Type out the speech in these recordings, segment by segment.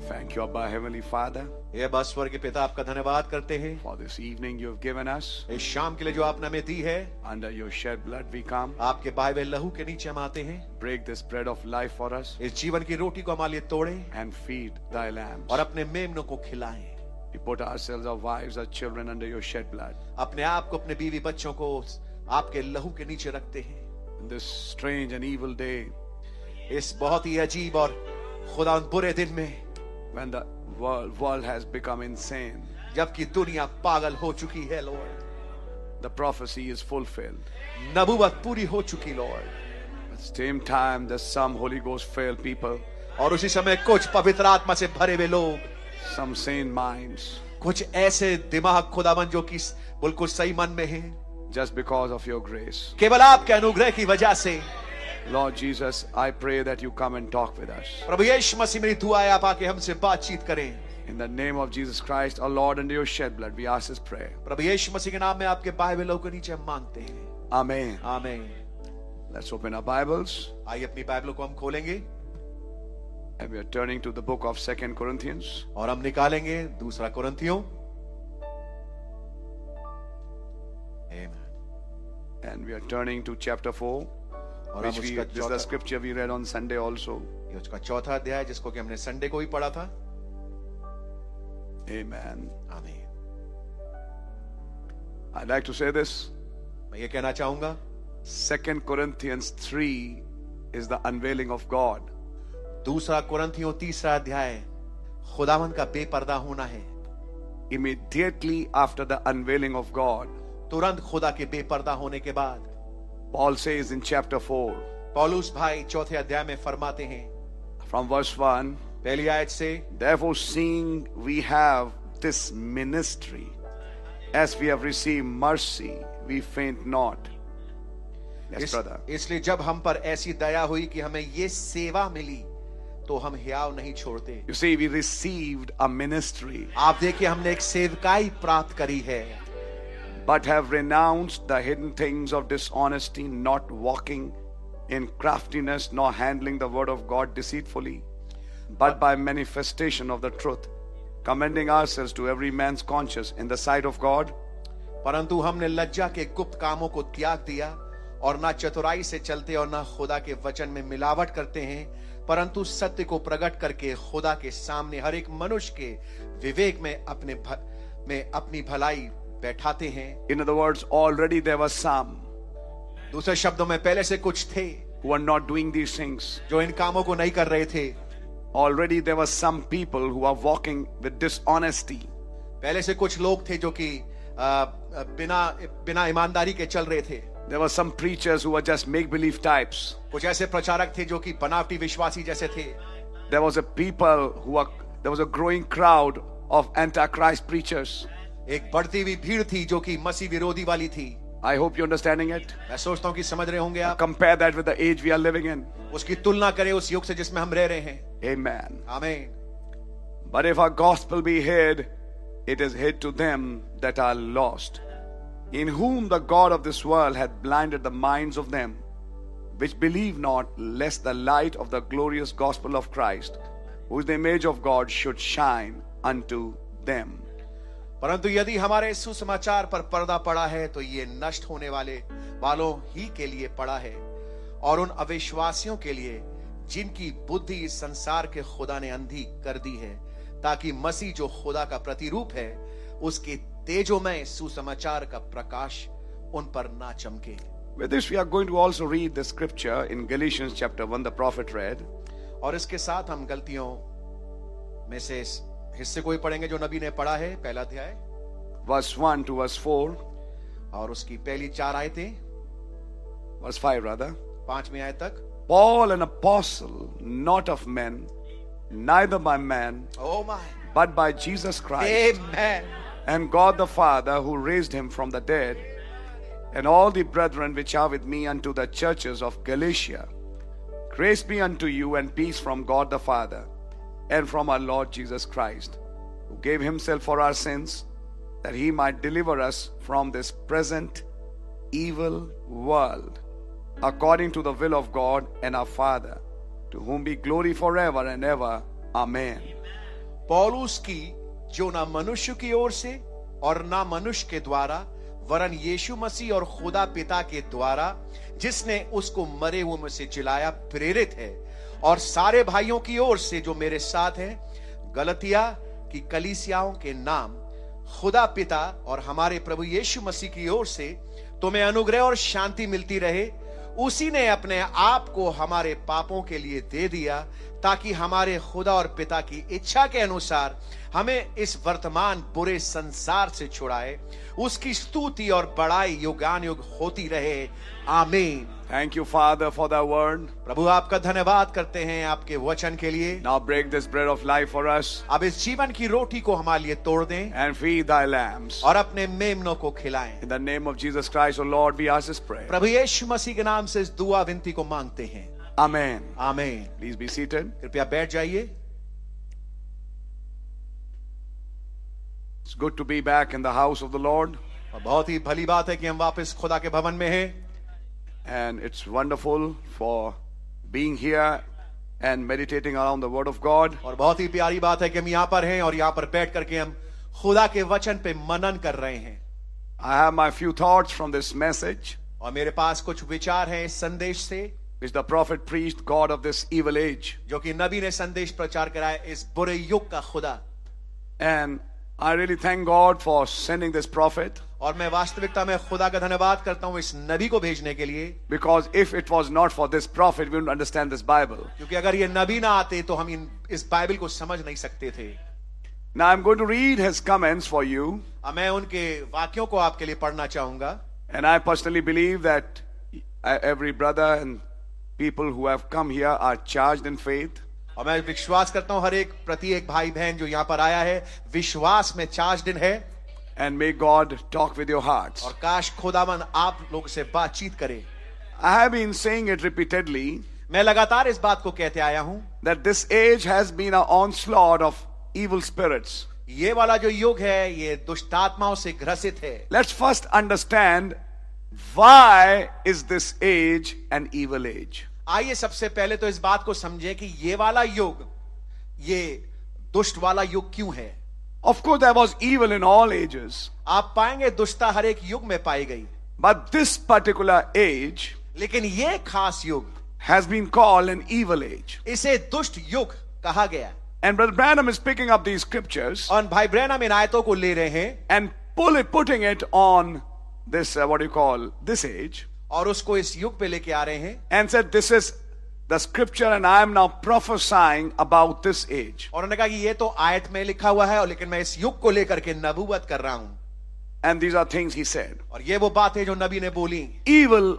thank you, Abba, Heavenly Father, हे अब्बा स्वर्गीय पिता, आपका धन्यवाद करते हैं for this evening you have given us. इस शाम के लिए जो आपने हमें दी है। Under your shed blood we come. आपके बहाए हुए लहू के नीचे हम आते हैं। Break this bread of life for us इस जीवन की रोटी को हमारे लिए तोड़े and feed thy lambs. और अपने मेमनों को खिलाएं। We put ourselves, our wives, our children under your shed blood. अपने आप को, अपने बीवी बच्चों को आपके लहू के नीचे रखते हैं। In this strange and evil day, इस बहुत ही अजीब और खुदा बुरे दिन में, when the world has become insane, जबकि दुनिया पागल हो चुकी है Lord, the prophecy is fulfilled. नबूवत पूरी हो चुकी Lord. At the same time, there's some Holy Ghost filled people, और उसी समय कुछ पवित्र आत्मा से भरे हुए लोग, some sane minds, कुछ ऐसे दिमाग खुदावन जो कि बिल्कुल सही मन में हैं, just because of your grace. केवल आपके अनुग्रह की वजह से। Lord Jesus, I pray that you come and talk with us. प्रभु यीशु मसीह, मेरी दुआ है आप आके हमसे बातचीत करें। In the name of Jesus Christ, our Lord, under your shed blood, we ask this prayer. प्रभु यीशु मसीह के नाम में आपके बाहे हुए लहू के नीचे हम मांगते हैं। Amen. आमीन। Let's open our Bibles, आइए अपनी बाइबलों को हम खोलेंगे and we are turning to the book of 2 Corinthians. और हम निकालेंगे दूसरा कुरिन्थियों। Amen. And we are turning to chapter 4, और which हम this उसका is the scripture we read on Sunday also. ये उसका चौथा अध्याय जिसको कि हमने संडे को ही पढ़ा था। Amen. आमीन। I'd like to say this. मैं ये कहना चाहूंगा, 2 Corinthians 3 is the unveiling of God. दूसरा कुरिन्थियों तीसरा अध्याय खुदावन का बेपर्दा होना है। Immediately after the unveiling of God, तुरंत खुदा के बेपर्दा होने के बाद Paul says in chapter 4, पौलुस भाई चौथे अध्याय में फरमाते हैं from verse 1, पहली आयत से, therefore seeing we have this ministry, as we have received mercy, we faint not. Yes, brother. इसलिए जब हम पर ऐसी दया हुई कि हमें ये सेवा मिली तो हम हियाव नहीं छोड़ते। You see, we received a ministry, आप देखिए, हमने एक सेवकाई प्राप्त करी है, but have renounced the hidden things of dishonesty, not walking in craftiness, nor handling the word of God deceitfully, but by manifestation of the truth, commending ourselves to every man's conscience in the sight of God. परंतु हमने लज्जा के गुप्त कामों को त्याग दिया और ना चतुराई से चलते और ना खुदा के वचन में मिलावट करते हैं, परंतु सत्य को प्रकट करके खुदा के सामने हर एक मनुष्य के विवेक में अपनी भलाई बैठाते हैं। In other words, already there were some दूसरे शब्दों में पहले से कुछ थे who are not doing these things. जो इन कामों को नहीं कर रहे थे। Already there were some people who are walking with dishonesty. पहले से कुछ लोग थे जो कि बिना ईमानदारी के चल रहे थे। There were some preachers who were just make-believe types. कुछ ऐसे प्रचारक थे जो कि बनावटी विश्वासी जैसे थे। There was a growing crowd of antichrist preachers. एक बढ़ती हुई भीड़ थी जो कि मसीह विरोधी वाली थी। I hope you're understanding it. मैं सोचता हूँ कि समझ रहे होंगे आप। Compare that with the age we are living in. उसकी तुलना करें उस युग से जिसमें हम रह रहे हैं। Amen. आमीन। But if our gospel be hid, it is hid to them that are lost, in whom the God of this world hath blinded the minds of them which believe not, lest the light of the glorious gospel of Christ, who is the image of God, should shine unto them. परंतु यदि हमारे सुसमाचार पर पर्दा पड़ा है तो ये नष्ट होने वालों ही के लिए पड़ा है, और उन अविश्वासियों के लिए जिनकी बुद्धि इस संसार के खुदा ने अंधी कर दी है, ताकि मसीह जो खुदा का प्रतिरूप है उसके तेजोमय सुसमाचार का प्रकाश उन पर ना चमके। With this we are going to also read the scripture in Galatians chapter 1, the prophet read. और इसके साथ हम गलतियों में से इस हिस्से को ही पढ़ेंगे जो नबी ने पढ़ा है, पहला अध्याय verse 1 to verse 4, और उसकी पहली 4 आयतें, verse 5 rather. 5वीं आयत तक। Paul, an apostle, not of men, neither by man, Oh my, but by Jesus Christ, Amen, and God the Father, who raised him from the dead, and all the brethren which are with me unto the churches of Galatia. Grace be unto you and peace from God the Father, and from our Lord Jesus Christ, who gave himself for our sins, that he might deliver us from this present evil world, according to the will of God and our Father, to whom be glory forever and ever. Amen. पौलुस की, जो ना मनुष्य की ओर से और ना मनुष्य के द्वारा वरन यीशु मसीह और खुदा पिता के द्वारा जिसने उसको मरे हुए में से जिलाया प्रेरित है, और सारे भाइयों की ओर से जो मेरे साथ हैं, गलतिया की कलीसियाओं के नाम खुदा पिता और हमारे प्रभु यीशु मसीह की ओर से तुम्हें अनुग्रह और शांति मिलती रहे। उसी ने अपने आप को हमारे पापों के लिए दे दिया, ताकि हमारे खुदा और पिता की इच्छा के अनुसार हमें इस वर्तमान बुरे संसार से छुड़ाए। उसकी स्तुति और बड़ाई युगान युग होती रहे। आमीन। Thank you, Father, for thy word. प्रभु आपका धन्यवाद करते हैं आपके वचन के लिए। Now break this bread of life for us अब इस जीवन की रोटी को हमारे लिए तोड़ दें and feed thy lambs. और अपने मेमनों को खिलाएं। In the name of Jesus Christ, O Lord, we ask this prayer. प्रभु यीशु मसीह के नाम से इस दुआ विनती को मांगते हैं। Amen. आमीन। Please be seated. कृपया बैठ जाइए। It's good to be back in the house of the Lord. और बहुत ही भली बात है कि हम वापस खुदा के भवन में हैं। And it's wonderful for being here and meditating around the Word of God. और बहुत ही प्यारी बात है कि हम यहाँ पर हैं और यहाँ पर बैठ करके हम खुदा के वचन पे मनन कर रहे हैं। I have my few thoughts from this message और मेरे पास कुछ विचार हैं इस संदेश से, which the prophet preached, God of this evil age. जो कि नबी ने संदेश प्रचार कराया, इस बुरे युग का खुदा। And I really thank God for sending this prophet, और मैं वास्तविकता में खुदा का धन्यवाद करता हूं इस नबी को भेजने के लिए, because if it was not for this prophet, we wouldn't understand this Bible. क्योंकि अगर ये नबी ना आते तो हम इस बाइबल को समझ नहीं सकते थे। Now I'm going to read his comments for you. अब मैं उनके वाक्यों को आपके लिए पढ़ना चाहूंगा। And I personally believe that every brother and people who have come here are charged in faith. और मैं विश्वास करता हूं हर एक प्रत्येक भाई बहन जो यहाँ पर आया है विश्वास में चार्ज्ड इन है। And may God talk with your hearts. और काश खुदावन आप लोग से बातचीत करे। I have been saying it repeatedly मैं लगातार इस बात को कहते आया हूं that this age has been an onslaught of evil spirits. ये वाला जो युग है ये दुष्टात्माओं से ग्रसित है। Let's first understand why is this age an evil age. आइए सबसे पहले तो इस बात को समझे कि ये वाला युग ये दुष्ट वाला युग क्यों है। Of course there was evil in all ages. आप पाएंगे दुष्टता हर एक युग में पाई गई, But this particular age लेकिन ये खास युग has been called an evil age. इसे दुष्ट युग कहा गया। And Brother Branham is picking up these scriptures और भाई ब्रैनम इन आयतों को ले रहे हैं and putting it on this what do you call this age, और उसको इस युग पे लेके आ रहे हैं and said this is the scripture and I am now prophesying about this age. और उन्होंने कहा कि ये तो आयत में लिखा हुआ है और लेकिन मैं इस युग को लेकर के नबूवत कर रहा हूं। And these are things he said. और ये वो बात है जो नबी ने बोली। Evil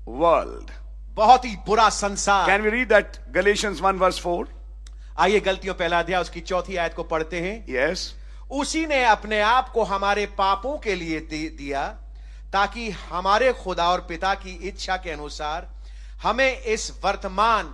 world. बहुत ही बुरा संसार। Can we read that Galatians 1 verse 4? आइए गलतियों पहला अध्याय उसकी चौथी आयत को पढ़ते हैं। Yes. उसी ने अपने आप को हमारे पापों के लिए दिया, ताकि हमारे खुदा और पिता की इच्छा के अनुसार हमें इस वर्तमान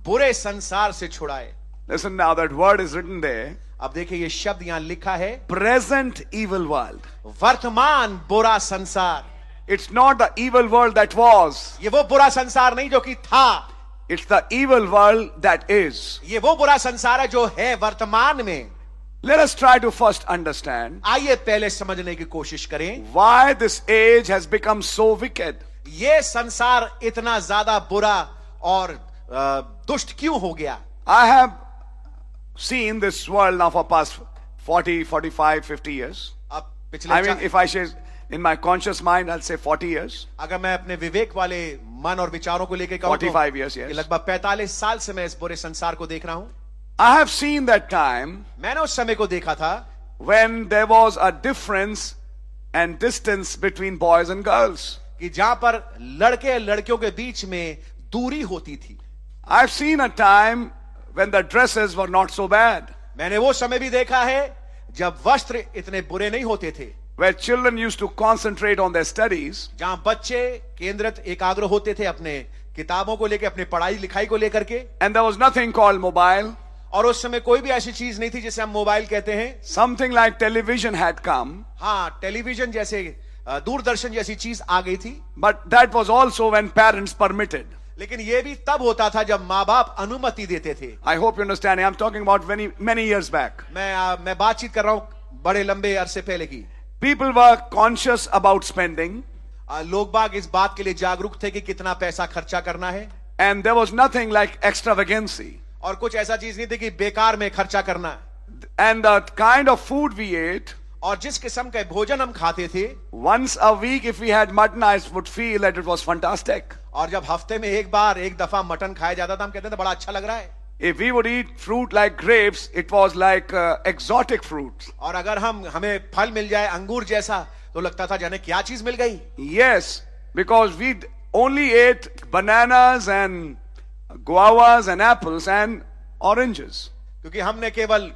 बुरे संसार से छुड़ाए। Listen now, that word is written there. अब देखिए ये शब्द यहां लिखा है, Present evil world. वर्तमान बुरा संसार। It's not the evil world that was. ये वो बुरा संसार नहीं जो कि था, It's the evil world that is. ये वो बुरा संसार है जो है वर्तमान में। Let us try to first understand आइए पहले समझने की कोशिश करें why this age has become so wicked. ये संसार इतना ज्यादा बुरा और दुष्ट क्यों हो गया। I have seen this world now for past 40, 45, 50 years. अब पिछले I mean, if I say in my conscious mind, I'll say 40 years. अगर मैं अपने विवेक वाले मन और विचारों को लेकर कहूं 45 years, yes. लगभग 45 साल से मैं इस बुरे संसार को देख रहा हूं। I have seen that time मैंने उस समय को देखा था when there was a difference and distance between boys and girls. कि जहां पर लड़के लड़कियों के बीच में दूरी होती थी। I've seen a time when the dresses were not so bad, मैंने वो समय भी देखा है जब वस्त्र इतने बुरे नहीं होते थे, where children used to concentrate on their studies, जहां बच्चे केंद्रित एकाग्र होते थे अपने किताबों को लेकर, अपने पढ़ाई लिखाई को लेकर के, and there was nothing called mobile. और उस समय कोई भी ऐसी चीज नहीं थी जिसे हम मोबाइल कहते हैं। Something like television had come, हाँ, टेलीविजन जैसे दूरदर्शन जैसी चीज आ गई थी, but that was also when parents permitted. लेकिन ये भी तब होता था जब माँ बाप अनुमति देते थे. I hope you understand. I'm talking about many years back. मैं बातचीत कर रहा हूँ बड़े लंबे अरसे पहले की. People were conscious about spending. लोग बाग इस बात के लिए जागरूक थे कि कितना पैसा खर्चा करना है. And there was nothing like extravagancy. और कुछ ऐसा चीज नहीं थी कि बेकार में खर्चा करना. And the kind of food we ate, और जिस किस्म का भोजन हम खाते थे, once a week if we had mutton, I would feel that it was fantastic. और जब हफ्ते में एक दफा मटन खाया जाता था, हम कहते थे बड़ा अच्छा लग रहा है. If we would eat fruit like grapes, it was like exotic fruits. और अगर हमें फल मिल जाए अंगूर जैसा, तो लगता था जाने क्या चीज मिल गई. Yes, because we only ate bananas and guavas and apples and oranges. क्योंकि हमने केवल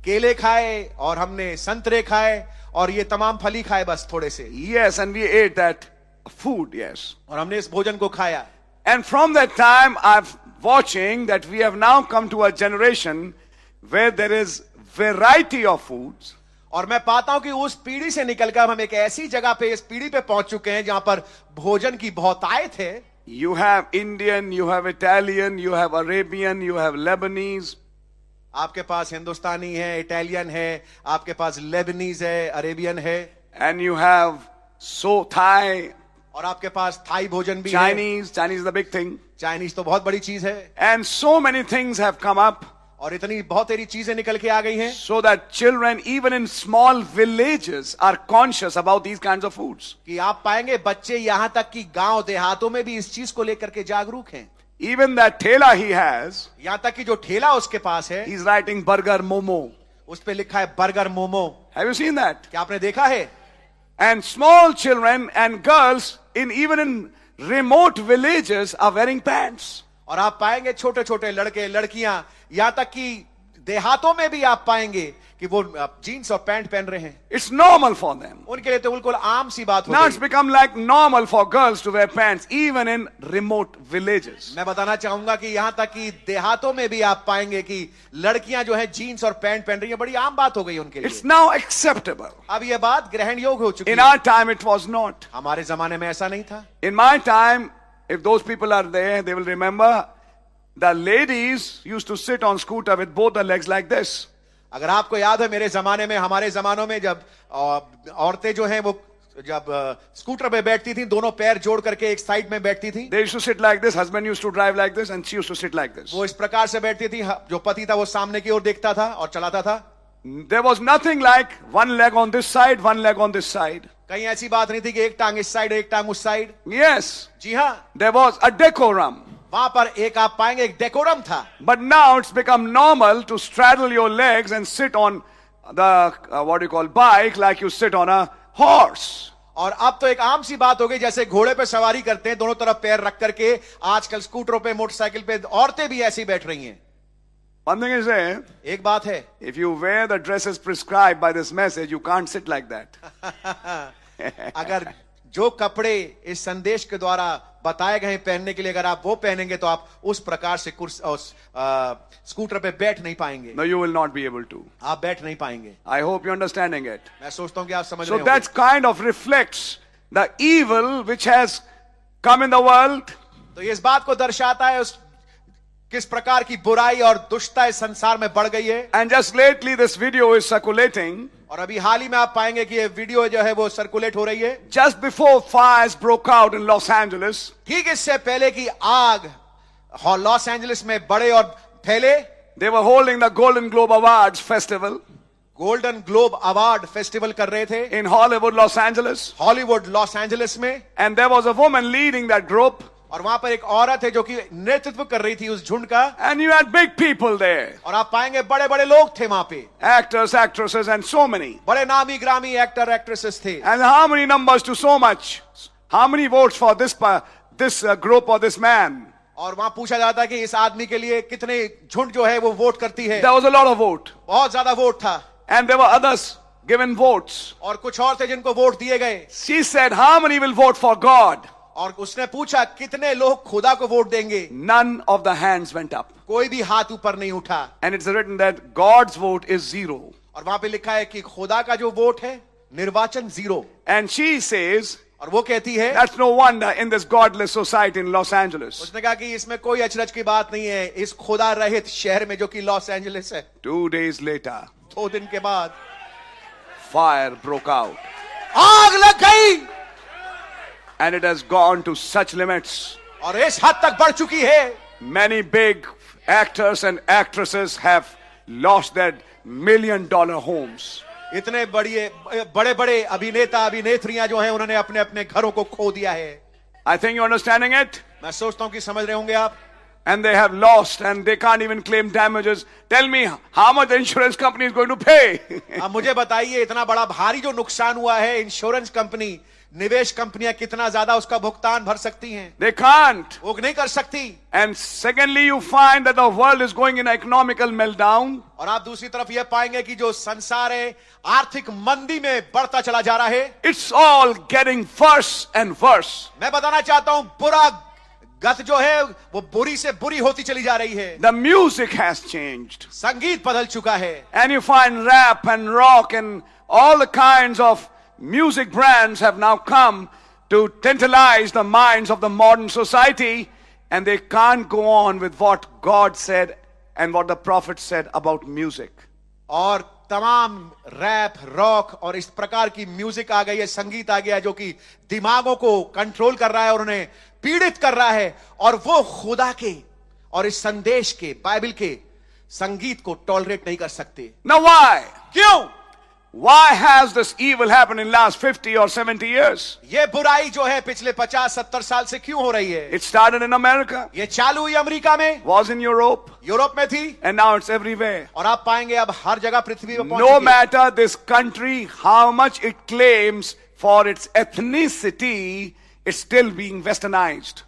केले खाए और हमने संतरे खाए और ये तमाम फल ही खाए बस थोड़े से. Yes, and we ate that food, yes. और हमने इस भोजन को खाया. And from that time, I'm watching that we have now come to a generation where there is variety of foods. और मैं पाता हूं कि उस पीढ़ी से निकलकर हम एक ऐसी जगह पे, इस पीढ़ी पे पहुंच चुके हैं जहां पर भोजन की बहुतायत है. You have Indian, you have Italian, you have Arabian, you have Lebanese. आपके पास हिंदुस्तानी है, इटालियन है, आपके पास लेबनीज है, अरेबियन है. And you have Thai. और आपके पास थाई भोजन भी Chinese. है. Chinese is the big thing. Chinese तो बहुत बड़ी चीज है. And so many things have come up. और इतनी बहुत सारी चीजें निकल के आ गई हैं. So that children even in small villages are conscious about these kinds of foods. कि आप पाएंगे बच्चे यहां तक कि गांव देहातों में भी इस चीज को लेकर के जागरूक हैं. Even that ठेला he has. यहां तक कि जो ठेला उसके पास है. He's writing burger momo. उस पे लिखा है burger momo. Have you seen that? क्या आपने देखा है? And small children and girls even in remote villages are wearing pants. और आप पाएंगे छोटे छोटे लड़के लड़कियां, यहां तक कि देहातों में भी आप पाएंगे कि वो जीन्स और पैंट पहन रहे हैं. It's normal for them. उनके लिए तो बिल्कुल आम सी बात हो Now गई. it's become like normal for girls to wear pants even in remote villages. मैं बताना चाहूंगा कि यहां तक कि देहातों में भी आप पाएंगे कि लड़कियां जो है जीन्स और पैंट पहन रही हैं. बड़ी आम बात हो गई उनके लिए. It's now acceptable. अब ये बात ग्रहण योग्य हो चुकी In है. our time it was not. हमारे जमाने में ऐसा नहीं था. In my time, if those people are there, they will remember the ladies used to sit on scooter with both the legs like this. अगर आपको याद है मेरे जमाने में, हमारे जमानों में जब औरतें जो हैं वो जब स्कूटर पे बैठती थी, दोनों पैर जोड़ करके एक साइड में बैठती थी. They used to sit like this. Husband used to drive like this, and she used to sit like this. वो इस प्रकार से बैठती थी. जो पति था वो सामने की ओर देखता था और चलाता था. There was nothing like one leg on this side, one leg on this side. कहीं ऐसी बात नहीं थी कि एक टांग इस साइड एक टांग उस साइड. Yes. जी हाँ. There was a decorum. वहां पर एक आप पाएंगे एक डेकोरम था. But now it's become normal to straddle your legs and sit on the what do you call bike like you sit on a horse. और अब तो एक आम सी बात हो गई, जैसे घोड़े पे सवारी करते हैं दोनों तरफ पैर रख करके, आजकल स्कूटरों पे मोटरसाइकिल पे औरतें भी ऐसी बैठ रही हैं. One thing is there, एक बात है, if you wear the dresses prescribed by this message, you can't sit like that. अगर जो कपड़े इस संदेश के द्वारा बताए गए पहनने के लिए अगर आप वो पहनेंगे तो आप उस प्रकार से स्कूटर पे बैठ नहीं पाएंगे. No, you will not be able to. आप बैठ नहीं पाएंगे. I hope you're understanding it. मैं सोचता हूं कि आप समझ So रहे that kind of reflects the evil which has come in the world. तो ये इस बात को दर्शाता है किस प्रकार की बुराई और दुष्टता इस संसार में बढ़ गई है. And just lately this video is circulating. और अभी हाल ही में आप पाएंगे कि ये वीडियो जो है वो सर्कुलेट हो रही है. Just before fires broke out in Los Angeles. ठीक इससे पहले कि आग लॉस एंजलिस में बढ़े और फैले. They were holding the Golden Globe Awards festival. Golden globe award festival कर रहे थे. In Hollywood, Los Angeles. Hollywood Los Angeles में. And there was a woman leading that group. और वहां पर एक औरत है जो कि नेतृत्व कर रही थी उस झुंड का. And you had big people there. और आप पाएंगे बड़े बड़े लोग थे वहां पे. Actors, actresses and so many. बड़े नामी ग्रामी एक्टर एक्ट्रेसेस थे. And how many numbers to so much? How many votes for this group or this man? और वहां पूछा जाता है कि इस आदमी के लिए कितने झुंड जो है वो वोट करती है. There was a lot of vote. बहुत ज्यादा वोट था. And there were others given votes. और कुछ और थे जिनको वोट दिए गए. She said, how many will vote for God? और उसने पूछा कितने लोग खुदा को वोट देंगे. None of the hands went up. कोई भी हाथ ऊपर नहीं उठा. And it's written that God's vote is 0. और वहां पे लिखा है कि खुदा का जो वोट है निर्वाचन 0. And she says, और वो कहती है, That's no wonder in this godless society in Los Angeles. उसने कहा कि इसमें कोई अचरज की बात नहीं है इस खुदा रहित शहर में जो कि लॉस एंजलिस है। 2 days later, 2 दिन के बाद fire broke out. आग लग गई And it has gone to such limits. और इस हद तक बढ़ चुकी है। Many big actors and actresses have lost their $1 million homes. इतने बड़े बड़े अभिनेता अभिनेत्रियां जो हैं उन्होंने अपने अपने घरों को खो दिया है। I think you're understanding it. मैं सोचता हूं कि समझ रहे होंगे आप। And they have lost and they can't even claim damages. Tell me how much the insurance company is going to pay. अब मुझे बताइए इतना बड़ा भारी जो नुकसान हुआ है, इंश्योरेंस कंपनी, निवेश कंपनियां कितना ज्यादा उसका भुगतान भर सकती हैं? They can't. वो नहीं कर सकती। And secondly, you find that the world is going in an economical meltdown. और आप दूसरी तरफ यह पाएंगे कि जो संसार है आर्थिक मंदी में बढ़ता चला जा रहा है। It's all getting worse and worse. मैं बताना चाहता हूं बुरा गत जो है वो बुरी से बुरी होती चली जा रही है। The music has changed. संगीत बदल चुका है। And you find rap and rock and all the kinds of music brands have now come to tantalize the minds of the modern society, and they can't go on with what God said and what the prophet said about music. और तमाम rap rock और इस प्रकार की music आ गई है, संगीत आ गया है जो कि दिमागों को कंट्रोल कर रहा है और उन्हें पीड़ित कर रहा है, और वो खुदा के और इस संदेश के बाइबल के संगीत को टॉलरेट नहीं कर सकते। Now why? क्यों? Why has this evil happened in last 50 or 70 years? ये बुराई जो है पिछले 50-70 साल से क्यों हो रही है? It started in America, ये चालू हुई अमेरिका में, was in Europe, यूरोप में थी, and now it's everywhere. और आप पाएंगे अब हर जगह पृथ्वी पर पहुंच No चुकी है। matter this country, how much it claims for its ethnicity, it's still being westernized.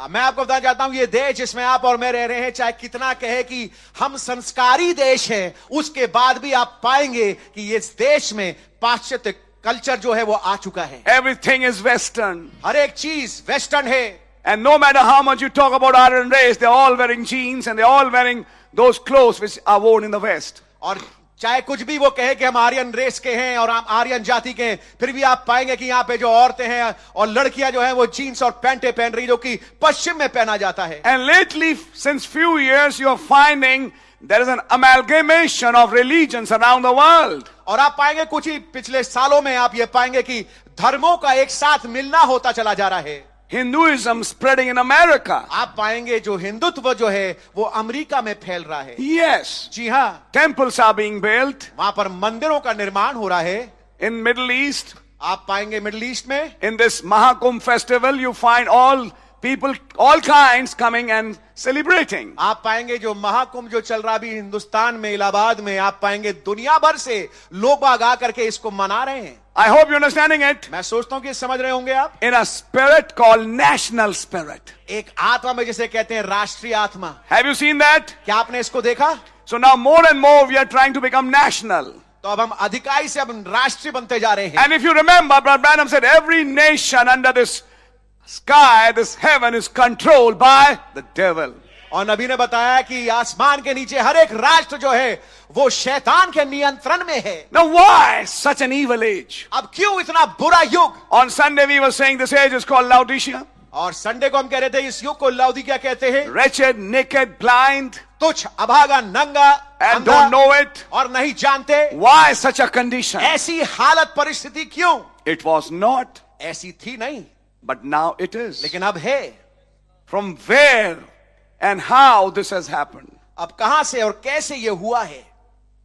मैं आपको बताना चाहता हूं ये देश जिसमें आप और मैं रह रहे हैं, चाहे कितना कहे कि हम संस्कारी देश हैं, उसके बाद भी आप पाएंगे कि इस देश में पाश्चात्य कल्चर जो है वो आ चुका है। Everything is western. हर एक चीज वेस्टर्न है। And no matter how much you talk about Aryan race, they're all wearing jeans and they're all wearing those clothes which are worn in the West. और चाहे कुछ भी वो कहे कि हम आर्यन रेस के हैं और हम आर्यन जाति के हैं, फिर भी आप पाएंगे कि यहाँ पे जो औरतें हैं और लड़कियां जो हैं वो जीन्स और पैंटें पहन रही जो कि पश्चिम में पहना जाता है। And lately, since few years, you are finding there is an amalgamation of religions around the world. और आप पाएंगे कुछ ही पिछले सालों में आप ये पाएंगे कि धर्मों का एक साथ मिलना होता चला जा रहा है। Hinduism spreading in America. आप पाएंगे जो हिंदुत्व जो है वो अमेरिका में फैल रहा है। Yes. जी हाँ, Temples are being built. वहां पर मंदिरों का निर्माण हो रहा है। In Middle East, आप पाएंगे मिडिल ईस्ट में in this Mahakumbh festival, you find all people, all kinds coming and celebrating. आप पाएंगे जो महाकुंभ जो चल रहा अभी हिंदुस्तान में इलाहाबाद में, आप पाएंगे दुनिया भर से लोग आगा करके इसको मना रहे हैं। I hope you're understanding it. मैं सोचता हूं कि समझ रहे होंगे आप। In a spirit called national spirit. एक आत्मा में जिसे कहते हैं राष्ट्रीय आत्मा। Have you seen that? क्या आपने इसको देखा? So now more and more we are trying to become national. तो अब हम अधिकारी से अब राष्ट्रीय बनते जा रहे हैं। And if you remember, Brother Branham said every nation under this sky, this heaven is controlled by the devil. और नबी ने बताया कि आसमान के नीचे हर एक राष्ट्र जो है वो शैतान के नियंत्रण में है। Now why such an evil age? अब क्यों इतना बुरा युग? On Sunday we were saying this age is called Laodicea. और संडे को हम कह रहे थे इस युग को लाउदिकिया कहते हैं। Wretched, naked, blind, तुच्छ, अभागा, नंगा, and अंधा, don't know it. और नहीं जानते। Why such a condition? ऐसी हालत परिस्थिति क्यों? It was not, ऐसी थी नहीं, but now it is. लेकिन अब है। From where and how this has happened? अब कहां से और कैसे ये हुआ है?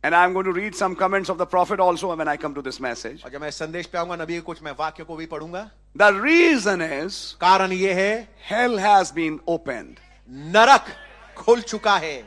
And I'm going to read some comments of the prophet also when I come to this message. और जब मैं संदेश पे आऊंगा नबी के कुछ मैं वाक्य को भी पढ़ूंगा। The reason is कारण ये है hell has been opened. नरक खुल चुका है।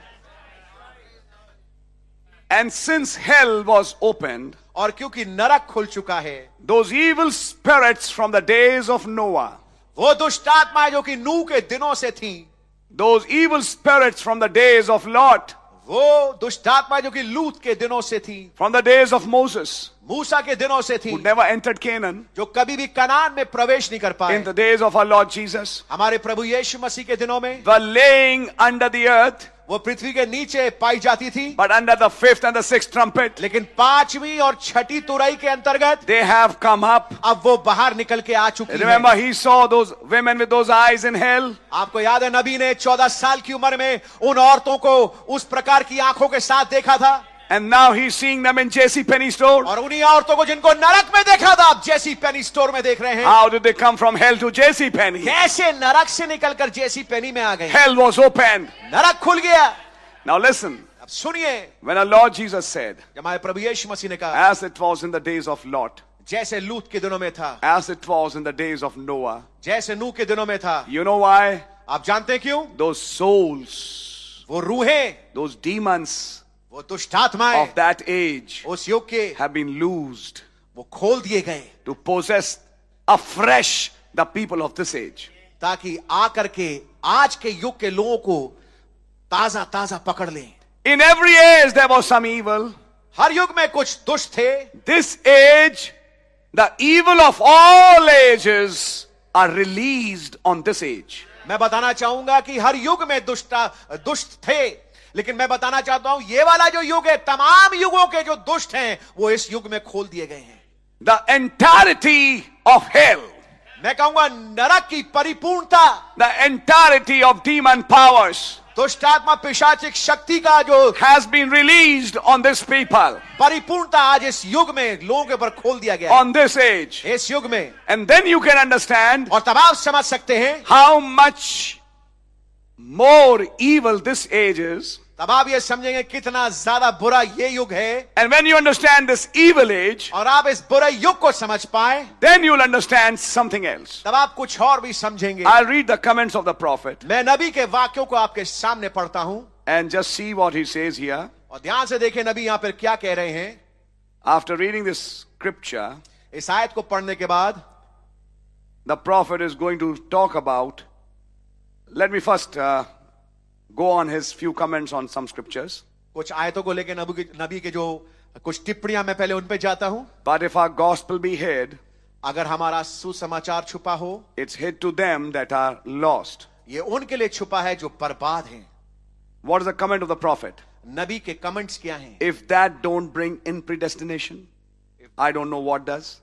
And since hell was opened, और क्योंकि नरक खुल चुका है, those evil spirits from the days of Noah, वो दुष्ट आत्माएं जो कि नूह के दिनों से थी, those evil spirits from the days of Lot, वो दुष्ट आत्माएं जो कि लूत के दिनों से थी, from the days of Moses, मूसा के दिनों से थी, who never entered Canaan, जो कभी भी कनान में प्रवेश नहीं कर पाए, in the days of our Lord Jesus, हमारे प्रभु यीशु मसीह के दिनों में, were laying under the earth, वो पृथ्वी के नीचे पाई जाती थी, but under the fifth and the sixth trumpet, लेकिन पांचवी और छठी तुरई के अंतर्गत they have come up. अब वो बाहर निकल के आ चुकी Remember, है। he saw those women with those eyes in hell. आपको याद है नबी ने 14 साल की उम्र में उन औरतों को उस प्रकार की आंखों के साथ देखा था, And now he's seeing them in J.C. Penney store. और उन्हीं औरतों को जिनको नरक में देखा था आप जेसी पेनी स्टोर में देख रहे हैं। How did they come from hell to J.C. Penney? कैसे नरक से निकलकर जेसी पेनी में आ गए? Hell was opened. नरक खुल गया। Now listen, अब सुनिए, when our Lord Jesus said, जब हमारे प्रभु यीशु मसीह ने कहा, as it was in the days of Lot, जैसे लूत के दिनों में था, as it was in the days of Noah, जैसे नूह के दिनों में था, you know why? आप जानते हैं क्यों? Those souls, वो रूहें, those demons वो दुष्ट आत्माएं of that age उस युग के have been loosed वो खोल दिए गए, to possess afresh the people of this age. ताकि आकर के आज के युग के लोगों को ताजा ताजा पकड़ लें। In every age there was some evil. हर युग में कुछ दुष्ट थे। This age, the evil of all ages are released on this age. मैं बताना चाहूंगा कि हर युग में दुष्ट थे, लेकिन मैं बताना चाहता हूं ये वाला जो युग है, तमाम युगों के जो दुष्ट हैं वो इस युग में खोल दिए गए हैं। The entirety of hell, मैं कहूंगा नरक की परिपूर्णता, the entirety of demon powers दुष्टात्मा पिशाचिक शक्ति का जो has been released on this people, परिपूर्णता आज इस युग में लोगों के ऊपर खोल दिया गया है, on this age. इस युग में। And then you can understand और तब आप समझ सकते हैं how much more evil this age is. तब आप ये समझेंगे कितना ज्यादा बुरा ये युग है। And when you understand this evil age, और आप इस बुरे युग को समझ पाए, then you'll understand something else. तब आप कुछ और भी समझेंगे। I'll read the comments of the prophet मैं नबी के वाक्यों को आपके सामने पढ़ता हूं, and just see what he says here. और ध्यान से देखें नबी यहां पर क्या कह रहे हैं। After reading this scripture, इस आयत को पढ़ने के बाद the prophet is going to talk about. Let me first go on his few comments on some scriptures. कुछ आयतों को लेकर नबी के जो कुछ टिप्पणियां मैं पहले उन पे जाता हूं। But if our gospel be hid, अगर हमारा सुसमाचार छुपा हो, it's hid to them that are lost. ये उनके लिए छुपा है जो बर्बाद हैं। What is the comment of the prophet? नबी के कमेंट्स क्या हैं? If that don't bring in predestination, I don't know what does.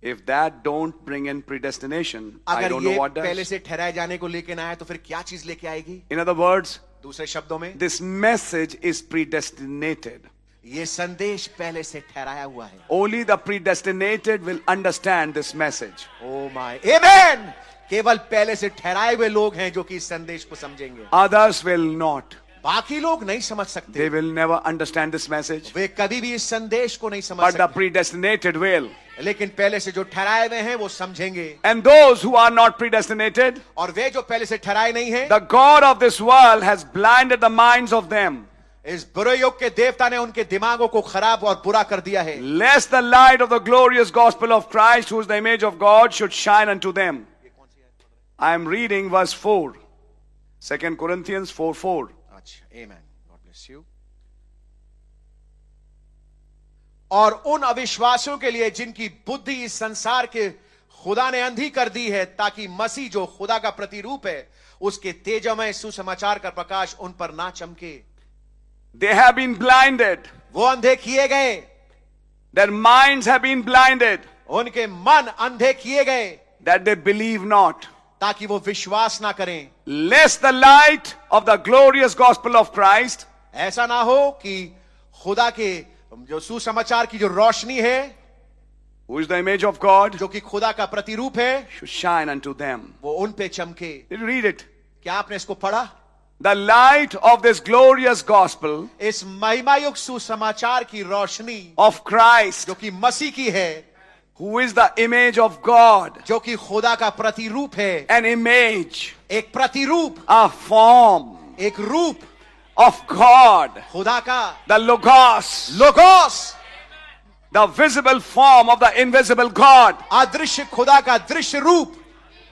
If that don't bring in predestination, I अगर don't know ये what पहले does. से ठहराए जाने को लेकर ना आए तो फिर क्या चीज लेके आएगी? In other words, दूसरे शब्दों में this message is predestinated. ये संदेश पहले से ठहराया हुआ है। Only the predestinated will understand this message. Oh my amen. केवल पहले से ठहराए हुए लोग हैं जो कि इस संदेश को समझेंगे, Others will not. बाकी लोग नहीं समझ सकते। They will never understand this message. वे कभी भी इस संदेश को नहीं समझ But the सकते, predestinated will. लेकिन पहले से जो ठहराए हुए हैं वो समझेंगे। And those who are not predestinated, और वे जो पहले से ठहराए नहीं हैं, the God of this world has blinded the minds of them, इस बुरे युग के देवता ने उनके दिमागों को खराब और बुरा कर दिया है, lest the light of the glorious gospel of Christ, who is the image of God, should shine unto them. I am reading verse 4. 2 Corinthians 4:4. अच्छा, आमेन, गॉड ब्लेस यू। और उन अविश्वासियों के लिए जिनकी बुद्धि इस संसार के खुदा ने अंधी कर दी है, ताकि मसीह जो खुदा का प्रतिरूप है उसके तेजमय सुसमाचार का प्रकाश उन पर ना चमके। They have been blinded. वो अंधे किए गए, Their minds have been blinded, उनके मन अंधे किए गए, that they believe not. ताकि वो विश्वास ना करें, Lest the light of the glorious gospel of Christ, ऐसा ना हो कि खुदा के जो सुसमाचार की जो रोशनी है, who is the image of God, जो कि खुदा का प्रतिरूप है, should shine unto them. वो उन पे चमके। Did you read it? क्या आपने इसको पढ़ा? The light of this glorious gospel इस महिमायुक्त सुसमाचार की रोशनी of Christ, जो कि मसीह की है, who is the image of God, जो कि खुदा का प्रतिरूप है, an image, एक प्रतिरूप, a form एक रूप of God, खुदा का, the Logos, logos, the visible form of the invisible God. अदृश्य खुदा का दृश्य रूप।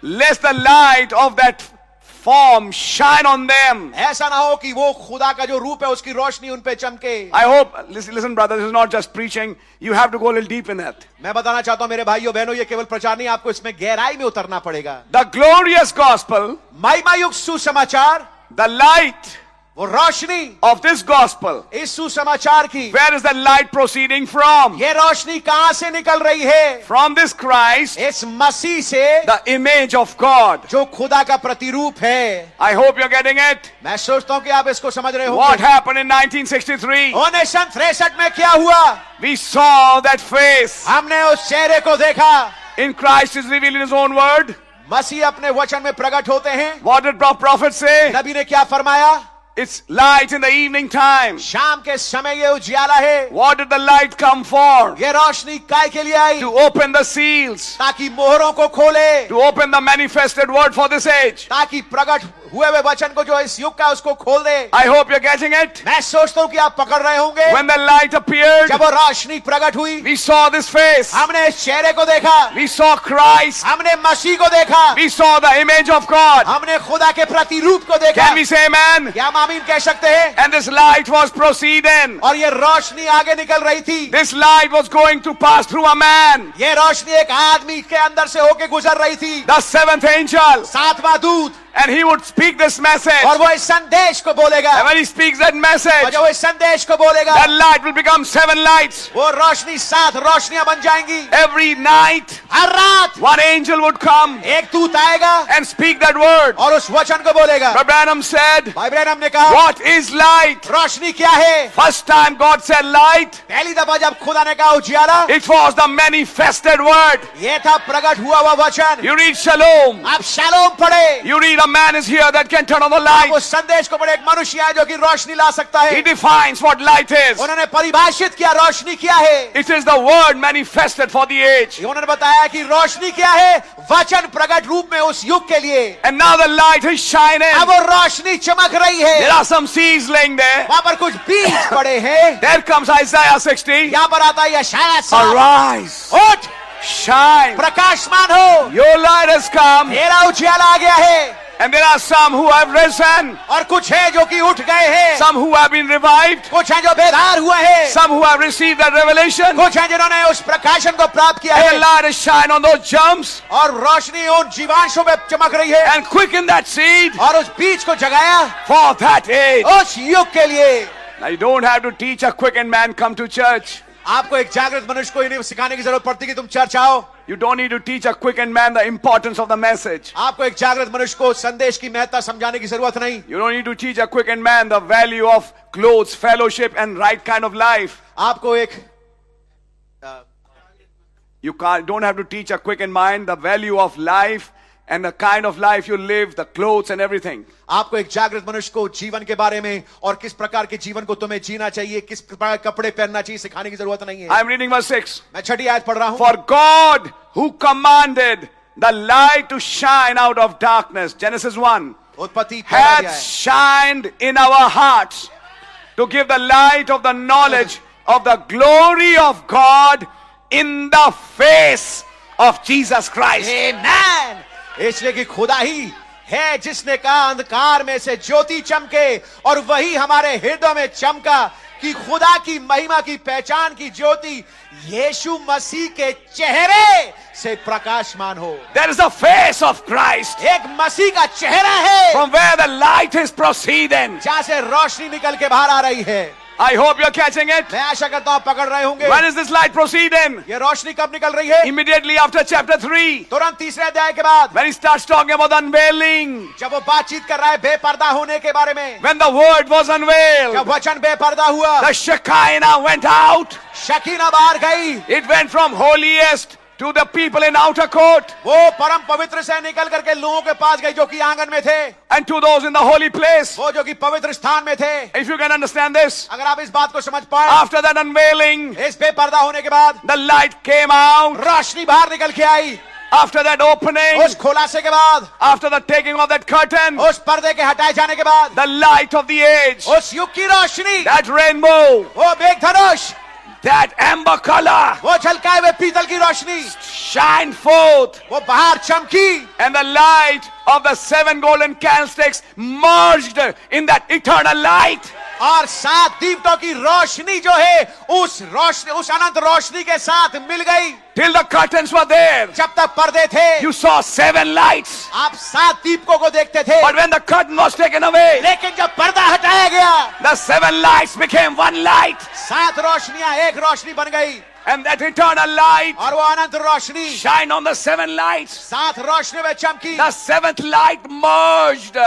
Lest the light of that form shine on them. ऐसा ना हो कि वो खुदा का जो रूप है उसकी रोशनी उन पे चमके। I hope, listen brother, this is not just preaching. You have to go a little deep in that. मैं बताना चाहता हूं मेरे भाइयों बहनों, ये केवल प्रचार नहीं, आपको इसमें गहराई में उतरना पड़ेगा। The glorious gospel, महिमायुक्त सुसमाचार, the light वो रोशनी of this gospel. इस सुसमाचार की, Where is the light proceeding from? ये रोशनी कहां से निकल रही है? From this Christ, इस मसीह से, the image of God. जो खुदा का प्रतिरूप है। I hope you're getting it. मैं सोचता हूं कि आप इसको समझ रहे What होंगे। happened in 1963? 1963 में क्या हुआ? We saw that face. हमने उस चेहरे को देखा। In Christ is revealed in his own word. मसीह अपने वचन में प्रकट होते हैं। What did prophet say? नबी ने क्या फरमाया? It's light in the evening time. शाम के समय ये उजियाला है। What did the light come for? ये रोशनी काय के लिए आई? To open the seals. ताकि मोहरों को खोले, To open the manifested word for this age. ताकि प्रकट हुए हुए वचन को जो इस युग का उसको खोल दे। I hope you're getting it. मैं सोचता हूं कि आप पकड़ रहे होंगे। When the light appeared, जब वो रोशनी प्रकट हुई, we saw this face. हमने इस चेहरे को देखा। We saw Christ. हमने मसीह को देखा। We saw the image of God. हमने खुदा के प्रतिरूप को देखा। Can we say amen? क्या हम आमीन कह सकते हैं? And this light was proceeding. और ये रोशनी आगे निकल रही थी। This light was going to pass through a man. ये रोशनी एक आदमी के अंदर से होके गुजर रही थी। The seventh angel. सातवां दूत। And he would speak this message. और वो इस संदेश को बोलेगा। And when he speaks that message, और जब वो इस संदेश को बोलेगा, that light will become 7 lights. वो रोशनी 7 रोशनियां बन जाएंगी। Every night, हर रात one angel would come एक दूत आएगा and speak that word. और उस वचन को बोलेगा। Brother Branham said, भाई ब्रैनम ने कहा, what is light? रोशनी क्या है? First time God said light, पहली दफा जब खुदा ने कहा उजियाला, it was the manifested word. ये था प्रकट हुआ हुआ वचन। You read Shalom. आप शालोम पढ़े। You read a man is here that can turn on the आप light. उस संदेश को पढ़े, एक मनुष्य है जो कि रोशनी ला सकता है। He defines what light is. उन्होंने परिभाषित किया रोशनी क्या है। It is the word manifested for the age. उन्होंने बताया कि रोशनी क्या है, वचन प्रकट रूप में उस युग के लिए। And now the light is shining. अब वो रोशनी चमक रही है। There are some seeds laying there. वहां पर कुछ बीज पड़े हैं। There comes Isaiah 60. यहाँ पर आता है यशायाह 60। Arise, उठ, shine. प्रकाशमान हो, Your light has come. तेरा उजियाला आ गया है। And there are some who have risen. और कुछ है जो कि उठ गए हैं। Some who have been revived. कुछ हैं जो बेदार हुए हैं। Some who have received that revelation. कुछ हैं जिन्होंने उस प्रकाशन को प्राप्त किया And the है। light is shine on those germs. और रोशनी उन जीवांशों में चमक रही है। And quicken that seed और उस बीज को जगाया for that age. उस युग के लिए। Now you don't have to teach a quickened man come to church. आपको एक जागृत मनुष्य को इन्हें सिखाने की जरूरत पड़ती कि तुम चर्च आओ। You don't need to teach a quickened man the importance of the message. आपको एक जागृत मनुष्य को संदेश की महत्ता समझाने की जरूरत नहीं। You don't need to teach a quickened man the value of clothes, fellowship, and right kind of life. आपको एक Don't have to teach a quickened mind the value of life and the kind of life you live, the clothes and everything. आपको एक जागृत मनुष्य को जीवन के बारे में और किस प्रकार के जीवन को तुम्हें जीना चाहिए, किस प्रकार के कपड़े पहनना चाहिए सिखाने की जरूरत नहीं है। I'm reading verse 6. मैं 6ठी आयत पढ़ रहा हूं। For God who commanded the light to shine out of darkness, Genesis 1, उत्पत्ति hath shined in our hearts to give the light of the knowledge of the glory of God in the face of Jesus Christ. Amen. इसलिए कि खुदा ही है जिसने कहा अंधकार में से ज्योति चमके, और वही हमारे हृदय में चमका कि खुदा की महिमा की पहचान की ज्योति यीशु मसीह के चेहरे से प्रकाशमान हो। There is the face of Christ. एक मसीह का चेहरा है From where the light is proceeding. जहां से रोशनी निकल के बाहर आ रही है। I hope you're catching it. मैं आशा करता हूं आप पकड़ रहे होंगे। When is this light proceeding? ये रोशनी कब निकल रही है? Immediately after chapter 3. तुरंत 3रे अध्याय के बाद। When he starts talking about the unveiling. जब वो बातचीत कर रहा है बेपर्दा होने के बारे में। When the word was unveiled. जब वचन बेपर्दा हुआ। The Shekinah went out. Shakina बाहर गई। It went from holiest to the people in outer court. वो परम पवित्र से निकल करके लोगों के पास गई जो कि आंगन में थे। And to those in the holy place. वो जो कि पवित्र स्थान में थे। If you can understand this. अगर आप इस बात को समझ पाए। After that unveiling. इस बेपर्दा होने के बाद। The light came out. रोशनी बाहर निकल के आई। After that opening. उस खुलासे के बाद। After the taking of that curtain. उस पर्दे के हटाए जाने के बाद। The light of the age. उस युग की रोशनी। That rainbow. वो मेघधनुष। That amber color. वो झलकाए हुए पीतल की रोशनी। Shine forth. वो बाहर चमकी। And the light of the 7 golden candlesticks merged in that eternal light. और 7 दीपटों की रोशनी जो है उस अनंत रोशनी के साथ मिल गई। Till the curtains were there, जब तक पर्दे थे you saw 7 lights. आप 7 दीपकों को देखते थे, But when the curtain was taken away, लेकिन जब पर्दा हटाया गया the 7 lights became 1 light. 7 रोशनियां एक रोशनी बन गई। And that eternal light और वो अनंत रोशनी shine on the 7 lights. 7 रोशनी में चमकी। The 7th light merged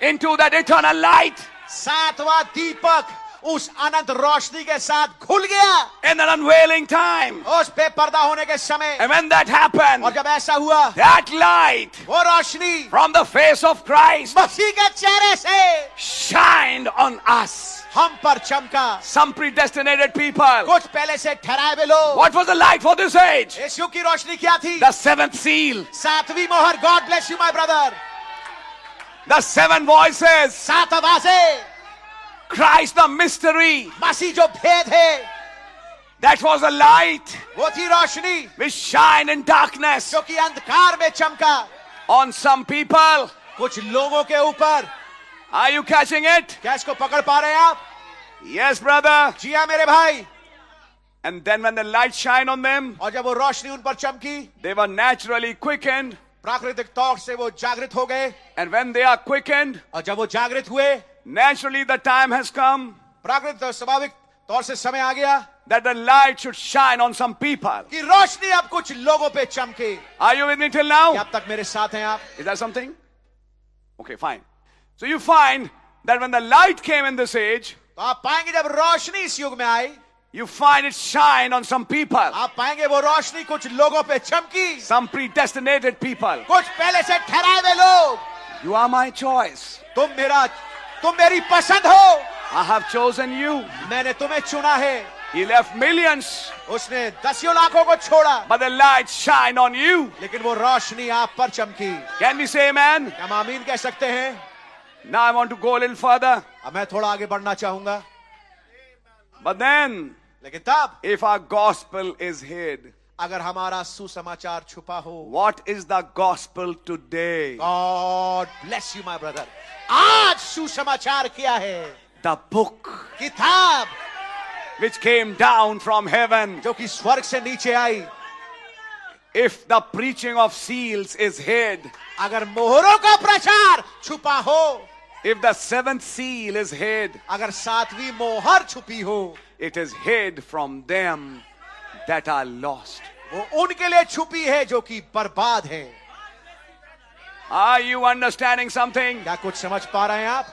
into that eternal light. 7वां दीपक उस अनंत रोशनी के साथ घुल गया In an unveiling time. उस पे पर्दा होने के समय। And when that happened, और जब ऐसा हुआ, that light वो रोशनी from the face of Christ मसीह के चेहरे से shined on us. हम पर चमका। Some predestinated people. कुछ पहले से ठहराए हुए लोग। What was the light for this age? इस युग की रोशनी क्या थी? The 7th seal. 7वीं मोहर। God bless you my brother। The 7 voices. 7 आवाजें। Christ the mystery. मसीह जो भेद है, That was the light वो थी रोशनी which shine in darkness जो कि अंधकार में चमका on some people. कुछ लोगों के ऊपर। Are you catching it? क्या इसको पकड़ पा रहे हैं आप? Yes, brother. जी हाँ मेरे भाई। And then when the light shine on them, और जब वो रोशनी उन पर चमकी, they were naturally quickened. प्राकृतिक तौर से वो जागृत हो गए। And when they are quickened, और जब वो जागृत हुए, naturally the time has come प्राकृतिक और स्वाभाविक तौर से समय आ गया that the light should shine on some people. कि रोशनी अब कुछ लोगों पे चमके। Are you with me till now? क्या अब तक मेरे साथ हैं आप? Is that something? Okay, fine. So you find that when the light came in this age, तो आप पाएंगे जब रोशनी इस युग में आई, you find it shine on some people. आप पाएंगे वो रोशनी कुछ लोगों पे चमकी। Some predestinated people. कुछ पहले से ठहराए हुए लोग। You are my choice. तुम मेरी पसंद हो। I have chosen you. मैंने तुम्हें चुना है। He left millions, उसने 10 लाखों को छोड़ा, but the light shine on you. लेकिन वो रोशनी आप पर चमकी। Can we say amen? हम आमीन कह सकते हैं? Now I want to go a little further. अब मैं थोड़ा आगे बढ़ना चाहूंगा। But then, लेकिन तब if our gospel is hid, अगर हमारा सुसमाचार छुपा हो, what is the gospel today? God bless you my brother। आज सुसमाचार क्या है? The book किताब which came down from heaven. जो कि स्वर्ग से नीचे आई। If the preaching of seals is hid, अगर मोहरों का प्रचार छुपा हो, if the 7th seal is hid, अगर 7वीं मोहर छुपी हो, it is hid from them that are lost. वो उनके लिए छुपी है जो कि बर्बाद है। Are you understanding something? क्या कुछ समझ पा रहे हैं आप?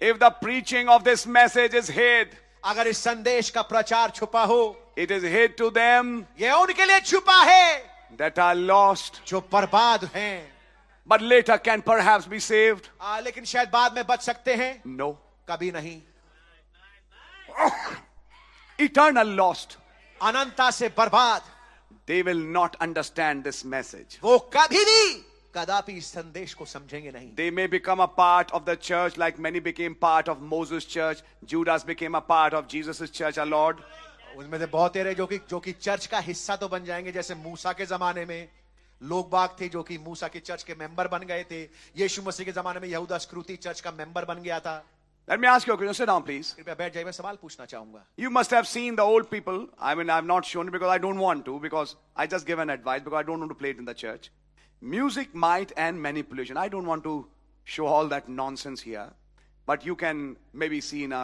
If the preaching of this message is hid, अगर इस संदेश का प्रचार छुपा हो, it is hid to them ये उनके लिए छुपा है that are lost, जो बर्बाद हैं, but later can perhaps be saved. लेकिन शायद बाद में बच सकते हैं। No. कभी नहीं। Eternal lost. अनंतता से बर्बाद। They will not understand this message. वो कभी भी कदापि इस संदेश को समझेंगे नहीं। They may become a part of the church like many became part of Moses' church. Judas became a part of Jesus' church, our Lord. उनमें से बहुत तेरे जो कि चर्च का हिस्सा तो बन जाएंगे, जैसे मूसा के जमाने में लोग बाग थे जो कि मूसा की चर्च के मेंबर बन गए थे। यीशु मसीह के जमाने में यहूदा स्क्रूती चर्च का मेंबर बन गया था। Let me ask you a question. Sit down, please. कृपया बैठ जाइए, मैं सवाल पूछना चाहूंगा। You must have seen the old people. I mean, I've not shown it because I don't want to, because I just give an advice because I don't want to play it in the church. Music, might, and manipulation. I don't want to show all that nonsense here, but you can maybe see in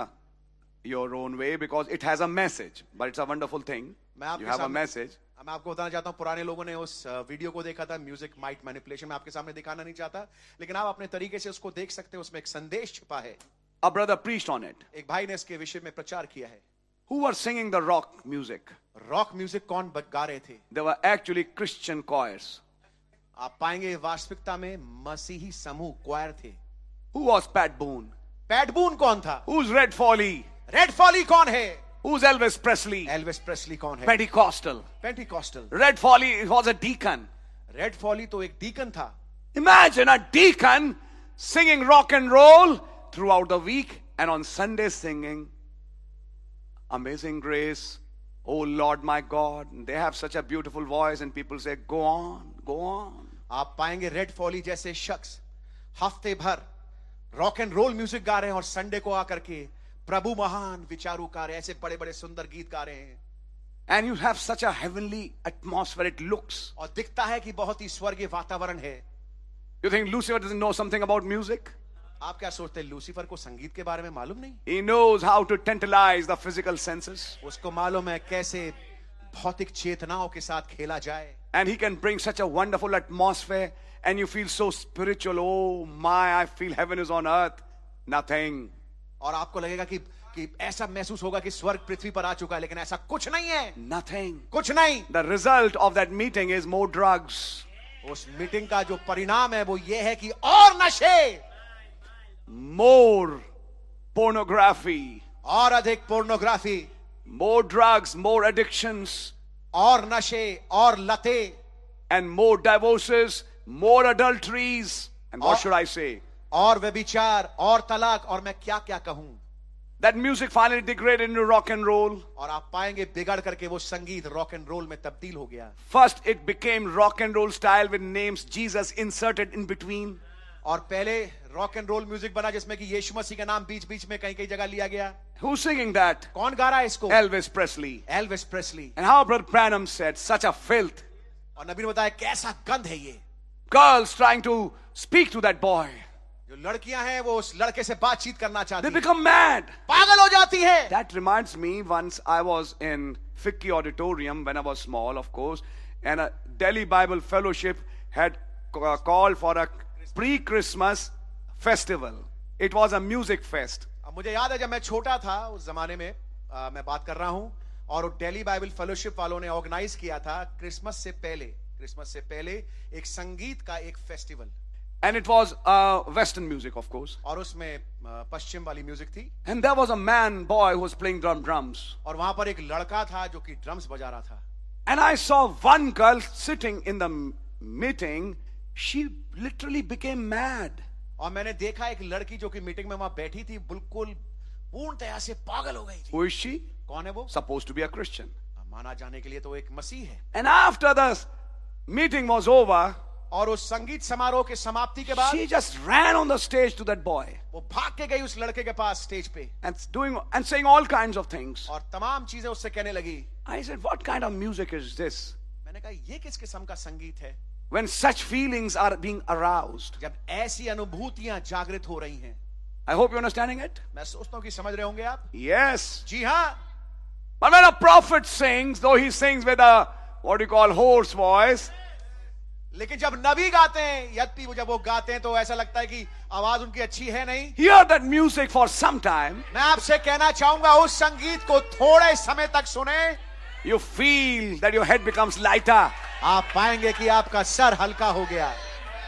your own way because it has a message. But it's a wonderful thing. You have a message. मैं आपको बताना चाहता हूं, पुराने लोगों ने उस video को देखा था, म्यूजिक माइट मैनिपुलेशन। मैं आपके सामने दिखाना नहीं चाहता, लेकिन आप अपने तरीके से उसको देख सकते हैं। उसमें एक संदेश छिपा है। A brother preached on it. एक भाई ने इसके विषय में प्रचार किया है। Who were singing the rock music? Rock music कौन गा रहे थे? They were actually Christian choirs. आप पाएंगे वास्तविकता में मसीही समूह क्वायर थे। Who was Pat Boone? Pat Boone कौन था? Who's Red Foley? Red folly कौन है? Who's Elvis Presley? Elvis Presley कौन है? Pentecostal. Pentecostal. Red Foley was a deacon. Red Foley तो एक डीकन था। Imagine a deacon singing rock and roll throughout the week and on Sunday singing Amazing Grace, Oh Lord my God. They have such a beautiful voice and people say, go on, go on. आप पाएंगे red folly जैसे शख्स हफ्ते भर rock and role music गा रहे हैं और संडे को आकर के प्रभु महान विचारू गा रहे हैं, ऐसे बड़े बड़े सुंदर गीत गा रहे हैं। And you have such a heavenly atmosphere, it looks. और दिखता है कि बहुत ही स्वर्गीय वातावरण है। You think Lucifer doesn't know something about music? आप क्या सोचते हैं लूसीफर को संगीत के बारे में मालूम नहीं? He knows how to tantalize the physical senses. उसको मालूम है कैसे भौतिक चेतनाओं के साथ खेला जाए। And he can bring such a wonderful atmosphere and you feel so spiritual. Oh my, I feel heaven is on earth. Nothing. और आपको लगेगा कि ऐसा महसूस होगा कि स्वर्ग पृथ्वी पर आ चुका है, लेकिन ऐसा कुछ नहीं है। Nothing. कुछ नहीं। The result of that meeting is more drugs. उस मीटिंग का जो परिणाम है वो ये है कि और नशे, more pornography, और अधिक pornography, more drugs, more addictions, और नशे और लते, and more divorces, more adulteries, and what should I say? और व्यभिचार और तलाक, और मैं क्या क्या कहूं। That music finally degraded into rock and roll. और आप पाएंगे बिगड़ करके वो संगीत रॉक एंड रोल में तब्दील हो गया। First it became rock and roll style with names Jesus inserted in between. और पहले रॉक एंड रोल म्यूजिक बना जिसमें कि यीशु मसीह का नाम बीच बीच में कहीं कहीं जगह लिया गया। Who's singing that? कौन गा रहा है इसको? Elvis Presley. Elvis Presley. And how Brother Branham said, such a filth. और नबी ने बताया कैसा गंध है ये। Girls trying to speak to that boy. जो लड़कियां हैं वो उस लड़के से बातचीत करना चाहती They हैं, become mad. पागल हो जाती है। That reminds me, once I was in Ficky Auditorium when I was small, of course, and a Delhi Bible Fellowship had called for a pre-Christmas festival. It was a music fest. अब मुझे याद है जब मैं छोटा था उस जमाने में, मैं बात कर रहा हूं, और दिल्ली बाइबल फेलोशिप वालों ने ऑर्गेनाइज किया था क्रिसमस से पहले एक संगीत का एक festival. And it was Western music, of course. और उसमें पश्चिम वाली म्यूजिक थी। And there was a boy who was playing drums. और वहां पर एक लड़का था जो कि ड्रम्स बजा रहा था। And I saw one girl sitting in the meeting. She literally became mad. और मैंने देखा एक लड़की जो कि मीटिंग में वहां बैठी थी बिल्कुल पूर्णतया से पागल हो गई थी। Who is she? कौन है वो? Supposed to be a Christian. माना जाने के लिए तो एक मसीह है। And after the meeting was over, और उस संगीत समारोह के समाप्ति के बाद she just ran on the stage to that boy वो भाग के गई उस लड़के के पास स्टेज पे and saying all kinds of things. और तमाम चीजें उससे कहने लगी। I said, what kind of music is this? मैंने कहा ये किस किस्म का संगीत है? When such feelings are being aroused. जब ऐसी अनुभूतियां जागृत हो रही हैं। I hope you're understanding it. मैं सोचता हूं कि समझ रहे होंगे आप। Yes. जी हाँ। But when a prophet sings, though he sings with a what you call hoarse voice, लेकिन जब नबी गाते हैं, यद्यपि जब वो गाते हैं तो ऐसा लगता है कि आवाज उनकी अच्छी है नहीं। hear that music for some time. मैं आपसे कहना चाहूंगा उस संगीत को थोड़े समय तक सुने। You feel that your head becomes lighter. आप पाएंगे कि आपका सर हल्का हो गया।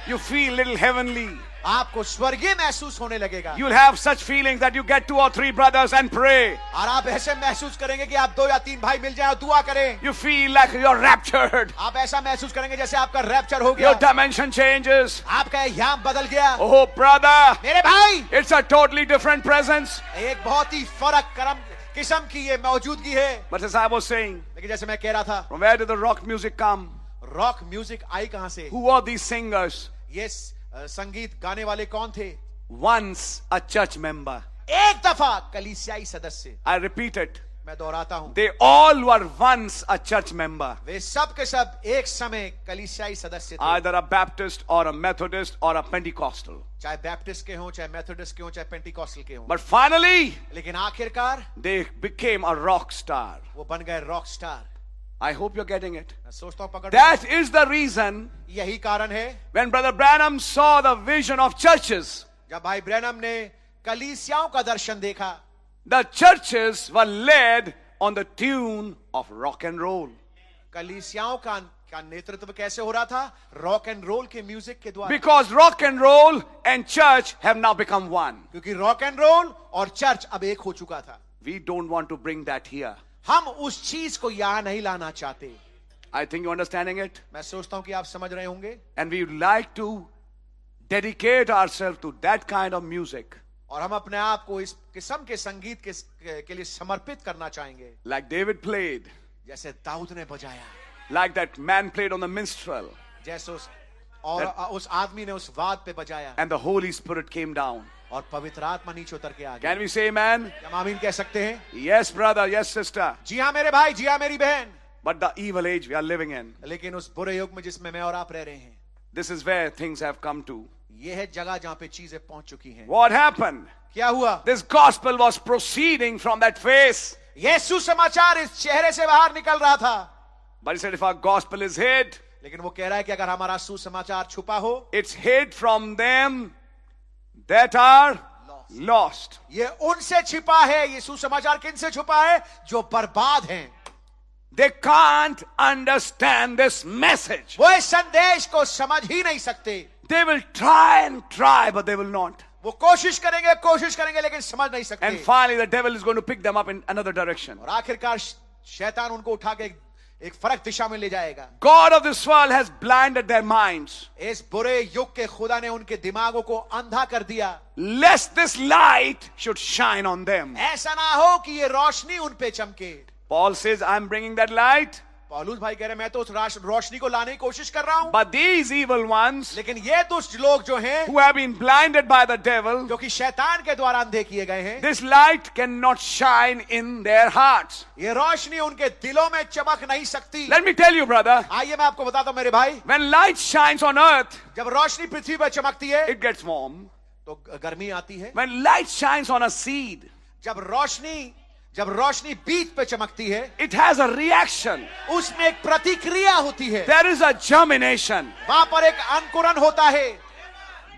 You feel little heavenly. आपको स्वर्गीय महसूस होने लगेगा। You'll have such feelings that you get 2 or 3 brothers and pray. और आप ऐसे महसूस करेंगे कि आप 2 या 3 भाई मिल जाएं और दुआ करें। You feel like you're raptured. आप ऐसा महसूस करेंगे जैसे आपका रैप्चर हो गया। Your dimension changes. आपका याम बदल गया। Oh brother, मेरे भाई, it's a totally different presence. एक बहुत ही फर्क किस्म की ये मौजूदगी है। But as I was saying, लेकिन जैसे मैं कह रहा था, from where did the rock music come? Rock music I कहां से? Who are these singers? ये संगीत गाने वाले कौन थे? Once a church member. एक दफा कलीसियाई सदस्य। I repeat it. मैं दोहराता हूं। They all were once a church member. वे सब के सब एक समय कलीसियाई सदस्य थे। Either a Baptist or a Methodist or a Pentecostal. चाहे बैप्टिस्ट के हों, चाहे मेथोडिस्ट के हों, चाहे पेंटिकॉस्टल के हों। But finally, लेकिन आखिरकार they became a rock star. वो बन गए rock star. I hope you're getting it. मैं सोचता हूं पकड़। That is the reason यही कारण है when Brother Branham saw the vision of churches, जब भाई ब्रैनम ने कलीसियाओं का दर्शन देखा, the churches were led on the tune of rock and roll. कलीसियाओं का नेतृत्व कैसे हो रहा था? रॉक एंड रोल के म्यूजिक के द्वारा। Because rock and roll and church have now become one. क्योंकि रॉक एंड रोल और चर्च अब एक हो चुका था। We don't want to bring that here. हम उस चीज को यहां नहीं लाना चाहते। I think you're understanding it. मैं सोचता हूं कि आप समझ रहे होंगे। And we would like to dedicate ourselves to that kind of music. और हम अपने आप को इस किस्म के संगीत के लिए समर्पित करना चाहेंगे। Like David played. जैसे दाऊद ने बजाया। Like that man played on the minstrel. जैसे उस और उस आदमी ने उस वाद पे बजाया, and the Holy Spirit came down. और पवित्र आत्मा नीचे उतर के आ गया। Can we say amen? क्या हम आमीन कह सकते हैं? Yes, brother. Yes, sister. जी हाँ मेरे भाई, जी हाँ मेरी बहन। But the evil age we are living in, लेकिन उस बुरे युग में जिसमें मैं और आप रह रहे हैं, this is where things have come to. ये है जगह जहां पे चीजें पहुंच चुकी हैं। What happened? क्या हुआ? This gospel was proceeding from that face. ये सुसमाचार इस चेहरे से बाहर निकल रहा था। But he said, if our gospel is hid, लेकिन वो कह रहा है कि अगर हमारा सुसमाचार छुपा हो, it's hid from them that are lost. ये उनसे छिपा है। ये सुसमाचार किनसे छुपा है? जो बर्बाद हैं। They can't understand this message. वो इस संदेश को समझ ही नहीं सकते। They will try and try, but they will not. वो कोशिश करेंगे लेकिन समझ नहीं सकते। And finally, the devil is going to pick them up in another direction. और आखिरकार शैतान उनको उठा के एक फर्क दिशा में ले जाएगा। God of this world has blinded their minds, इस बुरे युग के खुदा ने उनके दिमागों को अंधा कर दिया, lest this light should shine on them. ऐसा ना हो कि ये रोशनी उन पे चमके। Paul says, I'm bringing that light, पौलुस भाई कह रहे मैं तो उस रोशनी को लाने की कोशिश कर रहा हूं, but these evil ones लेकिन ये दुष्ट लोग जो हैं, who have been blinded by the devil, जो कि शैतान के द्वारा अंधे किए गए हैं, this light cannot shine in their hearts. ये रोशनी उनके दिलों में चमक नहीं सकती। Let me tell you, brother, आइए मैं आपको बताता हूं मेरे भाई, when light shines on earth, जब रोशनी पृथ्वी पर चमकती है it gets warm. तो गर्मी आती है। When light shines on a seed, जब रोशनी बीज पे चमकती है, it has a reaction. उसमें एक प्रतिक्रिया होती है। There is a germination. वहां पर एक अंकुरन होता है,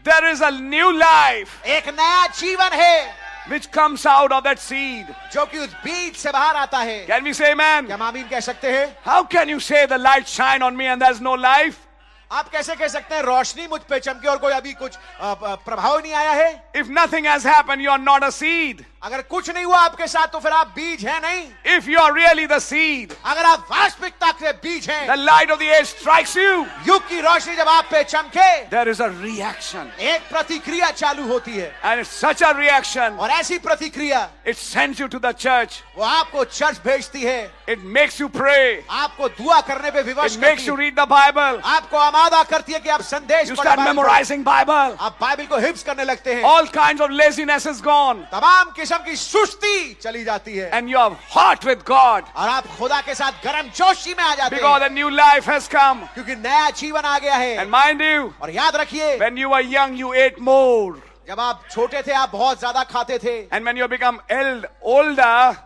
There is a new life एक नया जीवन है which comes out of that seed. जो कि उस बीज से बाहर आता है। Can we say amen? क्या हम आमीन कह सकते हैं? How can you say the light shine on me and there's no life? आप कैसे कह सकते हैं रोशनी मुझ पे चमकी और कोई अभी कुछ प्रभाव नहीं आया है? If nothing has happened, you are not a seed. अगर कुछ नहीं हुआ आपके साथ तो फिर आप बीज हैं नहीं। If you are really the seed, अगर आप वास्तविकता के बीज हैं, the light of the age strikes you. युग की रोशनी जब आप पे चमके, There is a reaction. एक प्रतिक्रिया चालू होती है, And it's such a reaction, और ऐसी प्रतिक्रिया it sends you to the church. वो आपको चर्च भेजती है, It makes you pray. आपको दुआ करने पे विवश It makes करती you है, read the Bible. आपको आमादा करती है कि आप संदेश You पढ़ें, start बाइबल memorizing Bible. पढ़ें। आप बाइबल को हिफ्ज करने लगते हैं। All kinds of laziness is gone. तमाम किस्म की सुस्ती चली जाती है, And you are hot with God और आप खुदा के साथ गर्म जोशी में आ जाते because हैं, a new life has come. क्योंकि नया जीवन आ गया है। And mind you, और याद रखिए, when you were young, you ate more. जब आप छोटे थे आप बहुत ज्यादा खाते थे, And when you become older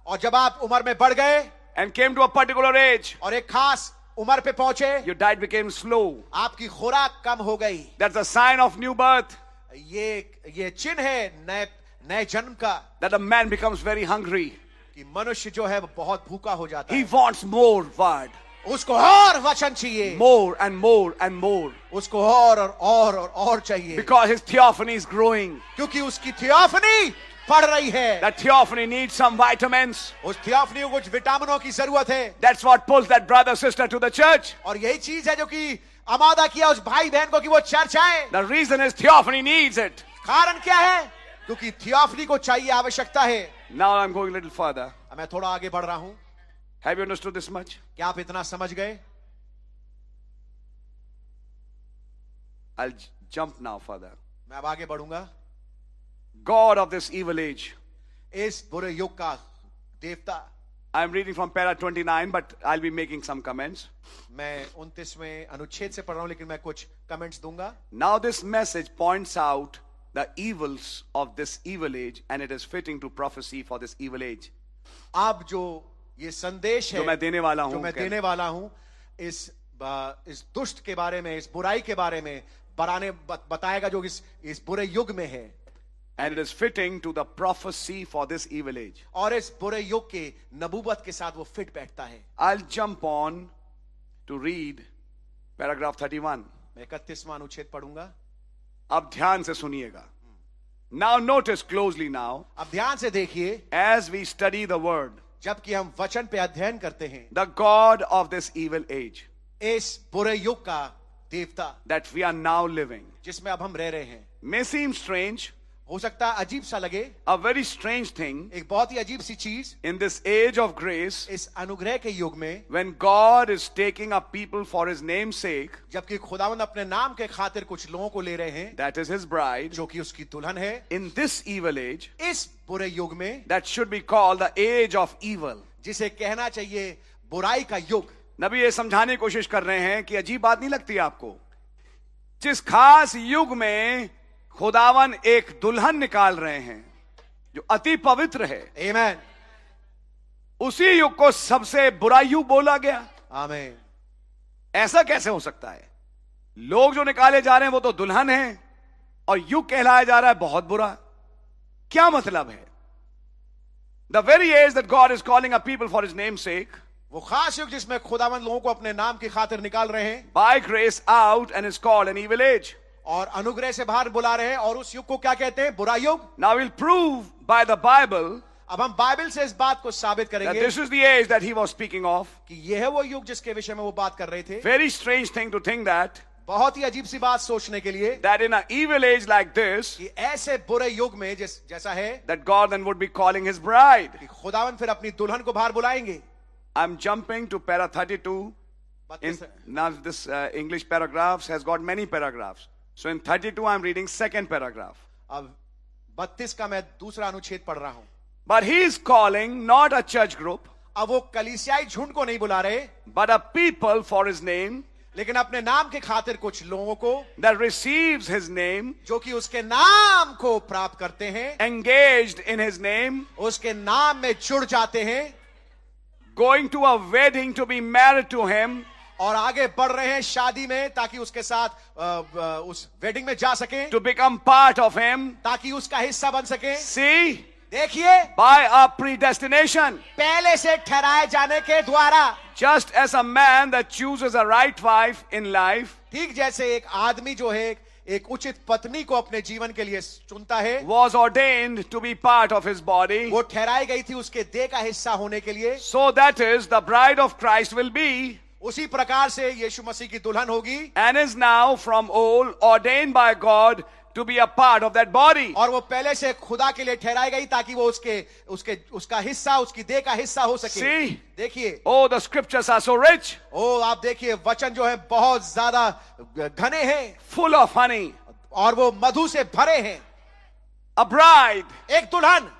और जब आप उम्र में बढ़ गए and came to a particular age, और एक खास उम्र पे पहुंचे, your diet became slow. आपकी खुराक कम हो गई। That's a sign of new birth, ये चिन्ह है नए जन्म का, that a man becomes very hungry. कि मनुष्य जो है वो बहुत भूखा हो जाता He है, wants more word, उसको और वचन चाहिए, more and more and more, उसको और चाहिए, because his theophany is growing. क्योंकि उसकी थियोफनी बढ़ रही है। That theophany needs some vitamins. उस थियोफनी को कुछ विटामिनों की जरूरत है, That's what pulls that brother sister to the church. और यही चीज है जो कि आमादा किया उस भाई बहन को कि वो चर्च आए। The reason is theophany needs it. कारण क्या है? क्योंकि थियोफनी को चाहिए, आवश्यकता है। Now I'm going a little further. मैं थोड़ा आगे बढ़ रहा हूं। Have you understood this much? क्या आप इतना समझ गए? I'll jump now further. मैं अब आगे बढ़ूंगा। God of this evil age. इस बुरे युग का देवता। I'm reading from para 29, but I'll be making some comments. मैं 29वें अनुच्छेद से पढ़ रहा हूं, लेकिन मैं कुछ कमेंट्स दूंगा। Now this message points out the evils of this evil age, and it is fitting to prophecy for this evil age. अब जो ये संदेश है जो मैं देने वाला हूं, जो मैं देने वाला हूं, इस दुष्ट के बारे में, इस बुराई के बारे में बताएगा जो इस बुरे युग में है। And it is fitting to the prophecy for this evil age. और इस बुरे युग के नबूवत के साथ वो फिट बैठता है। I'll jump on to read paragraph 31. मैं 31वां अनुच्छेद पढ़ूंगा। अब ध्यान से सुनिएगा। Now notice closely now. अब ध्यान से देखिए, as we study the word, जबकि हम वचन पे अध्ययन करते हैं, the God of this evil age, इस बुरे युग का देवता that we are now living, जिसमें अब हम रह रहे हैं, may seem strange, हो सकता है अजीब सा लगे, a very strange thing एक बहुत ही अजीब सी चीज in this age of grace, इस अनुग्रह के युग में, when God is taking up people for his name's sake, जबकि खुदावंद अपने नाम के खातिर कुछ लोगों को ले रहे हैं, that is his bride, जो कि उसकी दुल्हन है, in this evil age, इस बुरे युग में, that should be called the age of evil. जिसे कहना चाहिए बुराई का युग। नबी ये समझाने की कोशिश कर रहे हैं कि अजीब बात नहीं लगती आपको, जिस खास युग में खुदावन एक दुल्हन निकाल रहे हैं जो अति पवित्र है, आमीन, उसी युग को सबसे बुरा युग बोला गया। आमीन। ऐसा कैसे हो सकता है? लोग जो निकाले जा रहे हैं वो तो दुल्हन है और युग कहलाया जा रहा है बहुत बुरा। क्या मतलब है? The very age that God is calling a people for his name's sake, वो खास युग जिसमें खुदावंद लोगों को अपने नाम की खातिर निकाल रहे हैं, by grace out, and is called an evil age. और अनुग्रह से बाहर बुला रहे हैं, और उस युग को क्या कहते हैं? बुरा युग। Now we'll prove by the Bible अब हम बाइबल से इस बात को साबित that करेंगे this is the age that he was speaking of. कि यह है वो युग जिसके विषय में वो बात कर रहे थे। Very strange thing to think that बहुत ही अजीब सी बात सोचने के लिए that in an evil age like this, कि ऐसे बुरे युग में जैसा है, that God then would be calling his bride. कि खुदावन फिर अपनी दुल्हन को बाहर बुलाएंगे। I'm jumping to para 32. Now this English paragraphs has got many paragraphs. So in 32 I'm reading second paragraph. अब 32 का मैं दूसरा अनुच्छेद पढ़ रहा हूं। But he is calling not a church group, अब वो कलीसियाई झुंड को नहीं बुला रहे, but a people for his name, लेकिन अपने नाम के खातिर कुछ लोगों को that receives his name, जो कि उसके नाम को प्राप्त करते हैं, engaged in his name, उसके नाम में जुड़ जाते हैं, going to a wedding to be married to him, और आगे बढ़ रहे हैं शादी में ताकि उसके साथ उस वेडिंग में जा सके, to become part of him. ताकि उसका हिस्सा बन सके। See, देखिए, by a predestination, पहले से ठहराए जाने के द्वारा, just as a man that chooses a right wife in life, ठीक जैसे एक आदमी जो है एक उचित पत्नी को अपने जीवन के लिए चुनता है, was ordained to be part of his body, वो ठहराई गई थी उसके देह का हिस्सा होने के लिए। so that is the bride of Christ will be, उसी प्रकार से यीशु मसीह की दुल्हन होगी, and is now from old ordained by God to be a part of that body. और वो पहले से खुदा के लिए ठहराई गई ताकि वो उसका हिस्सा, उसकी देह का हिस्सा हो सके। See? देखिए, Oh, the scriptures are so rich, ओ आप देखिए वचन जो है बहुत ज्यादा घने हैं, full of honey. और वो मधु से भरे हैं। A bride एक दुल्हन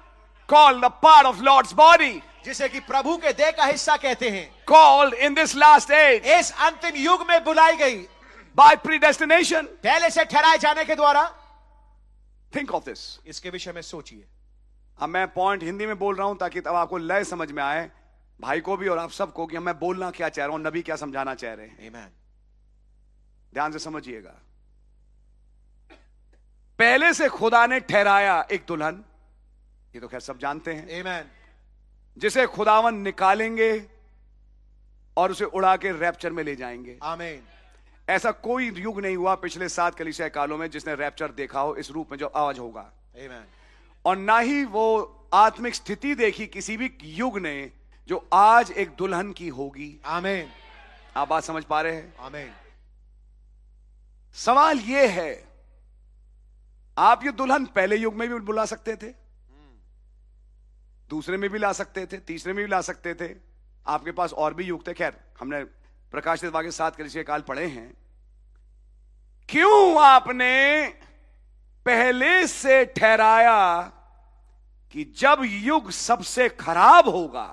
called the part of Lord's body, जिसे कि प्रभु के देह का हिस्सा कहते हैं, called in this last age इस अंतिम युग में बुलाई गई by predestination. पहले से ठहराए जाने के द्वारा। Think of this. इसके विषय में सोचिए। अब मैं पॉइंट हिंदी में बोल रहा हूं ताकि तब आपको लय समझ में आए, भाई को भी और आप सबको, कि मैं बोलना क्या चाह रहा हूं, नबी क्या समझाना चाह रहे हैं। आमीन। ध्यान से समझिएगा। पहले से खुदा ने ठहराया एक दुल्हन, ये तो खैर सब जानते हैं, आमीन, जिसे खुदावन निकालेंगे और उसे उड़ा के रैप्चर में ले जाएंगे। आमीन। ऐसा कोई युग नहीं हुआ पिछले 7 कलीसिया कालों में जिसने रैप्चर देखा हो इस रूप में जो आवाज होगा, आमीन। और ना ही वो आत्मिक स्थिति देखी किसी भी युग ने जो आज एक दुल्हन की होगी। आमीन। आप बात समझ पा रहे हैं? आमीन। सवाल ये है, आप ये दुल्हन पहले युग में भी बुला सकते थे, दूसरे में भी ला सकते थे, तीसरे में भी ला सकते थे, आपके पास और भी युग थे। खैर हमने प्रकाशित वाक्य 7 कलीसिया काल पढ़े हैं। क्यों आपने पहले से ठहराया कि जब युग सबसे खराब होगा,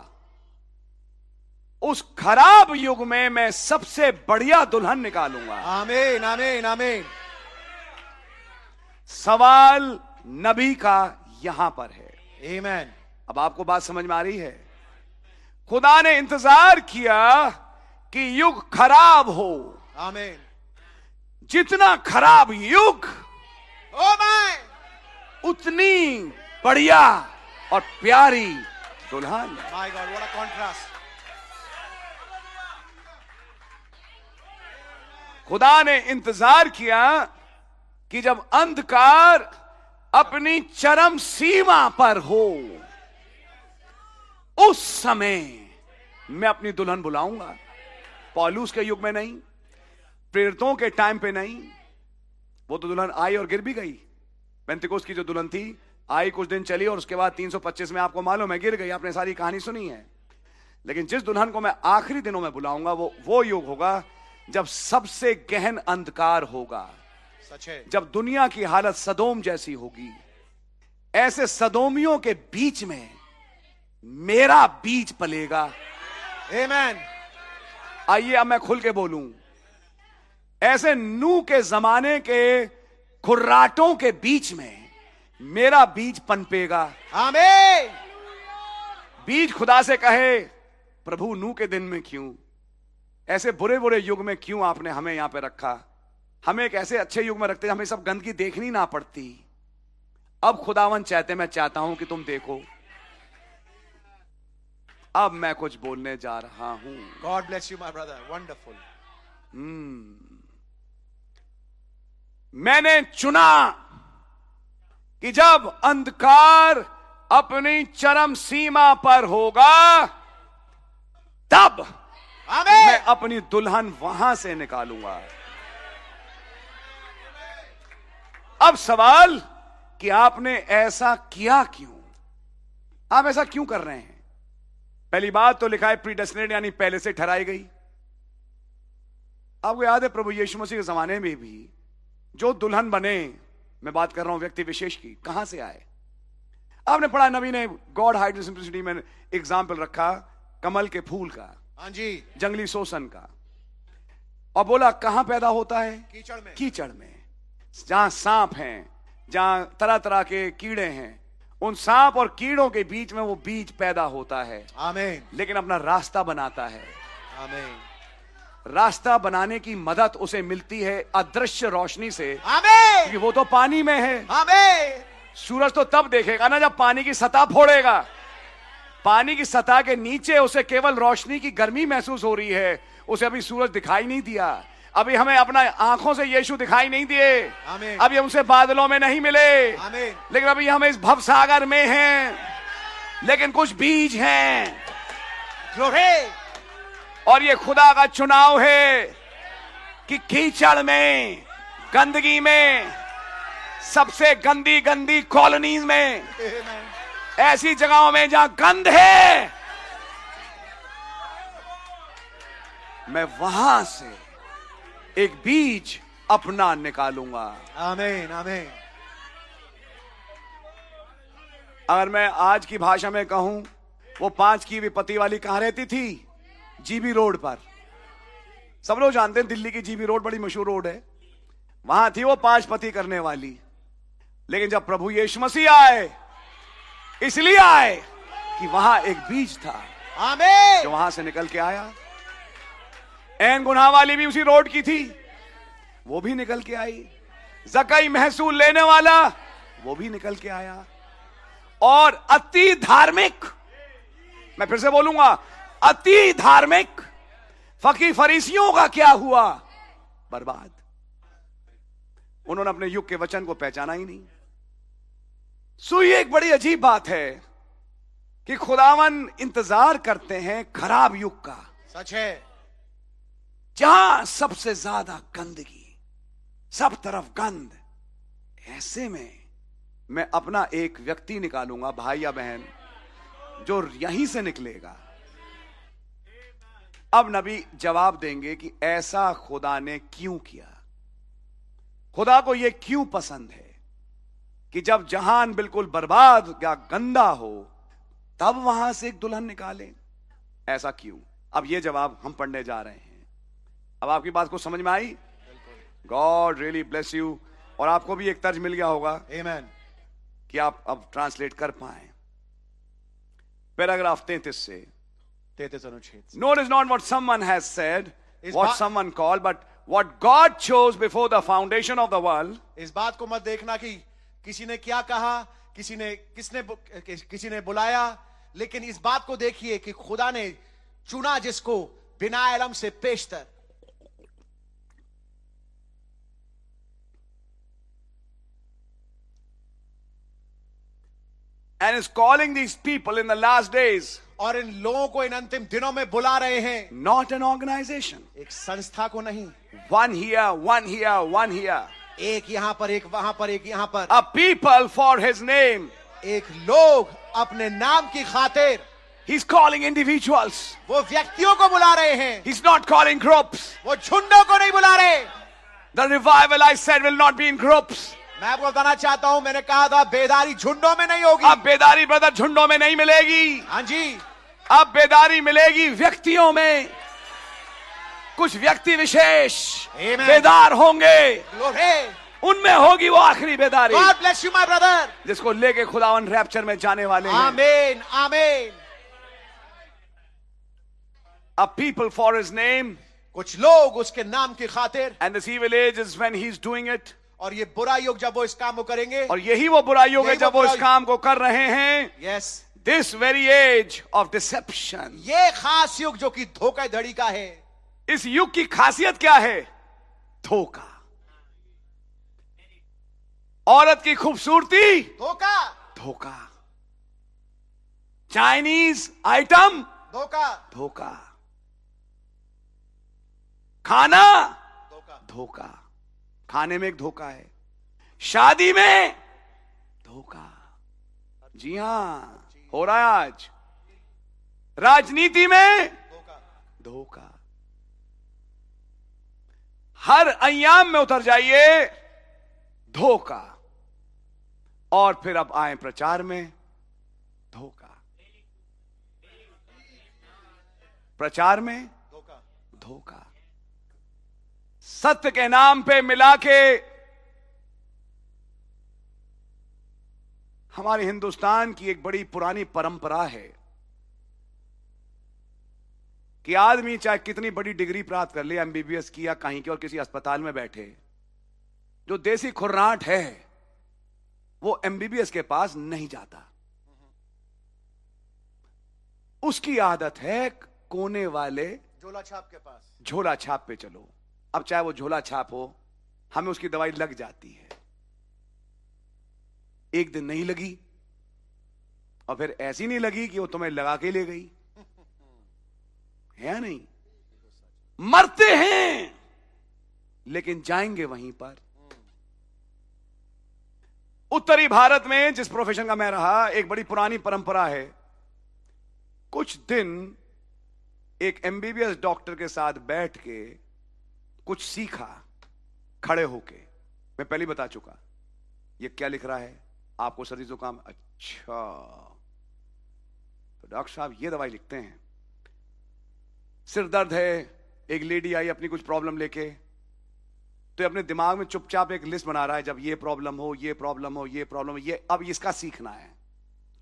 उस खराब युग में मैं सबसे बढ़िया दुल्हन निकालूंगा। आमीन। आमीन। आमीन। सवाल नबी का यहां पर है। आमीन। अब आपको बात समझ में आ रही है? खुदा ने इंतजार किया कि युग खराब हो। आमीन। जितना खराब युग, ओ माय, उतनी बढ़िया और प्यारी दुल्हन। My God, what a contrast. खुदा ने इंतजार किया कि जब अंधकार अपनी चरम सीमा पर हो, उस समय मैं अपनी दुल्हन बुलाऊंगा। पौलुस के युग में नहीं, प्रेरितों के टाइम पे नहीं, वो तो दुल्हन आई और गिर भी गई, पेंतिकोस्त की जो दुल्हन थी, आई कुछ दिन चली और उसके बाद 325 में आपको मालूम है गिर गई। आपने सारी कहानी सुनी है। लेकिन जिस दुल्हन को मैं आखिरी दिनों में बुलाऊंगा वो युग होगा जब सबसे गहन अंधकार होगा। सच है। जब दुनिया की हालत सदोम जैसी होगी। ऐसे सदोमियों के बीच में मेरा बीज पलेगा। आमीन। आइए अब मैं खुल के बोलूं। ऐसे नूह के जमाने के खुर्राटों के बीच में मेरा बीज पनपेगा। आमीन। बीज खुदा से कहे, प्रभु नूह के दिन में क्यों, ऐसे बुरे बुरे युग में क्यों आपने हमें यहां पे रखा। हमें एक ऐसे अच्छे युग में रखते हमें सब गंदगी देखनी ना पड़ती। अब खुदावन चाहते, मैं चाहता हूं कि तुम देखो। अब मैं कुछ बोलने जा रहा हूं। God bless you my brother, wonderful. मैंने चुना कि जब अंधकार अपनी चरम सीमा पर होगा तब मैं अपनी दुल्हन वहां से निकालूंगा। अब सवाल कि आपने ऐसा किया क्यों? आप ऐसा क्यों कर रहे हैं? पहली बात तो लिखा है प्रीडेस्टिनेट, यानी पहले से ठहराई गई। आपको याद है प्रभु यीशु मसीह के जमाने में भी जो दुल्हन बने, मैं बात कर रहा हूं व्यक्ति विशेष की, कहां से आए? आपने पढ़ा, नबी ने गॉड हाइड इन सिंपलिसिटी में एग्जाम्पल रखा कमल के फूल का, हाँ जी, जंगली सोसन का, और बोला कहां पैदा होता है? कीचड़ में। कीचड़ में, जहां सांप हैं, जहां तरह तरह के कीड़े हैं, उन सांप और कीड़ों के बीच में वो बीज पैदा होता है। आमीन। लेकिन अपना रास्ता बनाता है। आमीन। रास्ता बनाने की मदद उसे मिलती है अदृश्य रोशनी से। आमीन। क्योंकि वो तो पानी में है। आमीन। सूरज तो तब देखेगा ना जब पानी की सतह फोड़ेगा। पानी की सतह के नीचे उसे केवल रोशनी की गर्मी महसूस हो रही है। उसे अभी सूरज दिखाई नहीं दिया। अभी हमें अपना आंखों से यीशु दिखाई नहीं दिए। अभी हमसे बादलों में नहीं मिले। लेकिन अभी हम इस भवसागर में हैं। लेकिन कुछ बीज हैं। और ये खुदा का चुनाव है कि कीचड़ में, गंदगी में, सबसे गंदी गंदी कॉलोनीज में, ऐसी जगहों में जहां गंद है, मैं वहां से एक बीज अपना निकालूंगा। आमीन। आमीन। अगर मैं आज की भाषा में कहूं, वो 5 की विपत्ति वाली कहां रहती थी? जीबी रोड पर। सब लोग जानते हैं दिल्ली की जीबी रोड बड़ी मशहूर रोड है। वहां थी वो 5 पति करने वाली। लेकिन जब प्रभु यीशु मसीह आए, इसलिए आए कि वहां एक बीज था। आमीन। जो वहां से निकल के आया। एन गुनाह वाली भी उसी रोड की थी, वो भी निकल के आई। जकई महसूल लेने वाला, वो भी निकल के आया। और अति धार्मिक, मैं फिर से बोलूंगा, अति धार्मिक फकीर फरीसियों का क्या हुआ? बर्बाद। उन्होंने अपने युग के वचन को पहचाना ही नहीं। सो ये एक बड़ी अजीब बात है कि खुदावन इंतजार करते हैं खराब युग का। सच है। जहां सबसे ज्यादा गंदगी, सब तरफ गंद, ऐसे में मैं अपना एक व्यक्ति निकालूंगा, भाई या बहन, जो यहीं से निकलेगा। अब नबी जवाब देंगे कि ऐसा खुदा ने क्यों किया। खुदा को यह क्यों पसंद है कि जब जहान बिल्कुल बर्बाद या गंदा हो तब वहां से एक दुल्हन निकाले? ऐसा क्यों? अब यह जवाब हम पढ़ने जा रहे हैं। अब आपकी बात को समझ में आई? God really bless you. और आपको भी एक तर्ज मिल गया होगा, आमीन, कि आप अब ट्रांसलेट कर पाए। पैराग्राफ 33 से 33 अनुच्छेद। Notice not what someone has said, what someone called, but what God chose before the foundation of the world. इस बात को मत देखना कि किसी ने क्या कहा, किसी ने बुलाया, लेकिन इस बात को देखिए कि खुदा ने चुना जिसको बिना इल्म से पेशतर। And is calling these people in the last days. और इन लोगों को इन अंतिम दिनों में बुला रहे हैं। Not an organization. एक संस्था को नहीं। One here, one here, one here. एक यहाँ पर, एक वहां पर, एक यहाँ पर। A people for his name. एक लोग अपने नाम की खातिर, He's calling individuals. वो व्यक्तियों को बुला रहे हैं, He's not calling groups. वो झुंडों को नहीं बुला रहे। The revival, I said, will not be in groups. मैं आपको बताना चाहता हूं, मैंने कहा था बेदारी झुंडों में नहीं होगी। अब बेदारी ब्रदर झुंडों में नहीं मिलेगी। हाँ जी, अब बेदारी मिलेगी व्यक्तियों में। कुछ व्यक्ति विशेष Amen. बेदार होंगे, Glory. उनमें होगी वो आखिरी बेदारी, God bless you, my brother. जिसको लेके खुदावन रैप्चर में जाने वाले हैं। Amen, amen. A people for his name. कुछ लोग उसके नाम की खातिर, And this evil age is when he's doing it. और ये बुरा युग जब वो इस काम को करेंगे, और यही वो बुरा युग है यही वो जब वो बुरा इस काम को कर रहे हैं। Yes, This very age of deception. ये खास युग जो कि धोखाधड़ी का है। इस युग की खासियत क्या है? धोखा। औरत की खूबसूरती, धोखा, धोखा। चाइनीज आइटम, धोखा, धोखा। खाना, धोखा, धोखा। खाने में एक धोखा है। शादी में धोखा। जी हां, हो रहा है आज। राजनीति में धोखा, धोखा। हर अय्याम में उतर जाइए, धोखा। और फिर अब आए प्रचार में, धोखा। प्रचार में धोखा, धोखा। सत्य के नाम पे मिला के हमारे हिंदुस्तान की एक बड़ी पुरानी परंपरा है कि आदमी चाहे कितनी बड़ी डिग्री प्राप्त कर ले, एमबीबीएस की या कहीं की, और किसी अस्पताल में बैठे, जो देसी खुर्राट है वो एमबीबीएस के पास नहीं जाता। उसकी आदत है कोने वाले झोला छाप के पास, झोला छाप पे चलो। अब चाहे वो झोला छाप हो, हमें उसकी दवाई लग जाती है। एक दिन नहीं लगी और फिर ऐसी नहीं लगी कि वो तुम्हें लगा के ले गई, है नहीं? मरते हैं लेकिन जाएंगे वहीं पर। उत्तरी भारत में, जिस प्रोफेशन का मैं रहा, एक बड़ी पुरानी परंपरा है। कुछ दिन एक एमबीबीएस डॉक्टर के साथ बैठ के कुछ सीखा, खड़े होके। मैं पहले बता चुका, ये क्या लिख रहा है, आपको सर्दी जुकाम, अच्छा तो डॉक्टर साहब ये दवाई लिखते हैं। सिर दर्द है, एक लेडी आई अपनी कुछ प्रॉब्लम लेके, तो अपने दिमाग में चुपचाप एक लिस्ट बना रहा है, जब ये प्रॉब्लम हो, ये प्रॉब्लम हो, ये प्रॉब्लम हो, ये अब इसका सीखना है,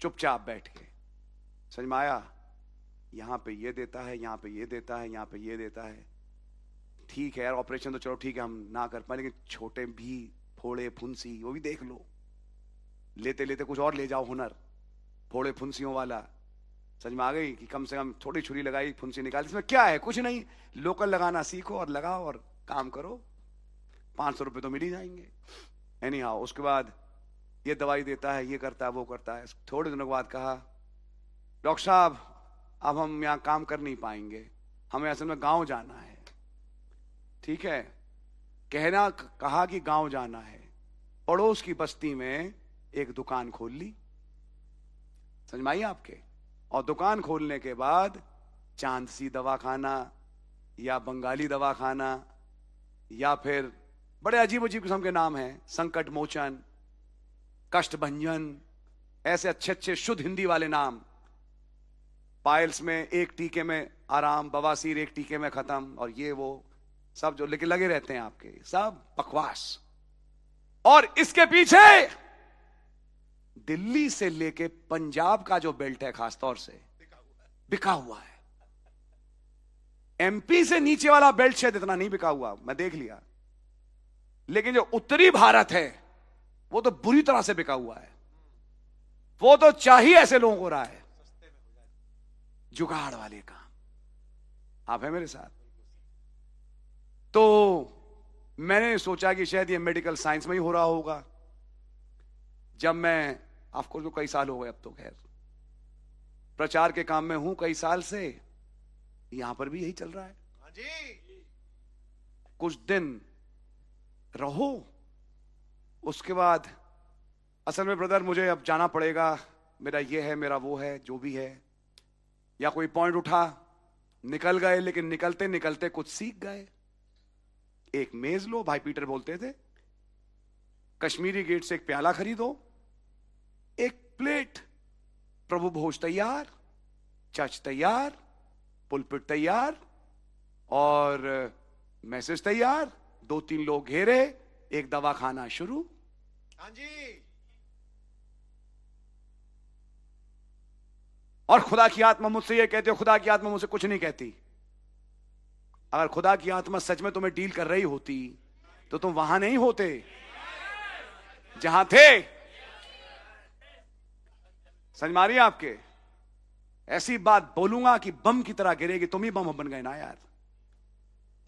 चुपचाप बैठ के। समझ में आया? यहां पे ये देता है, यहां पे ये देता है, यहां पे ये देता है। ठीक है यार, ऑपरेशन तो चलो ठीक है हम ना कर पाए, लेकिन छोटे भी फोड़े फुंसी वो भी देख लो। लेते लेते कुछ और ले जाओ हुनर, फोड़े फुंसियों वाला। समझ में आ गई कि कम से कम थोड़ी छुरी लगाई, फुंसी निकाली। इसमें क्या है? कुछ नहीं, लोकल लगाना सीखो और लगाओ और काम करो, 500 रुपए तो मिल ही जाएंगे। एनी हाउ, उसके बाद ये दवाई देता है, ये करता है, वो करता है। थोड़े दिनों के बाद कहा, डॉक्टर साहब अब हम यहाँ काम कर नहीं पाएंगे, हमें असल में गांव जाना है। ठीक है, कहा कि गांव जाना है। पड़ोस की बस्ती में एक दुकान खोल ली। समझ में आई आपके? और दुकान खोलने के बाद चांदसी दवाखाना या बंगाली दवाखाना या फिर बड़े अजीब अजीब किस्म के नाम हैं, संकट मोचन, कष्ट भंजन, ऐसे अच्छे अच्छे शुद्ध हिंदी वाले नाम। पाइल्स में एक टीके में आराम, बवासीर एक टीके में खत्म, और ये वो सब जो लेके लगे रहते हैं आपके, सब बकवास। और इसके पीछे दिल्ली से लेके पंजाब का जो बेल्ट है खास तौर से बिका हुआ है। एमपी से नीचे वाला बेल्ट शायद इतना नहीं बिका हुआ, मैं देख लिया, लेकिन जो उत्तरी भारत है वो तो बुरी तरह से बिका हुआ है। वो तो चाहिए ऐसे लोगों को रहा है, जुगाड़ वाले काम। आप है मेरे साथ? तो मैंने सोचा कि शायद ये मेडिकल साइंस में ही हो रहा होगा। जब मैं, आपको तो कई साल हो गए अब तो, खैर प्रचार के काम में हूं कई साल से, यहां पर भी यही चल रहा है। हाँ जी। कुछ दिन रहो, उसके बाद असल में ब्रदर मुझे अब जाना पड़ेगा, मेरा ये है, मेरा वो है, जो भी है, या कोई पॉइंट उठा, निकल गए, लेकिन निकलते निकलते कुछ सीख गए। एक मेज लो, भाई पीटर बोलते थे, कश्मीरी गेट से एक प्याला खरीदो, एक प्लेट, प्रभु भोज तैयार, चर्च तैयार, पुलपिट तैयार और मैसेज तैयार, 2-3 लोग घेरे, एक दवा खाना शुरू। हाँ जी। और खुदा की आत्मा मुझसे ये कहती है, खुदा की आत्मा मुझसे कुछ नहीं कहती। अगर खुदा की आत्मा सच में तुम्हें डील कर रही होती तो तुम वहां नहीं होते जहां थे। समझ मारिए आपके, ऐसी बात बोलूंगा कि बम की तरह गिरेगी। तुम ही बम बन गए ना यार,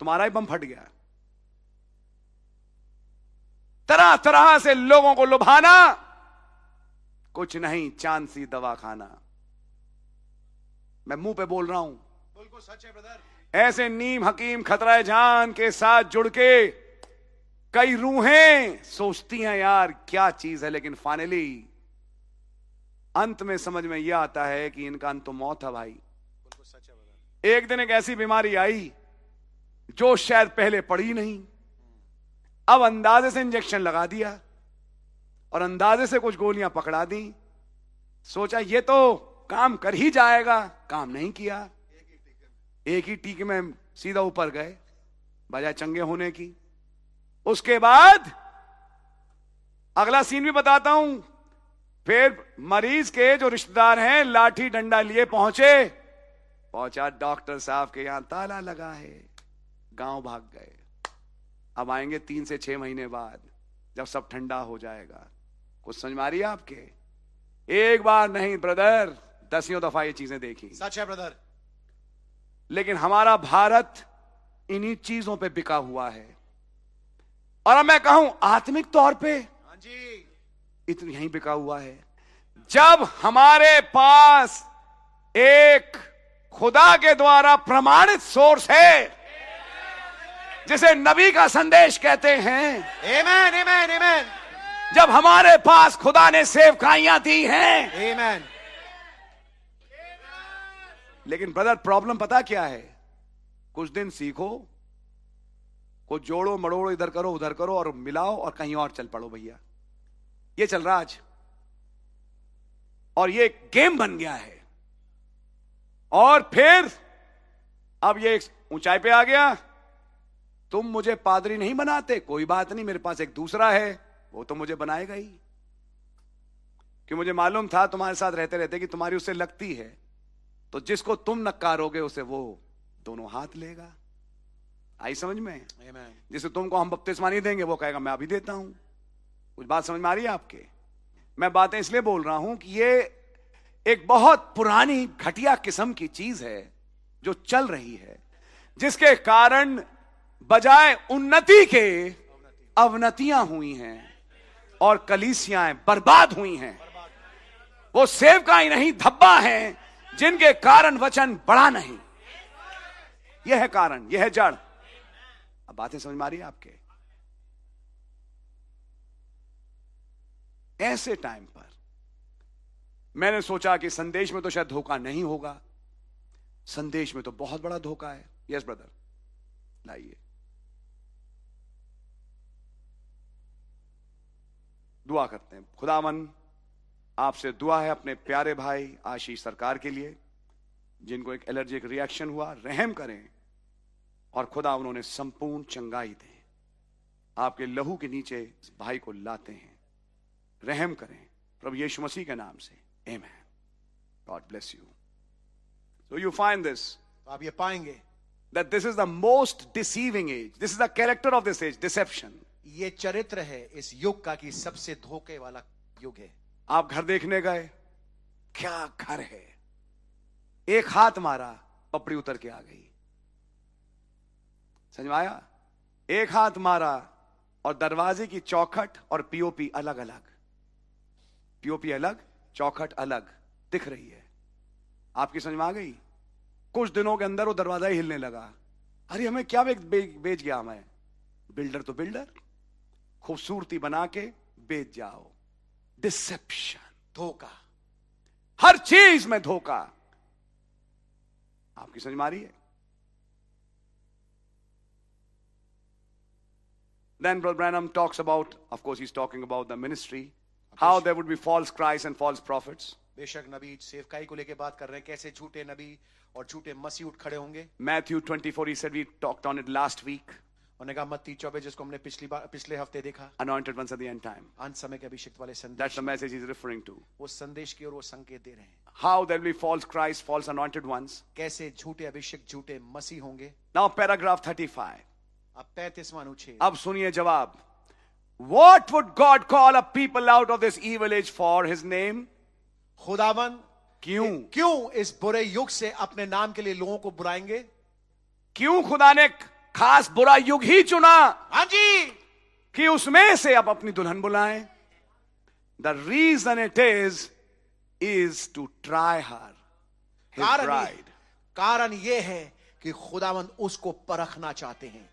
तुम्हारा ही बम फट गया। तरह तरह से लोगों को लुभाना, कुछ नहीं, चांद सी दवा खाना। मैं मुंह पे बोल रहा हूं, बिल्कुल सच है ब्रदर। ऐसे नीम हकीम खतरा जान के साथ जुड़ के कई रूहें सोचती हैं यार क्या चीज है, लेकिन फाइनली अंत में समझ में यह आता है कि इनका अंत तो मौत है भाई। बिल्कुल सच है ब्रदर। एक दिन एक ऐसी बीमारी आई जो शायद पहले पड़ी नहीं, अब अंदाजे से इंजेक्शन लगा दिया और अंदाजे से कुछ गोलियां पकड़ा दी, सोचा ये तो काम कर ही जाएगा, काम नहीं किया। एक ही टीके में सीधा ऊपर गए बजाय चंगे होने की। उसके बाद अगला सीन भी बताता हूं। फिर मरीज के जो रिश्तेदार हैं लाठी डंडा लिए पहुंचा डॉक्टर साहब के यहां ताला लगा है, गांव भाग गए। अब आएंगे 3 से 6 महीने बाद जब सब ठंडा हो जाएगा। कुछ समझ मारिए आपके, एक बार नहीं ब्रदर, 10 दफा ये चीजें देखी। सच है ब्रदर। लेकिन हमारा भारत इन्हीं चीजों पे बिका हुआ है। और अब मैं कहूं आत्मिक तौर पे, हाँ जी, इतनी यहीं बिका हुआ है। जब हमारे पास एक खुदा के द्वारा प्रमाणित सोर्स है जिसे नबी का संदेश कहते हैं, आमेन आमेन आमेन, जब हमारे पास खुदा ने सेवकाइयां दी हैं, आमेन। लेकिन ब्रदर प्रॉब्लम पता क्या है, कुछ दिन सीखो, कुछ जोड़ो मड़ोड़ो, इधर करो उधर करो और मिलाओ और कहीं और चल पड़ो भैया। ये चल रहा आज, और ये एक गेम बन गया है। और फिर अब ये एक ऊंचाई पे आ गया, तुम मुझे पादरी नहीं बनाते, कोई बात नहीं, मेरे पास एक दूसरा है, वो तो मुझे बनाएगा ही। कि मुझे मालूम था तुम्हारे साथ रहते रहते कि तुम्हारी उससे लगती है, तो जिसको तुम नकारोगे उसे वो दोनों हाथ लेगा। आई समझ में? आमेन। जिसे तुमको हम बपतिस्मा नहीं देंगे वो कहेगा मैं अभी देता हूं। कुछ बात समझ में आ रही है आपके? मैं बातें इसलिए बोल रहा हूं कि ये एक बहुत पुरानी घटिया किस्म की चीज है जो चल रही है, जिसके कारण बजाय उन्नति के अवनतियां हुई हैं और कलीसियां बर्बाद हुई हैं। वो सेवकाई नहीं, धब्बा हैं जिनके कारण वचन बढ़ा नहीं। यह है कारण, यह है जड़। अब बातें समझ में आ रही है आपके? ऐसे टाइम पर मैंने सोचा कि संदेश में तो शायद धोखा नहीं होगा, संदेश में तो बहुत बड़ा धोखा है। यस ब्रदर, लाइए दुआ करते हैं। खुदावन आपसे दुआ है अपने प्यारे भाई आशीष सरकार के लिए, जिनको एक एलर्जिक रिएक्शन हुआ, रहम करें और खुदा उन्होंने संपूर्ण चंगाई दें। आपके लहू के नीचे इस भाई को लाते हैं, रहम करें प्रभु यीशु मसीह के नाम से, amen. God bless you. So you find this, आप ये पाएंगे that this is the most deceiving age. This is the character of this age, deception. ये चरित्र है इस युग का कि सबसे धोखे वाला युग है। आप घर देखने गए, क्या घर है, एक हाथ मारा पपड़ी उतर के आ गई। समझ में आया? एक हाथ मारा और दरवाजे की चौखट और पीओपी अलग अलग, पीओपी अलग, चौखट अलग दिख रही है। आपकी समझ में आ गई? कुछ दिनों के अंदर वो दरवाजा ही हिलने लगा। अरे हमें क्या बेच गया? हमें बिल्डर तो बिल्डर खूबसूरती बना के बेच जाओ। डिसेप्शन, धोखा, हर चीज में धोखा। आपकी समझ में आ रही है? Then Brother Branham talks about, of course he's talking about the ministry, how there would be false Christs and false prophets. बेशक नबी सेवकाई को लेके बात कर रहे हैं, कैसे झूठे नबी और झूठे मसीह उठ खड़े होंगे। Matthew 24, he said, we talked on it last week. उन्होंने कहा मत्ती 24 जिसको हमने पिछले हफ्ते देखा, Anointed ones at the end time. अंत समय के अभिषिक्त वाले संदेश, That's the message he's referring to. वो संदेश की ओर वो संकेत दे रहे हैं। How there will be false Christs, false anointed ones. कैसे झूठे अभिषिक्त झूठे मसीह होंगे। Now paragraph 35. अब 35वां अनुच्छेद। अब सुनिए जवाब। What would God call a people out of this evil age for his name? खुदावन क्यों इस बुरे युग से अपने नाम के लिए लोगों को बुलाएंगे? क्यों खुदा ने खास बुरा युग ही चुना? हाँ जी, कि उसमें से आप अपनी दुल्हन बुलाएं? The reason it is to try her, his bride. कारण ये है कि खुदावन उसको परखना चाहते हैं।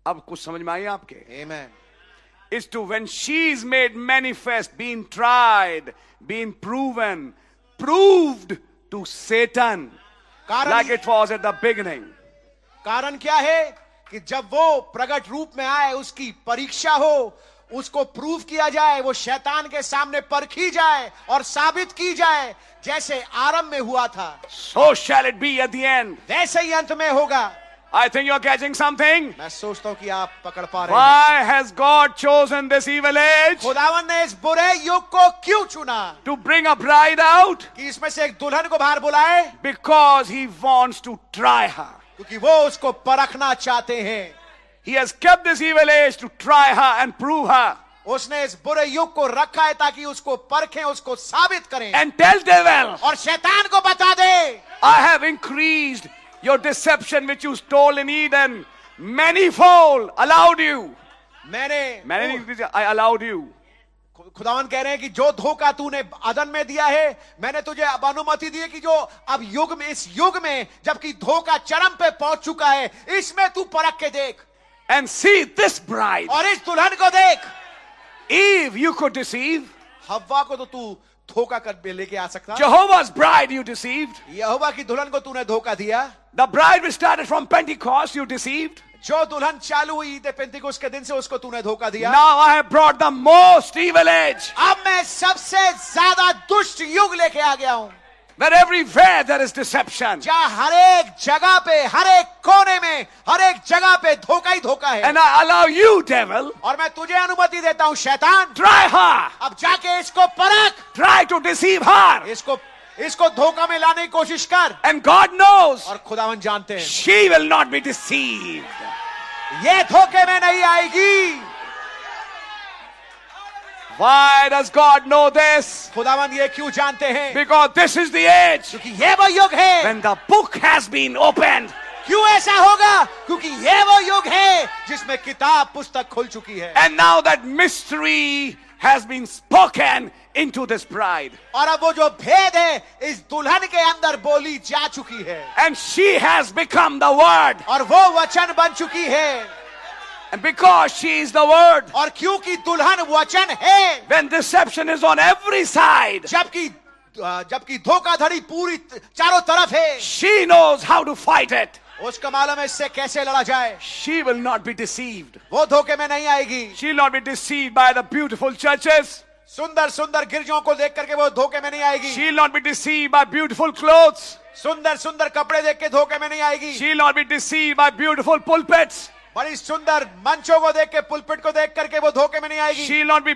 अब कुछ समझ में आई आपके? Amen. Is to when she is made manifest, being tried, being proven, proved to Satan, like it was at the beginning. कारण क्या है कि जब वो प्रकट रूप में आए, उसकी परीक्षा हो, उसको प्रूव किया जाए, वो शैतान के सामने परखी जाए और साबित की जाए, जैसे आरंभ में हुआ था, So shall it be at the end. वैसे ही अंत में होगा। I think you're catching something. मैं सोचता हूं कि आप पकड़ पा रहे हैं। Why has God chosen this evil age? खुदावन ने इस बुरे युग को क्यों चुना? To bring a bride out? कि इसमें से एक दुल्हन को बाहर बुलाए? Because he wants to try her. क्योंकि वो उसको परखना चाहते हैं। He has kept this evil age to try her and prove her. उसने इस बुरे युग को रखा है ताकि उसको परखें, उसको साबित करें। And tell devil, और शैतान को बता दे, I have increased your deception which you stole in Eden manifold. Allowed you. I allowed you. खुदावन कह रहे हैं कि जो धोखा तूने अदन में दिया है, मैंने तुझे अब अनुमति दी है कि जो अब युग में, इस युग में जबकि धोखा चरम पे पहुंच चुका है, इसमें तू परख के देख। And see this bride. और इस दुल्हन को देख। Eve you could deceive. हव्वा को तो तू धोखा कर लेके आ सकता। Jehovah's bride you deceived. यहोवा की दुल्हन को तूने धोखा दिया। The bride which started from Pentecost you deceived. जो दुल्हन चालू हुई थे पेंतिकोस्त के दिन से, उसको तूने धोखा दिया। Now I have brought the most evil age. अब मैं सबसे ज्यादा दुष्ट युग लेके आ गया हूं। Where everywhere there is deception. जहां हर एक जगह पे, हर एक कोने में, हर एक जगह पे धोखा ही धोखा है। And I allow you, devil. और मैं तुझे अनुमति देता हूं शैतान। Try her. अब जाके इसको परख। Try to deceive her. इसको धोखा में लाने की कोशिश कर। And God knows. और खुदावन जानते हैं। She will not be deceived. ये धोखे में नहीं आएगी। Why does God know this? खुदावन ये क्यों जानते हैं? Because this is the age. क्योंकि ये वो युग है। When the book has been opened. क्यों ऐसा होगा? क्योंकि ये वो युग है जिसमें किताब पुस्तक खुल चुकी है। And now that mystery has been spoken into this bride. और अब वो जो भेद है इस दुल्हन के अंदर बोली जा चुकी है। And she has become the word. और वो वचन बन चुकी है। And because she is the word. और क्योंकि दुल्हन वचन है। When deception is on every side. जबकि धोखाधड़ी पूरी चारों तरफ है। She knows how to fight it. उसका मालूम है इससे कैसे लड़ा जाए। She will not be deceived. वो धोखे में नहीं आएगी। She will not be deceived by the beautiful churches. सुंदर सुंदर गिरजों को देख करके वो धोखे में नहीं आएगी। She will not be deceived by beautiful clothes. सुंदर सुंदर कपड़े देख के धोखे में नहीं आएगी। She will not be deceived by beautiful pulpits. बड़ी सुंदर मंचों को देख के, पुलपिट को देख करके वो धोखे में नहीं आएगी। She will not be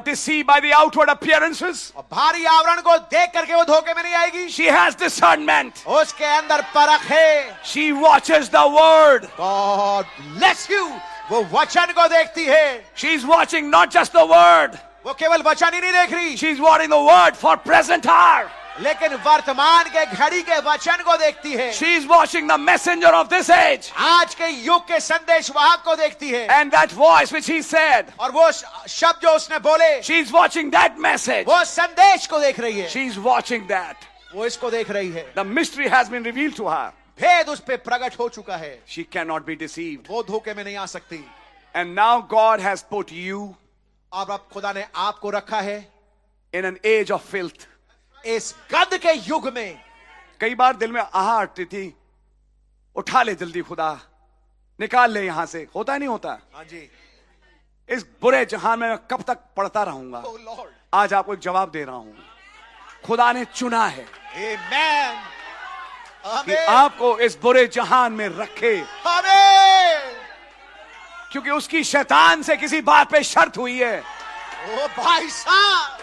deceived by the outward appearances. और भारी आवरण को देख करके वो धोखे में नहीं आएगी। She has discernment. उसके अंदर परख है। She watches the word. God bless you. वो वचन को देखती है। She is watching not just the word. वो केवल वचन ही नहीं देख रही। She is watching the word for present hour. लेकिन वर्तमान के घड़ी के वचन को देखती है। She is watching the messenger of this age. आज के युग के संदेशवाहक को देखती है। And that voice which he said. और वो शब्द जो उसने बोले। She is watching that message. वो संदेश को देख रही है। She is watching that. वो इसको देख रही है। The mystery has been revealed to her. भेद उस पे प्रकट हो चुका है। She cannot be deceived. वो धोखे में नहीं आ सकती। And now God has put you अब खुदा ने आपको रखा है in an age of filth. इस गंध के युग में। कई बार दिल में आह हटती थी, उठा ले जल्दी खुदा, निकाल ले यहां से। होता नहीं होता? हाँ जी। इस बुरे जहान में मैं कब तक पढ़ता रहूंगा? Oh Lord. आज आपको एक जवाब दे रहा हूं। खुदा ने चुना है Amen. कि आपको इस बुरे जहान में रखे, आमीन। क्योंकि उसकी शैतान से किसी बात पे शर्त हुई है। ओ भाई साहब।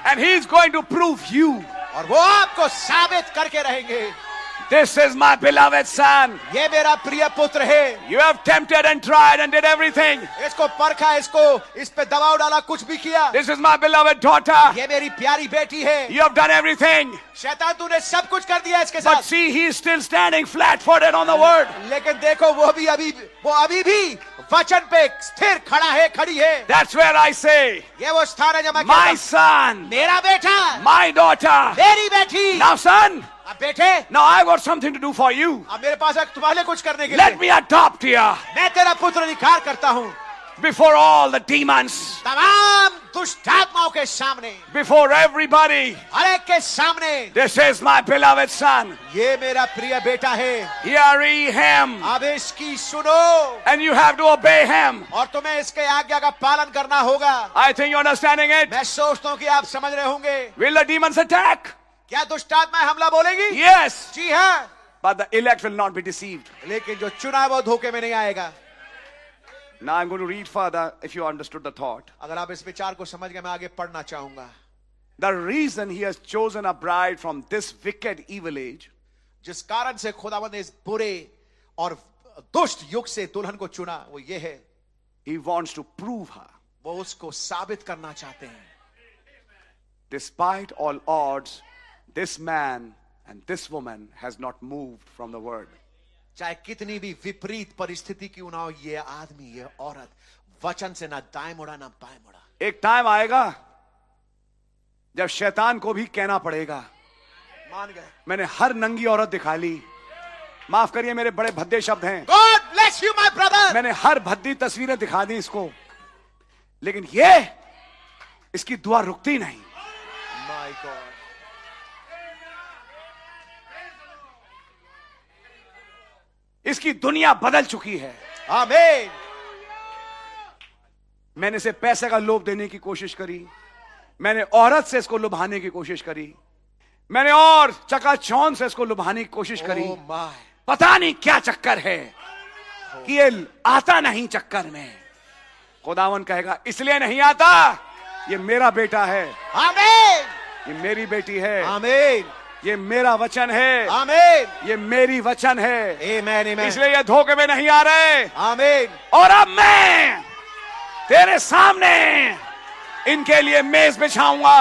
And he is going to prove you. और वो आपको साबित करके रहेंगे। This is my beloved son. ये मेरा प्रिय पुत्र है। You have tempted and tried and did everything. इसको परखा, इसको इस पे दबाव डाला, कुछ भी किया। This is my beloved daughter. ये मेरी प्यारी बेटी है। You have done everything. शैतान तूने सब कुछ कर दिया इसके But साथ। see, he is still standing flat-footed on the word. लेकिन देखो वो अभी भी वचन पे स्थिर खड़ा है, खड़ी है। That's where I say, ये वो स्थान है जब मैं my कहता हूं, son, मेरा बेटा, my daughter. मेरी बेटी। Now, son, अब बेटे, now I got something to do for you. अब मेरे पास तुम्हारे लिए कुछ करने के लिए। Let me adopt you मैं तेरा पुत्र अधिकार करता हूँ before all the demons, तमाम दुष्ट आत्माओं के सामने, before everybody. हर एक के सामने। This is my beloved son. ये मेरा प्रिय बेटा है। Hear ye him, अब इसकी सुनो and you have to obey him. और तुम्हें इसके आज्ञा का पालन करना होगा। I think you're understanding it. मैं सोचता हूँ कि आप समझ रहे होंगे। Will the demons attack? क्या दुष्ट आत्माएं हमला बोलेगी? Yes. जी हाँ। But the elect will not be deceived. लेकिन जो चुना है वो धोखे में नहीं आएगा। Now I'm going to read further if you understood the thought. अगर आप इस विचार को समझ गए, मैं आगे पढ़ना चाहूंगा। The reason he has chosen a bride from this wicked evil age जिस कारण से खुदावंद ने इस बुरे और दुष्ट युग से दुल्हन को चुना, वो ये है, he wants to prove her. वो उसको साबित करना चाहते हैं। Despite all odds, this man and this woman has not moved from the word. चाहे कितनी भी विपरीत परिस्थिति क्यों ना हो, ये आदमी, ये औरत वचन से ना दाएं मुड़ा ना बाएं मुड़ा। एक टाइम आएगा जब शैतान को भी कहना पड़ेगा, मान गए। मैंने हर नंगी औरत दिखा ली। माफ करिए, मेरे बड़े भद्दे शब्द हैं। God bless you, my brother. मैंने हर भद्दी तस्वीरें दिखा दी इसको, लेकिन ये इसकी दुआ रुकती नहीं। My God. इसकी दुनिया बदल चुकी है। आमीन। मैंने इसे पैसे का लोभ देने की कोशिश करी, मैंने औरत से इसको लुभाने की कोशिश करी, मैंने और चकाचौंध से इसको लुभाने की कोशिश करी। Oh my. पता नहीं क्या चक्कर है कि ये आता नहीं चक्कर में। खुदावन कहेगा इसलिए नहीं आता, ये मेरा बेटा है, आमीन। ये मेरी बेटी है, आमीन। ये मेरा वचन है, आमीन। ये मेरी वचन है, आमीन। आमीन। इसलिए ये धोखे में नहीं आ रहे। आमीन। और अब मैं तेरे सामने इनके लिए मेज बिछाऊंगा,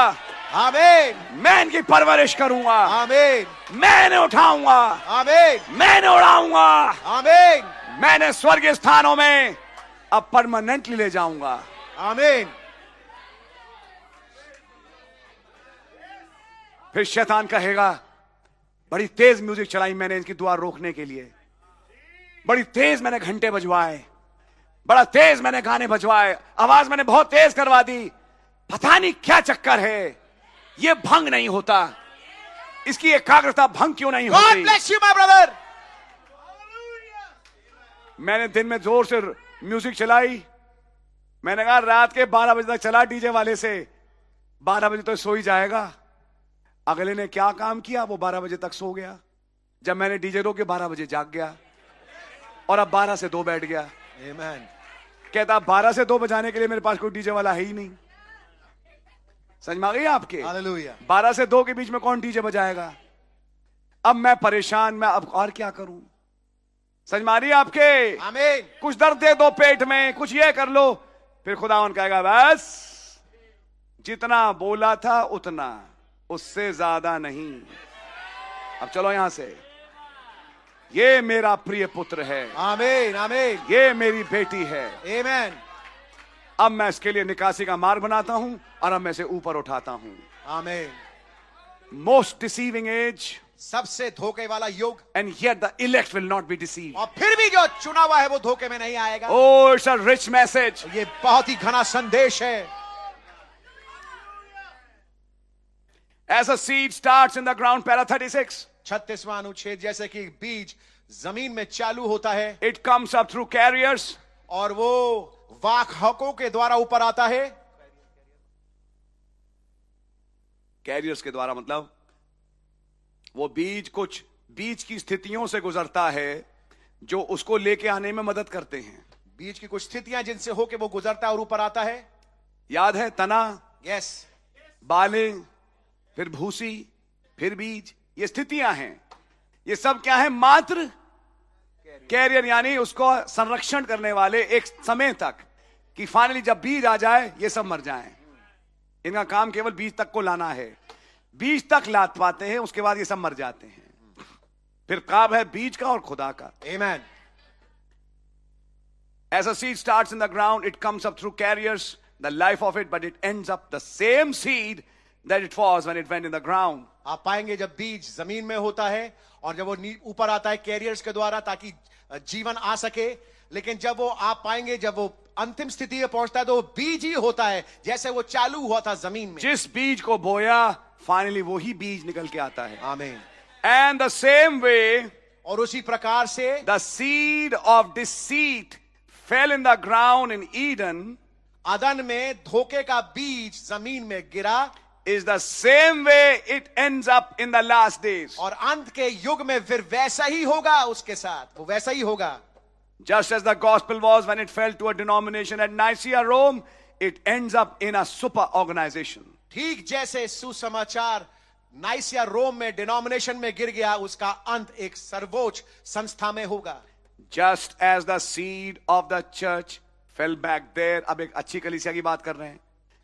आमीन। मैं इनकी परवरिश करूंगा, आमीन। मैं इन्हें उठाऊंगा, आमीन। मैं इन्हें उड़ाऊंगा, आमीन। मैंने स्वर्गीय स्थानों में अब परमानेंटली ले जाऊंगा। आमीन। फिर शैतान कहेगा बड़ी तेज म्यूजिक चलाई मैंने इनकी दुआ रोकने के लिए, बड़ी तेज मैंने घंटे बजवाए, बड़ा तेज मैंने गाने बजवाए, आवाज मैंने बहुत तेज करवा दी, पता नहीं क्या चक्कर है, ये भंग नहीं होता, इसकी एकाग्रता भंग क्यों नहीं God होती। bless you, my brother. मैंने दिन में जोर से म्यूजिक चलाई, मैंने कहा रात के 12 बजे तक चला डीजे वाले से, 12 बजे तो सो ही जाएगा। अगले ने क्या काम किया, वो 12 बजे तक सो गया। जब मैंने डीजे रोके 12 बजे जाग गया और अब 12 से 2 बैठ गया। Amen. कहता 12 से 2 बजाने के लिए मेरे पास कोई डीजे वाला है ही नहीं। समझ में आ गई आपके? Hallelujah. 12 से 2 के बीच में कौन डीजे बजाएगा? अब मैं परेशान, मैं अब और क्या करूं? समझ में आ रही है आपके? आमीन। कुछ दर्द दे दो पेट में, कुछ ये कर लो। फिर खुदावन कहेगा बस जितना बोला था उतना, उससे ज्यादा नहीं। अब चलो यहां से। ये मेरा प्रिय पुत्र है, आमीन। आमीन। ये मेरी बेटी है। Amen. अब मैं इसके लिए निकासी का मार्ग बनाता हूं और अब मैं इसे ऊपर उठाता हूं। आमीन। मोस्ट डिसीविंग एज, सबसे धोखे वाला युग, and yet the elect will not be deceived. और फिर भी जो चुना हुआ है वो धोखे में नहीं आएगा। Oh, it's a rich message. ये बहुत ही घना संदेश है। As a seed starts in the ground, para 36, 36वां अनुच्छेद, जैसे कि बीज जमीन में चालू होता है, it comes up through carriers, और वो वाहकों के द्वारा ऊपर आता है। कैरियर्स के द्वारा मतलब वो बीज कुछ बीज की स्थितियों से गुजरता है जो उसको लेके आने में मदद करते हैं। बीज की कुछ स्थितियां जिनसे होके वो गुजरता है और ऊपर आता है। याद है, तना, यस, बाले, फिर भूसी, फिर बीज, ये स्थितियां हैं। ये सब क्या है? मात्र कैरियर, यानी उसको संरक्षण करने वाले एक समय तक, कि फाइनली जब बीज आ जाए ये सब मर जाएं। इनका काम केवल बीज तक को लाना है। बीज तक ला पाते हैं, उसके बाद ये सब मर जाते हैं। फिर काम है बीज का और खुदा का। Amen. As a seed starts in the ground, it comes up through carriers, the life of it, but it ends up the same seed that it was when it went in the ground. आप पाएंगे जब बीज जमीन में होता है और जब वो ऊपर आता है कैरियर्स के द्वारा ताकि जीवन आ सके, लेकिन जब वो आप पाएंगे जब वो अंतिम स्थिति में पहुंचता है तो वो बीज ही होता है जैसे वो चालू हुआ था जमीन में। जिस बीज को बोया, फाइनली वही बीज निकल के आता है। आमीन। And the same way, और उसी प्रकार से the seed of deceit fell in the ground in Eden. अदन में धोखे का बीज जमीन में गिरा, is the same way it ends up in the last days. और अंत के युग में फिर वैसा ही होगा उसके साथ, वो वैसा ही होगा। Just as the gospel was when it fell to a denomination at Nicaea, Rome, it ends up in a super organization. ठीक जैसे सुसमाचार नाइसिया रोम में डिनोमिनेशन में गिर गया, उसका अंत एक सर्वोच्च संस्था में होगा। Just as the seed of the church fell back there. अब एक अच्छी कलीसिया की बात कर रहे हैं।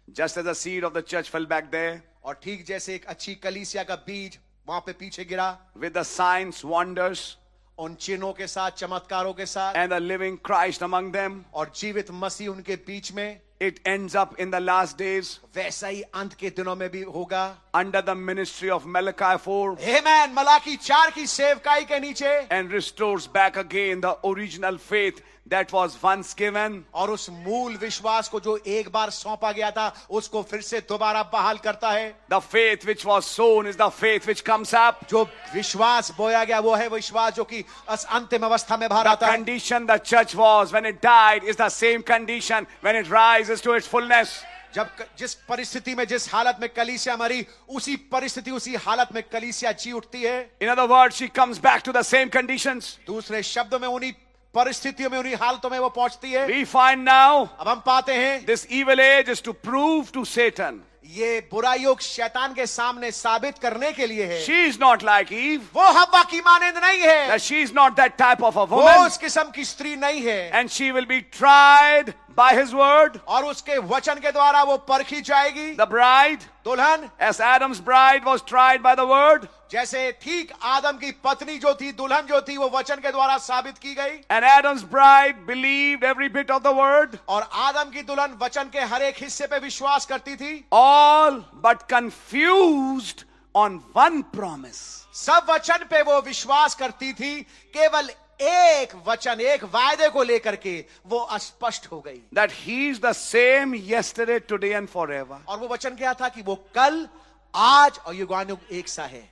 Just as the seed of the church fell back there. और ठीक जैसे एक अच्छी कलीसिया का बीज वहां पे पीछे गिरा, with the signs, wonders, उन चिन्हों के साथ, चमत्कारों के साथ, and the living Christ among them, और जीवित मसीह उनके बीच में, it ends up in the last days वैसा ही अंत के दिनों में भी होगा under the ministry of Malachi 4, आमीन, मलाकी 4 की सेवकाई के नीचे, and restores back again the original faith that was once given. और उस मूल विश्वास को जो एक बार सौंपा गया था उसको फिर से दोबारा बहाल करता है। The faith which was sown is the faith which comes up. जो विश्वास बोया गया वो है विश्वास जो कि अंतिम अवस्था में बाहर The आता है। condition the church was when it died is the same condition when it rises to its fullness. जब जिस परिस्थिति में, जिस हालत में कलीसिया मरी, उसी परिस्थिति, उसी हालत में कलीसिया जी उठती है। In other words, she comes back to the same conditions. दूसरे शब्दों में उन्हीं परिस्थितियों में, उन्हीं हालतों में वो पहुंचती है। We find now अब हम पाते हैं this evil age is to prove to Satan ये बुरा युग शैतान के सामने साबित करने के लिए है। she is not like Eve, वो हव्वा की मानंद नहीं है, that she is not that type of a वो woman, उस किस्म की स्त्री नहीं है, and she will be tried by his word. और उसके वचन के द्वारा वो परखी जाएगी। The bride, दुल्हन, as Adam's bride was tried by the word, जैसे ठीक आदम की पत्नी जो थी, दुल्हन जो थी, वो वचन के द्वारा साबित की गई, and Adam's bride believed every bit of the word, और आदम की दुल्हन वचन के हर एक हिस्से पे विश्वास करती थी, all but confused on one promise. सब वचन पे वो विश्वास करती थी, केवल एक वचन, एक वायदे को लेकर के वो अस्पष्ट हो गई, That he is the same yesterday, today and forever. और वो वचन क्या था कि वो कल, आज और युगानुयुग एक सा है।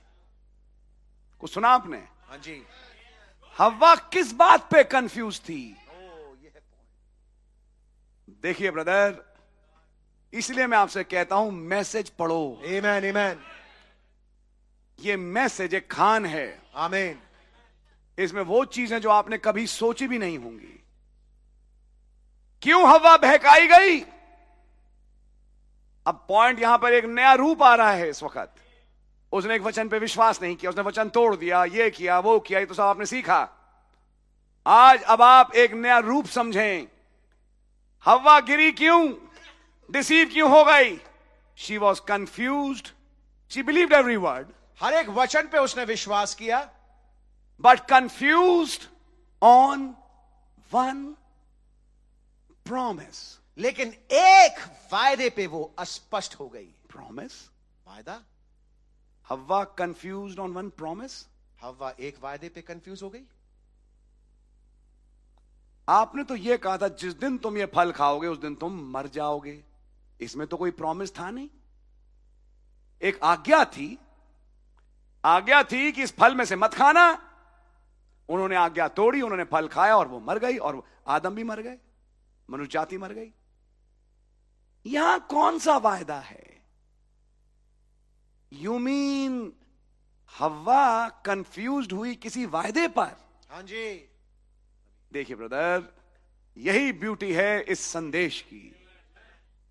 कुछ सुना आपने? हाँ जी। हव्वा किस बात पे कंफ्यूज थी? देखिए ब्रदर, इसलिए मैं आपसे कहता हूं मैसेज पढ़ो। आमीन, आमीन, ये मैसेज एक खान है। आमीन। इसमें वो चीजें जो आपने कभी सोची भी नहीं होंगी। क्यों हव्वा बहकाई गई? अब पॉइंट यहां पर एक नया रूप आ रहा है इस वक्त। उसने एक वचन पे विश्वास नहीं किया, उसने वचन तोड़ दिया, ये किया, वो किया, ये तो सब आपने सीखा। आज अब आप एक नया रूप समझें। हव्वा गिरी क्यों? डिसीव क्यों हो गई? She was confused, she believed every word, हर एक वचन पे उसने विश्वास किया, but confused on one promise. लेकिन एक वायदे पे वो अस्पष्ट हो गई। Promise? वायदा? हव्वा कंफ्यूज्ड ऑन वन प्रॉमिस? हव्वा एक वायदे पे कंफ्यूज हो गई। आपने तो ये कहा था जिस दिन तुम ये फल खाओगे उस दिन तुम मर जाओगे। इसमें तो कोई प्रॉमिस था नहीं। एक आज्ञा थी कि इस फल में से मत खाना। उन्होंने आज्ञा तोड़ी, उन्होंने फल खाया और वो मर गई, और आदम भी मर गए, मनुष्य जाति मर गई। यहां कौन सा वायदा है? यू मीन हव्वा कंफ्यूज्ड हुई किसी वायदे पर? हाँ जी। देखिए ब्रदर, यही ब्यूटी है इस संदेश की।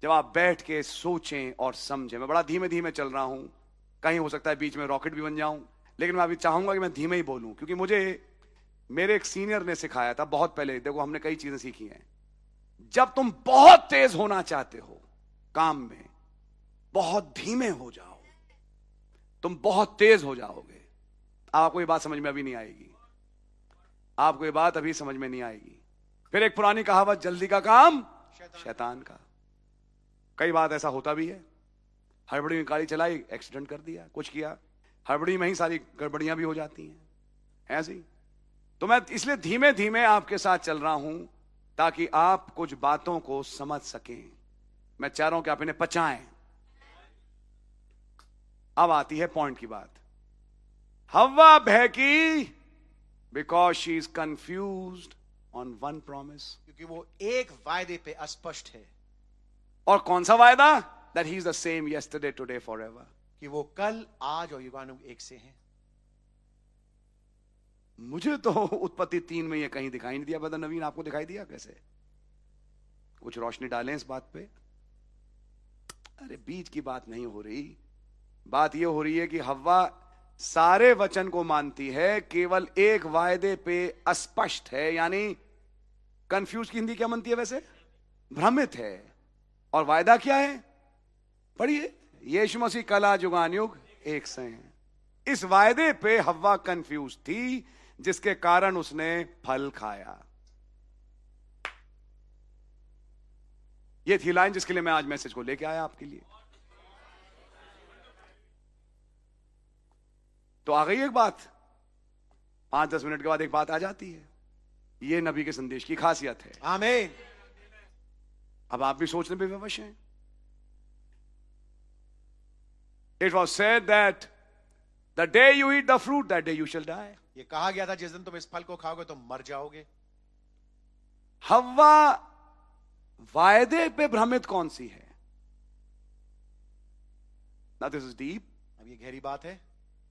जब आप बैठ के सोचें और समझें। मैं बड़ा धीमे धीमे चल रहा हूं, कहीं हो सकता है बीच में रॉकेट भी बन जाऊं, लेकिन मैं अभी चाहूंगा कि मैं धीमे ही बोलूं, क्योंकि मुझे मेरे एक सीनियर ने सिखाया था बहुत पहले। देखो, हमने कई चीजें सीखी हैं। जब तुम बहुत तेज होना चाहते हो काम में, बहुत धीमे हो जाओ, तुम बहुत तेज हो जाओगे। आपको ये बात समझ में अभी नहीं आएगी, आपको ये बात अभी समझ में नहीं आएगी। फिर एक पुरानी कहावत, जल्दी का काम शैतान का। कई बार ऐसा होता भी है। हड़बड़ी में गाड़ी चलाई, एक्सीडेंट कर दिया, कुछ किया, हड़बड़ी में ही सारी गड़बड़ियां भी हो जाती हैं ऐसी। तो मैं इसलिए धीमे धीमे आपके साथ चल रहा हूं ताकि आप कुछ बातों को समझ सकें। मैं चाह रहा हूं कि आप इन्हें पचाएं। अब आती है पॉइंट की बात। हव्वा बहकी because she is confused on one promise, क्योंकि वो एक वायदे पे अस्पष्ट है। और कौन सा वायदा? That he is the same yesterday today forever, कि वो कल, आज और युगानुग एक से हैं। मुझे तो उत्पत्ति 3 में ये कहीं दिखाई नहीं दिया। ब्रदर नवीन, आपको दिखाई दिया? कैसे? कुछ रोशनी डालें इस बात पे। अरे बीच की बात नहीं हो रही, बात ये हो रही है कि हव्वा सारे वचन को मानती है, केवल एक वायदे पे अस्पष्ट है। यानी कंफ्यूज की हिंदी क्या बनती है वैसे? भ्रमित है। और वायदा क्या है? पढ़िए, यीशु मसीह कल, आज, युगानुग एक से हैं। इस वायदे पे हव्वा कंफ्यूज थी, जिसके कारण उसने फल खाया। ये थी लाइन जिसके लिए मैं आज मैसेज को लेके आया आपके लिए। तो आ गई एक बात, 5-10 मिनट के बाद एक बात आ जाती है। ये नबी के संदेश की खासियत है। आमीन। अब आप भी सोचने पे विवश हैं। It was said that the day you eat the fruit, that day you shall die. ये कहा गया था जिस दिन तुम इस फल को खाओगे तुम मर जाओगे। हव्वा वायदे पे भ्रमित कौन सी है? Now this is deep, अब ये गहरी बात है,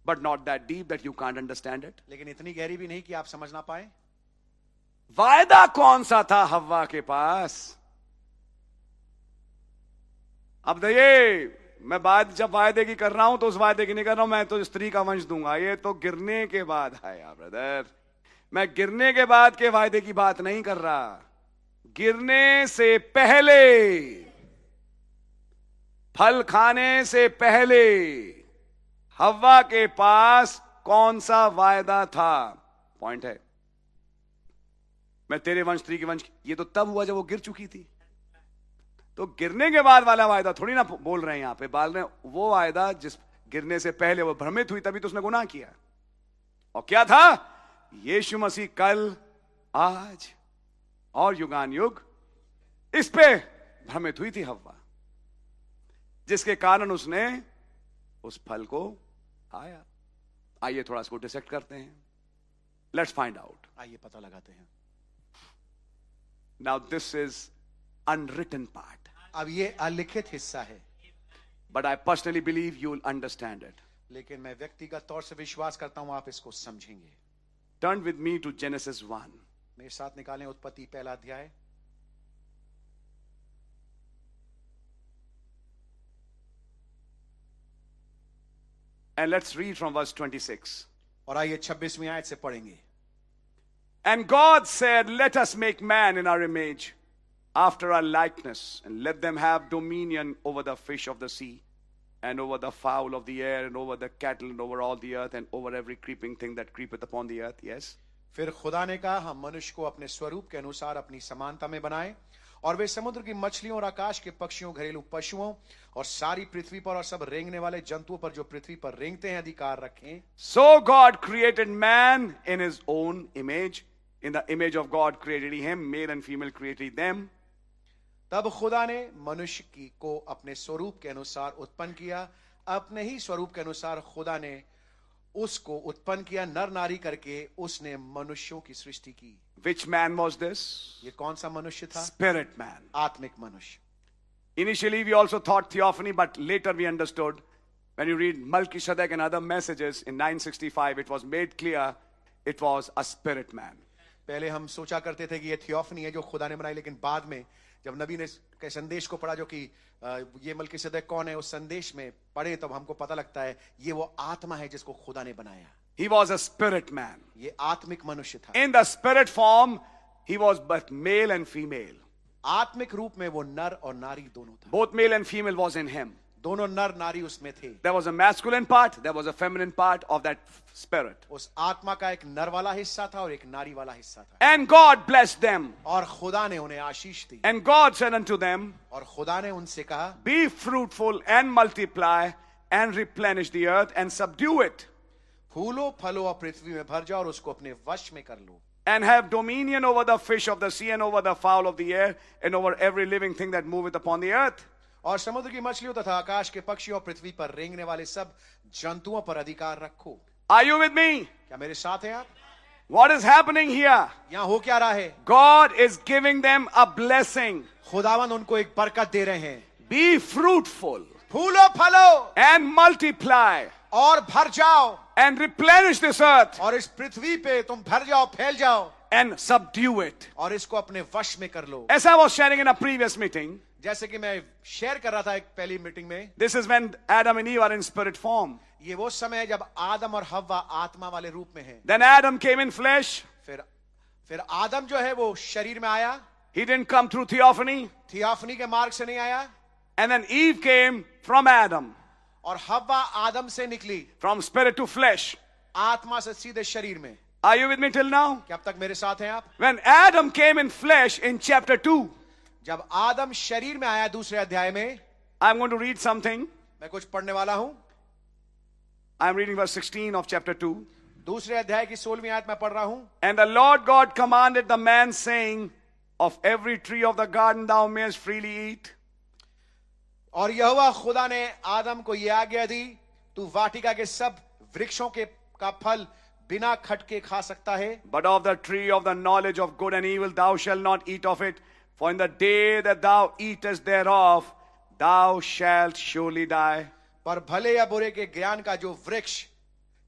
but not that deep that you can't understand it. लेकिन इतनी गहरी भी नहीं कि आप समझ ना पाए। वायदा कौन सा था हव्वा के पास? अब देखिए, मैं बात जब वायदे की कर रहा हूं तो उस वायदे की नहीं कर रहा हूं मैं तो स्त्री का वंश दूंगा। ये तो गिरने के बाद आया ब्रदर। मैं गिरने के बाद के वायदे की बात नहीं कर रहा, गिरने से पहले, फल खाने से पहले हव्वा के पास कौन सा वायदा था? पॉइंट है, मैं तेरे वंश, स्त्री के वंश, ये तो तब हुआ जब वो गिर चुकी थी। तो गिरने के बाद वाला वायदा थोड़ी ना बोल रहे हैं यहां पे, बोल रहे हैं वो वायदा जिस गिरने से पहले वो भ्रमित हुई, तभी तो उसने गुनाह किया। और क्या था? यीशु मसीह कल, आज और युगानुग, इस पे भ्रमित हुई थी हव्वा, जिसके कारण उसने उस फल को खाया। आइए थोड़ा इसको डिसेक्ट करते हैं। Let's find out. आइए पता लगाते हैं। Now this is unwritten part. अब ये अलिखित हिस्सा है, but I personally believe you will understand it. लेकिन मैं व्यक्तिगत तौर से विश्वास करता हूं आप इसको समझेंगे। Turn with me to Genesis 1। मेरे साथ निकालें उत्पत्ति 1 अध्याय। And let's read from verse 26. और आइए 26वीं आयत से पढ़ेंगे। And God said, let us make man in our image, after our likeness, and let them have dominion over the fish of the sea, and over the fowl of the air, and over the cattle, and over all the earth, and over every creeping thing that creepeth upon the earth. Yes. फिर खुदा ने कहा, हम मनुष्य को अपने स्वरूप के अनुसार अपनी समानता में बनाए और वे समुद्र की मछलियों और आकाश के पक्षियों, घरेलू पशुओं और सारी पृथ्वी पर और सब रेंगने वाले जंतुओं पर जो पृथ्वी पर रेंगते हैं अधिकार रखें। So God created man in his own image. In the image of God created he him, male and female created he them. तब खुदा ने मनुष्य की को अपने स्वरूप के अनुसार उत्पन्न किया, अपने ही स्वरूप के अनुसार खुदा ने उसको उत्पन्न किया, नर नारी करके उसने मनुष्यों की सृष्टि की। Which man was this? ये कौन सा मनुष्य था? Spirit man. आत्मिक मनुष्य। Initially we also thought theophany, but later we understood when you read Melchizedek and other messages in 965, it was made clear it was a spirit man. पहले हम सोचा करते थे कि ये थियोफनी है जो खुदा ने बनाई, लेकिन बाद में जब नबी ने के संदेश को पढ़ा जो कि ये मलकीसेदेक कौन है, उस संदेश में पढ़े तब हमको पता लगता है ये वो आत्मा है जिसको खुदा ने बनाया। He was a spirit man. ये आत्मिक मनुष्य था। In the spirit form, he was both male and female. आत्मिक रूप में वो नर और नारी दोनों था। Both male and female was in him. दोनों नर नारी उसमें थे। There was a masculine part, there was a feminine part of that spirit. उस आत्मा का एक नर वाला हिस्सा था और एक नारी वाला हिस्सा था। And God blessed them. और खुदा ने उन्हें आशीष दी। And God said unto them, और खुदा ने उनसे कहा, be fruitful and multiply and replenish the earth and subdue it. फूलो फलो और पृथ्वी में भर जाओ और उसको अपने वश में कर लो। And have dominion over the fish of the sea and over the fowl of the air and over every living thing that moveth upon the earth. और समुद्र की मछलियों तथा आकाश के पक्षियों और पृथ्वी पर रेंगने वाले सब जंतुओं पर अधिकार रखो। Are you with me? क्या मेरे साथ हैं आप? What is happening here? यहाँ हो क्या रहा है? God is giving them a blessing. खुदावन उनको एक बरकत दे रहे हैं। Be fruitful फूलो फलो and multiply और भर जाओ and replenish this earth और इस पृथ्वी पे तुम भर जाओ, फैल जाओ and subdue it. और इसको अपने वश में कर लो। As I was sharing in a previous meeting, जैसे कि मैं शेयर कर रहा था एक पहली मीटिंग में, this is when Adam and Eve are in spirit form. ये वो समय है जब आदम और हव्वा आत्मा वाले रूप में हैं। Then Adam came in flesh. फिर आदम जो है वो शरीर में आया। He didn't come through theophany. Theophany के मार्ग से नहीं आया। And then Eve came from Adam. और हव्वा आदम से निकली, From spirit to flesh. आत्मा से सीधे शरीर में। Are you with me till now? क्या अब तक मेरे साथ हैं आप? When Adam came in flesh in chapter 2, जब आदम शरीर में आया दूसरे अध्याय में, I'm going to read something. मैं कुछ पढ़ने वाला हूं। I'm reading verse 16 of chapter 2. दूसरे अध्याय की 16वीं आयत मैं पढ़ रहा हूं। And the Lord God commanded the man, saying, of every tree of the garden thou mayest freely eat. और यहोवा खुदा ने आदम को यह आज्ञा दी, तू वाटिका के सब वृक्षों के का फल बिना खटके खा सकता है। But of the tree of the knowledge of good and evil thou shalt not eat of it, for in the day that thou eatest thereof, thou shalt surely die. पर भले या बुरे के ज्ञान का जो वृक्ष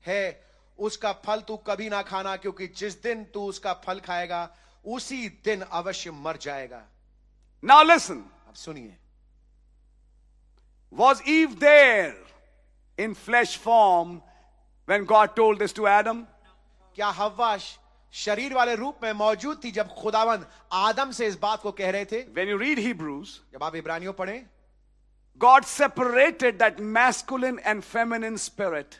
है उसका फल तू कभी ना खाना, क्योंकि जिस दिन तू उसका फल खाएगा उसी दिन अवश्य मर जाएगा। Now listen. अब सुनिए, Was Eve there in flesh form when God told this to Adam? क्या हव्वा शरीर वाले रूप में मौजूद थी जब खुदावन आदम से इस बात को कह रहे थे? When you read Hebrews, जब आप इब्रानियों पढ़ें, God separated that masculine and feminine spirit.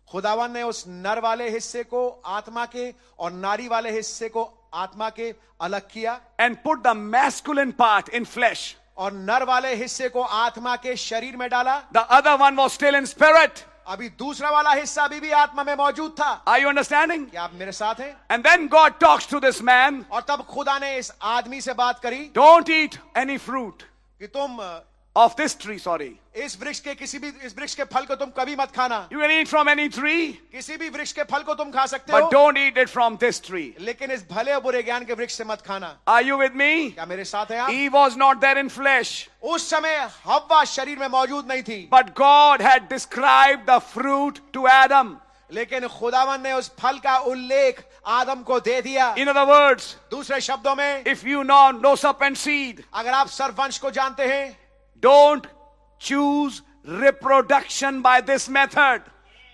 खुदावन ने उस नर वाले हिस्से को आत्मा के और नारी वाले हिस्से को आत्मा के अलग किया, And put the masculine part in flesh. और नर वाले हिस्से को आत्मा के शरीर में डाला। The other one was still in spirit. अभी दूसरा वाला हिस्सा अभी भी आत्मा में मौजूद था। Are you understanding? क्या आप मेरे साथ हैं? And then God talks to this man. और तब खुदा ने इस आदमी से बात करी, Don't eat any fruit कि तुम of this tree, sorry. इस वृक्ष के फल को तुम कभी मत खाना। You can eat from any tree, किसी भी वृक्ष के फल को तुम खा सकते हो, but don't eat it from this tree. लेकिन इस भले और बुरे ज्ञान के वृक्ष से मत खाना। Are you with me? क्या मेरे साथ हैं आप? Eve was not there in flesh, उस समय हव्वा शरीर में मौजूद नहीं थी, but God had described the fruit to Adam. लेकिन खुदावन ने उस फल का उल्लेख आदम को दे दिया। In other words, दूसरे शब्दों में, if you know serpent seed, अगर आप सर्पवंश को जानते हैं, don't choose reproduction by this method.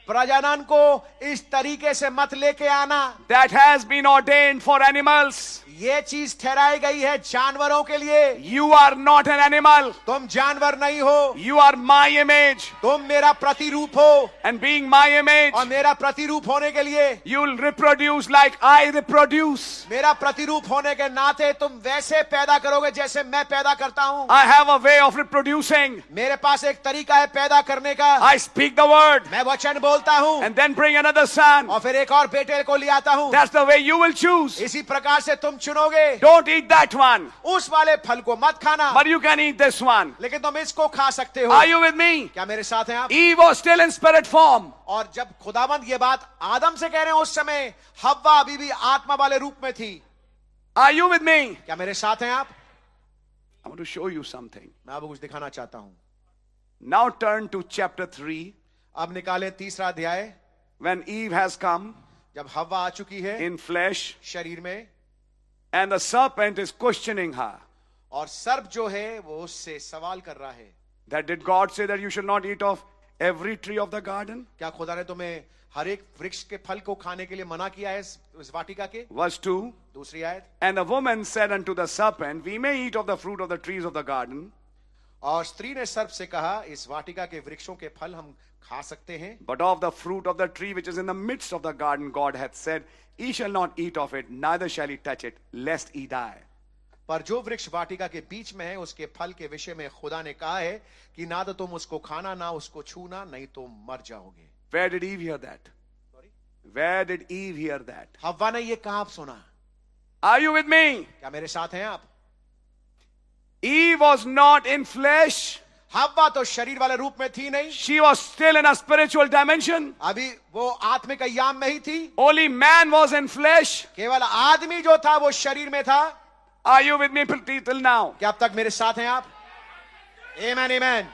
प्रजनन को इस तरीके से मत लेके आना। That has been ordained for animals. ये चीज ठहराई गई है जानवरों के लिए। You are not an animal. तुम जानवर नहीं हो, You are my image. तुम मेरा प्रतिरूप हो। And being my image, और मेरा प्रतिरूप होने के लिए, you will reproduce like I reproduce. मेरा प्रतिरूप होने के नाते तुम वैसे पैदा करोगे जैसे मैं पैदा करता हूं। I have a way of reproducing. मेरे पास एक तरीका है पैदा करने का। I speak the word मैं वचन बोलता हूं and then bring another son. और फिर एक और बेटे को ले आता हूं। That's the way you will choose. इसी प्रकार से तुम चुनोगे। Don't eat that one, उस वाले फल को मत खाना, but you can eat this one. लेकिन तुम इसको खा सकते हो। Are you with me? क्या मेरे साथ हैं आप? Eve was still in spirit form. और जब खुदावंद ये बात आदम से कह रहे हैं, उस समय हव्वा अभी भी आत्मा वाले रूप में थी। Are you with me? क्या मेरे साथ हैं आप? I want to show you something. मैं आपको कुछ दिखाना चाहता हूं। Now turn to chapter 3. अब निकाले तीसरा अध्याय। When Eve has come जब हव्वा आ चुकी है in flesh, शरीर में, and the serpent is questioning her. और सर्प जो है वो उससे सवाल कर रहा है। That did God say that you should not eat of every tree of the garden? क्या खुदा ने तुम्हें हर एक वृक्ष के फल को खाने के लिए मना किया है इस वाटिका के? Verse 2. दूसरी आयत। And the woman said unto the serpent, we may eat of the fruit of the trees of the garden, और स्त्री ने सर्प से कहा, इस वाटिका के वृक्षों के फल हम खा सकते हैं, but of the fruit of the tree which is in the midst of the garden, God hath said, ye shall not eat of it, neither shall ye touch it, lest ye die. पर जो वृक्ष वाटिका के बीच में है उसके फल के विषय में खुदा ने कहा है कि ना तो तुम उसको खाना ना उसको छूना, नहीं तो मर जाओगे। Where did Eve hear that? Where did Eve hear that? हव्वा ने ये कहां सुना? Are you with me? क्या मेरे साथ हैं आप? Eve was not in flesh. हव्वा तो शरीर वाले रूप में थी नहीं, She was still in a spiritual dimension. अभी वो आत्मिक आयाम में ही थी। Only man was in flesh. केवल आदमी जो था वो शरीर में था। Are you with me till now? क्या अब तक मेरे साथ हैं आप? Amen, amen.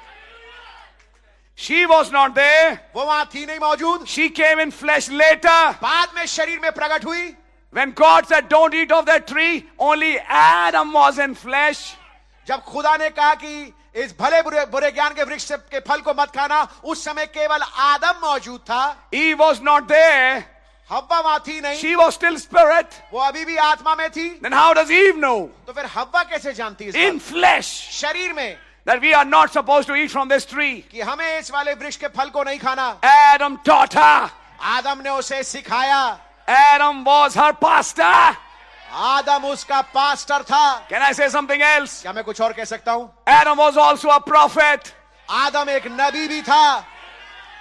She was not there. वो वहां थी नहीं मौजूद, She came in flesh later. बाद में शरीर में प्रकट हुई। When God said, don't eat of that tree, only Adam was in flesh. जब खुदा ने कहा कि इस भले बुरे ज्ञान के वृक्ष के फल को मत खाना, उस समय केवल आदम मौजूद था। Eve was not there. हव्वा वहां थी नहीं, She was still spirit. वो अभी भी आत्मा में थी। Then how does Eve know? तो फिर हव्वा कैसे जानती है इस In बात? flesh. शरीर में, That we are not supposed to eat from this tree. कि हमें इस वाले वृक्ष के फल को नहीं खाना। Adam taught her. आदम ने उसे सिखाया। Adam was her pastor. आदम उसका पास्टर था। Can I say something else? क्या मैं कुछ और कह सकता हूं? Adam was also a prophet. आदम एक नबी भी था।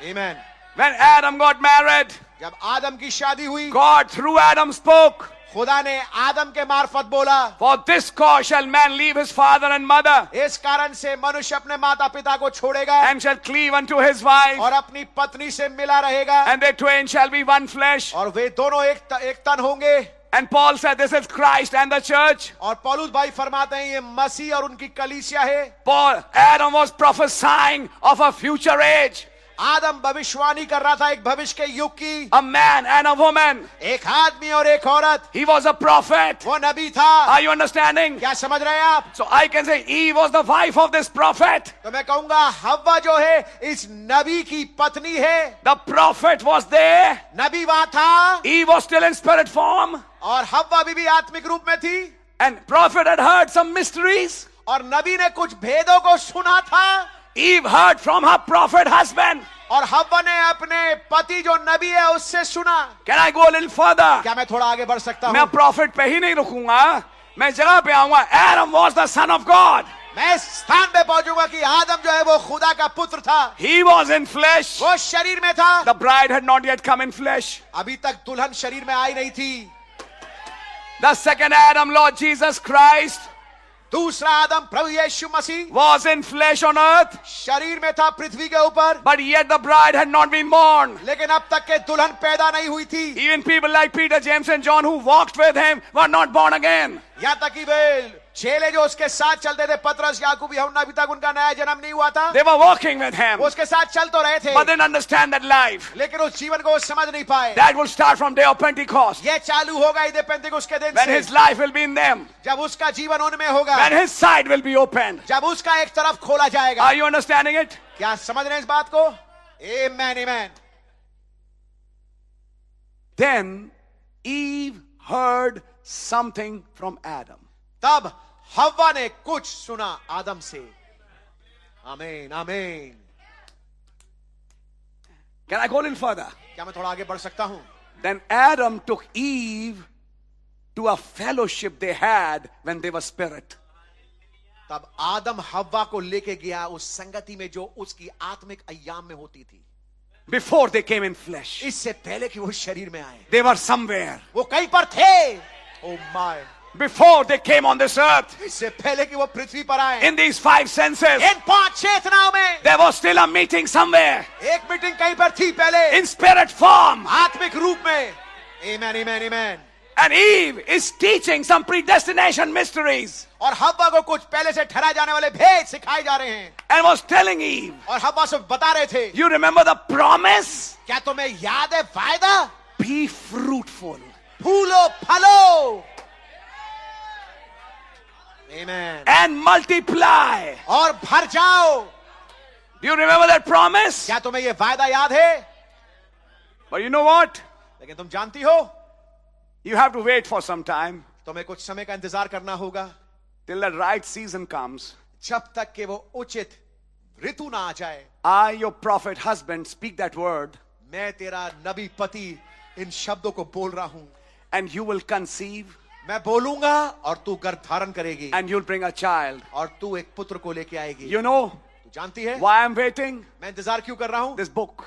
Amen. When Adam got married, जब आदम की शादी हुई, God through Adam spoke. खुदा ने आदम के मार्फत बोला, For this cause shall man leave his father and mother, इस कारण से मनुष्य अपने माता पिता को छोड़ेगा and shall cleave unto his wife, और अपनी पत्नी से मिला रहेगा, and they twain shall be one flesh. और वे दोनों एक तन होंगे। And Paul said, this is Christ and the church. और पौलुस भाई फरमाते हैं ये मसीह और उनकी कलीसिया है। Adam was prophesying of a future age. आदम भविष्यवाणी कर रहा था एक भविष्य के युग की। A man and a woman. एक आदमी और एक औरत। He was a prophet. वो नबी था। Are you understanding? क्या समझ रहे हैं आप? So I can say Eve was the wife of this prophet. तो मैं कहूंगा हव्वा जो है इस नबी की पत्नी है। The prophet was there. नबी वहां था। Eve was still in spirit form. और हव्वा भी आत्मिक रूप में थी। And prophet had heard some mysteries. और नबी ने कुछ भेदों को सुना था। Eve heard from her prophet husband. और हव्वा ने अपने पति जो नबी है उससे सुना। Can I go a little further? क्या मैं थोड़ा आगे बढ़ सकता मैं हूँ? prophet पे ही नहीं रुकूंगा, मैं जगह पे आऊंगा। Adam was the son of God. मैं इस स्थान पे पहुंचूंगा कि आदम जो है वो खुदा का पुत्र था। He was in flesh. वो शरीर में था। The bride had not yet come in flesh. अभी तक दुल्हन शरीर में आई नहीं थी। The second Adam, Lord Jesus Christ, दूसरा आदम प्रभु यीशु मसीह was in flesh on earth, शरीर में था पृथ्वी के ऊपर। but yet the bride had not been born. लेकिन अब तक के दुल्हन पैदा नहीं हुई थी। Even people like Peter, James and John who walked with him were not born again. यहाँ तक कि वे चेले जो उसके साथ चलते थे, पतरस याकूब यूहन्ना, अभी तक उनका नया जन्म नहीं हुआ था। They were walking with him, वो उसके साथ चल तो रहे थे, but didn't understand that life. लेकिन उस जीवन को वो समझ नहीं पाए। That will start from day of Pentecost, ये चालू होगा इधे पेंतिकुस्त के दिन when से, his life will be in them, जब उसका जीवन उनमें होगा, when his side will be opened. जब उसका एक तरफ खोला जाएगा। Are you understanding it? क्या समझ रहे हैं इस बात को? Amen, amen. Then Eve heard something from Adam. तब हव्वा ने कुछ सुना आदम से. आमीन आमीन. Can I go a little further? क्या मैं थोड़ा आगे बढ़ सकता हूं? Then Adam took Eve to a fellowship they had when they were spirit. तब आदम हव्वा को लेके गया उस संगति में जो उसकी आत्मिक अय्याम में होती थी. Before they came in flesh. इससे पहले कि वो शरीर में आए. They were somewhere. वो कहीं पर थे. Oh my. Before they came on this earth. इससे पहले कि वो पृथ्वी पर आए. In these 5 senses. इन 5 चेतनाओं में. There was still a meeting somewhere. एक मीटिंग कहीं पर थी पहले. In spirit form. आत्मिक रूप में. Amen, amen, amen. And Eve is teaching some predestination mysteries. और हव्वा को कुछ पहले से ठहराए जाने वाले भेद सिखाए जा रहे हैं. And was telling Eve. और हव्वा से बता रहे थे. You remember the promise? क्या तुम्हें याद है वायदा? Be fruitful. फूलो फलो. Amen. And multiply. और भर जाओ. Do you remember that promise? क्या तुम्हें ये वायदा याद है? But you know what? लेकिन तुम जानती हो? You have to wait for some time. तुम्हें कुछ समय का इंतजार करना होगा. Till the right season comes. जब तक कि वो उचित ऋतु ना आ जाए. I, your prophet husband, speak that word. मैं तेरा नबी पति इन शब्दों को बोल रहा हूं. And you will conceive. मैं बोलूंगा और तू गर्भ धारण करेगी. And you'll bring a child. और तू एक पुत्र को लेके आएगी. You know तू जानती है why I'm waiting? मैं इंतजार क्यों कर रहा हूं? This book.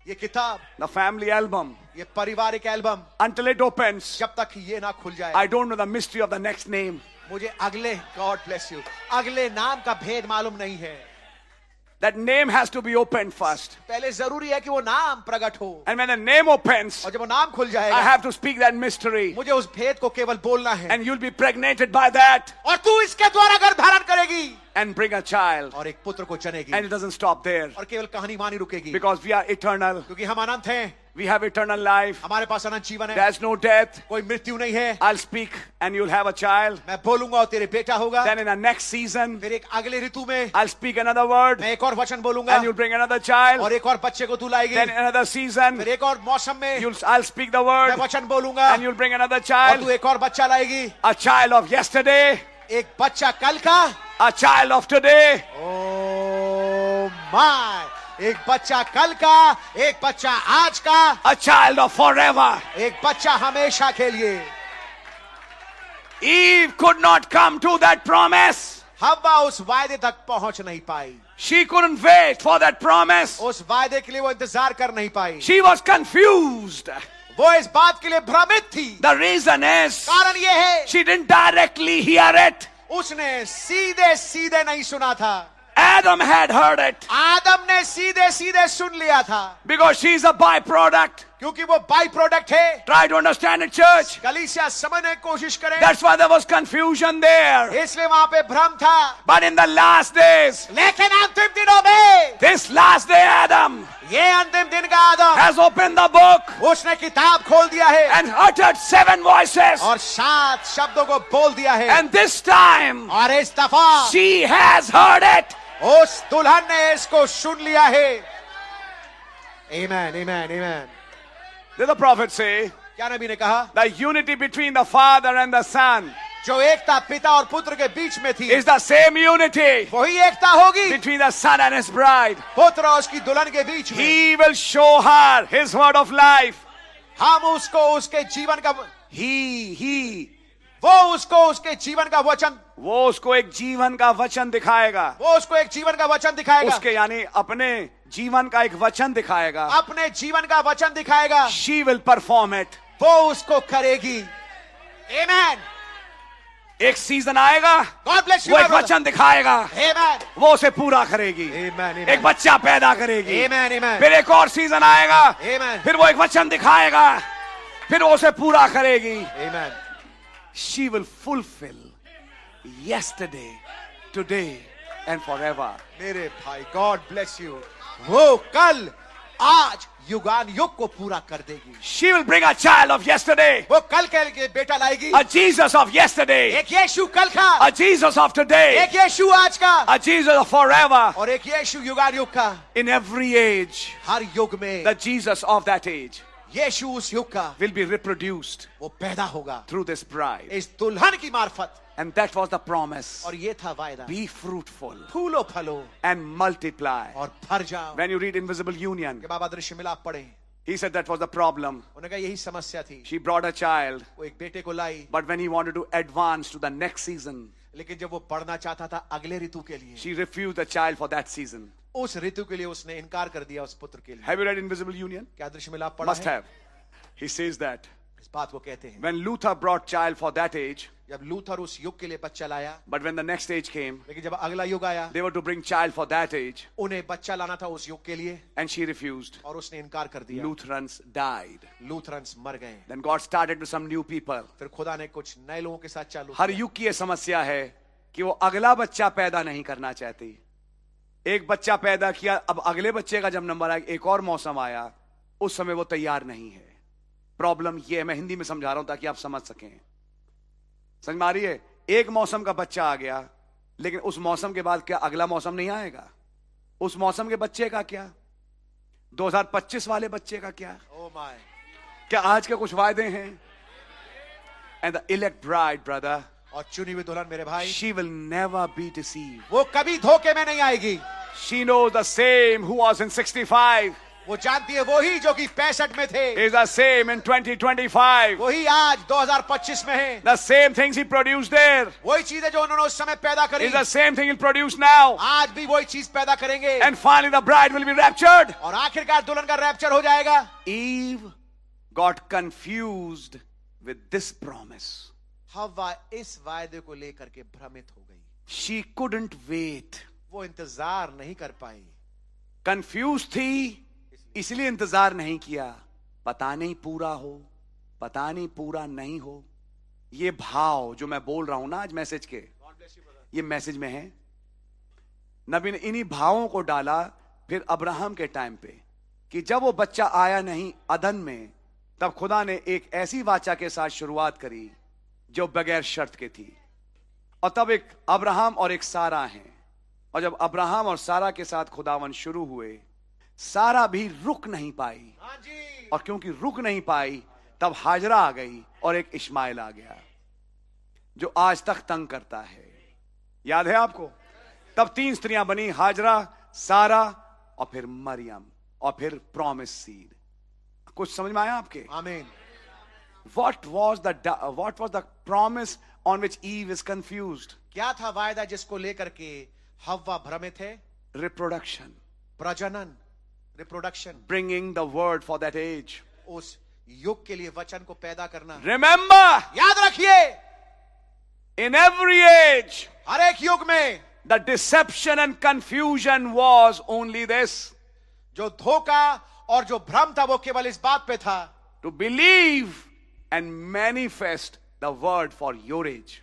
ये किताब. The family album. ये पारिवारिक एल्बम. Until it opens. जब तक ये ना खुल जाए. I don't know the mystery of the next name. मुझे अगले God bless you अगले नाम का भेद मालूम नहीं है. That name has to be opened first. पहले जरूरी है कि वो नाम प्रकट हो. And when the name opens, और जब वो नाम खुल जाएगा, I have to speak that mystery. मुझे उस भेद को केवल बोलना है. And you'll be pregnated by that. और तू इसके द्वारा गर्भ धारण करेगी. And bring a child. और एक पुत्र को जनेगी. And it doesn't stop there. और केवल कहानी वहां नहीं रुकेगी. Because we are eternal. क्योंकि हम अनंत हैं. We have eternal life. हमारे पास अनंत जीवन है. There's no death. कोई मृत्यु नहीं है. I'll speak and you'll have a child. मैं बोलूंगा और तेरे बेटा होगा. Then in the next season, फिर एक अगले ऋतु में I'll speak another word. मैं एक और वचन बोलूंगा. And you'll bring another child. और एक और बच्चे को तू लाएगी. Then in another season, फिर एक और मौसम में I'll speak the word. मैं वचन बोलूंगा. And you'll bring another और child. तू एक और बच्चा लाएगी. A child of yesterday. एक बच्चा कल का. A child of today. Oh my. एक बच्चा कल का, एक बच्चा आज का. A child of forever. एक बच्चा हमेशा के लिए. Eve could not come to that promise. हव्वा उस वायदे तक पहुंच नहीं पाई. She couldn't wait for that promise. उस वायदे के लिए वो इंतजार कर नहीं पाई. She was confused. वो इस बात के लिए भ्रमित थी. The reason is कारण ये है she didn't directly hear it. उसने सीधे सीधे नहीं सुना था. Adam had heard it. आदम ने सीधे सीधे सुन लिया था. Because she's a byproduct. क्योंकि वो बाई प्रोडक्ट है. Try to understand it, church. कलीसिया समझने की कोशिश करें. That's why there was confusion there. इसलिए वहां पे भ्रम था. But in the last days, लेकिन अंतिम दिनों में, this last day Adam ये अंतिम दिन का आदम has opened the book उसने किताब खोल दिया है. and uttered 7 voices. और 7 शब्दों को बोल दिया है. And this time, और इस दफा she has heard it. उस दुल्हन ने इसको सुन लिया है. Amen, amen, amen. Did the prophet say क्या नबी ने कहा? the unity between the father and the son जो एकता पिता और पुत्र के बीच में थी, is the same unity वही एकता होगी between the son and his bride. पुत्र और उसकी दुल्हन के बीच में. He will show her his word of life. हम उसको उसके जीवन का He वो उसको उसके जीवन का वचन वो उसको एक जीवन का वचन दिखाएगा. वो उसको एक जीवन का वचन दिखाएगा. उसके यानी अपने जीवन का एक वचन दिखाएगा. अपने जीवन का वचन दिखाएगा. She will perform it. वो उसको करेगी. Amen. एक सीजन आएगा, God bless you. वो एक वचन दिखाएगा, Amen. वो उसे पूरा करेगी. Amen, amen. एक बच्चा पैदा करेगी. Amen, amen. फिर एक और सीजन आएगा, Amen. फिर वो एक वचन दिखाएगा, फिर वो उसे पूरा करेगी. Amen. She will fulfill yesterday, today and forever. मेरे भाई God bless you. वो कल आज युगान युग को पूरा कर देगी. She will bring a child of yesterday, वो कल के बेटा लाएगी. a Jesus of yesterday, एक यीशु कल का, a Jesus of today, एक यीशु आज का, a Jesus of forever. और एक यीशु युगान युग का. In every age, हर युग में the Jesus of that age. यीशु उस युग का will be reproduced वो पैदा होगा through this bride. इस दुल्हन की मार्फत। And that was the promise. और ये था वायदा, Be fruitful फूलो फलो and multiply. और भर जाओ। When you read Invisible Union, के बाबा दृश्य मिलाप पढ़े, he said that was the problem. उन्होंने कहा यही समस्या थी। She brought a child, वो एक बेटे को लाई, but when he wanted to advance to the next season, लेकिन जब वो पढ़ना चाहता था अगले ऋतु के लिए, she refused the child for that season. उस ऋतु के लिए उसने इनकार कर दिया उस पुत्र के लिए। Have you read Invisible Union? क्या दृश्य मिलाप पढ़ा Must है? have. He says that इस बात को कहते हैं, when Luther brought child for that age, जब लूथर उस युग के लिए बच्चा लाया, but when the next age came, लेकिन जब अगला युग आया, they were to bring child for that age, उन्हें बच्चा लाना था उस युग के लिए, and she refused. और उसने इनकार कर दिया। Lutherans died. लूथरन्स मर गए। Then God started with some new people. फिर खुदा ने कुछ नए लोगों के साथ चालू हर किया। युग की ये समस्या है कि वो अगला बच्चा पैदा नहीं करना चाहती। एक बच्चा पैदा किया, अब अगले बच्चे का जब नंबर आया, एक और मौसम आया, उस समय वो तैयार नहीं है। प्रॉब्लम ये है, मैं हिंदी में समझा रहा हूं ताकि आप समझ सकें। समझ में आ रही है? एक मौसम का बच्चा आ गया, लेकिन उस मौसम के बाद क्या अगला मौसम नहीं आएगा? उस मौसम के बच्चे का क्या? 2025 वाले बच्चे का क्या? ओ माय, क्या आज के कुछ वायदे हैं? And the elect bride, brother, और चुनी हुई दुल्हन मेरे भाई, she will never be deceived. वो कभी धोखे में नहीं आएगी। She knows the same who was in 65 वो जानती है वही जो कि 65 में थे, is the same in 2025. वही आज 2025 में है। The same things he produced there वही चीजें जो उन्होंने उस समय पैदा करी, is the same thing he'll produce now. आज भी वही चीज पैदा करेंगे। And finally the bride will be raptured. और आखिरकार दुल्हन का रैप्चर हो जाएगा। Eve got confused with this promise. हव्वा इस वायदे को लेकर के भ्रमित हो गई। She couldn't wait. वो इंतजार नहीं कर पाई। Confused थी, इसलिए इंतजार नहीं किया। पता नहीं पूरा हो, पता नहीं पूरा नहीं हो। ये भाव जो मैं बोल रहा हूं ना आज मैसेज के, ये मैसेज में है। नबी ने इन्हीं भावों को डाला फिर अब्राहम के टाइम पे, कि जब वो बच्चा आया नहीं अदन में, तब खुदा ने एक ऐसी वाचा के साथ शुरुआत करी जो बगैर शर्त के थी। और तब एक अब्राहम और एक सारा हैं, और जब अब्राहम और सारा के साथ खुदावन शुरू हुए, सारा भी रुक नहीं पाई, और क्योंकि रुक नहीं पाई तब हाजरा आ गई और एक इश्माइल आ गया जो आज तक तंग करता है। याद है आपको? तब 3 स्त्रियां बनी, हाजरा, सारा और फिर मरियम और फिर प्रॉमिस सीड। कुछ समझ में आया आपके? आमीन। What was the promise on which Eve is confused? क्या था वायदा जिसको लेकर के हव्वा भ्रमित है? Reproduction. प्रजनन, reproduction, Bringing the word for that age. उस युग के लिए वचन को पैदा करना। Remember, याद रखिए, in every age, हर एक युग में the deception and confusion was only this: जो धोखा और जो भ्रम था वो केवल इस बात पे था, to believe and manifest the word for your age.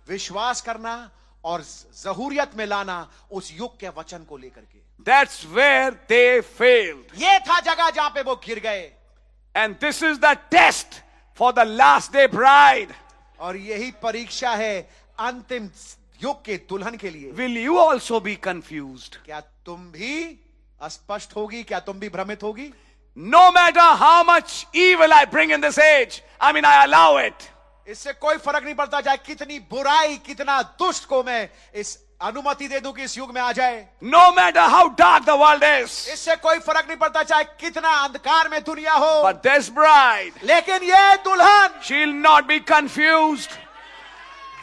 विश्वास करना और जहूरियत में लाना उस युग के वचन को लेकर के। That's where they failed. ये था जगह जहां पे वो गिर गए। And this is the test for the last day bride. और यही परीक्षा है अंतिम युग के दुल्हन के लिए। Will you also be confused? क्या तुम भी अस्पष्ट होगी? क्या तुम भी भ्रमित होगी? No matter how much evil I bring in this age, I allow it. इससे कोई फर्क नहीं पड़ता चाहे कितनी बुराई, कितना दुष्ट को मैं इस अनुमति दे दूं कि इस युग में आ जाए। No matter how dark the world is. इससे कोई फर्क नहीं पड़ता चाहे कितना अंधकार में दुनिया हो। But this bride, लेकिन ये दुल्हन, she'll not be confused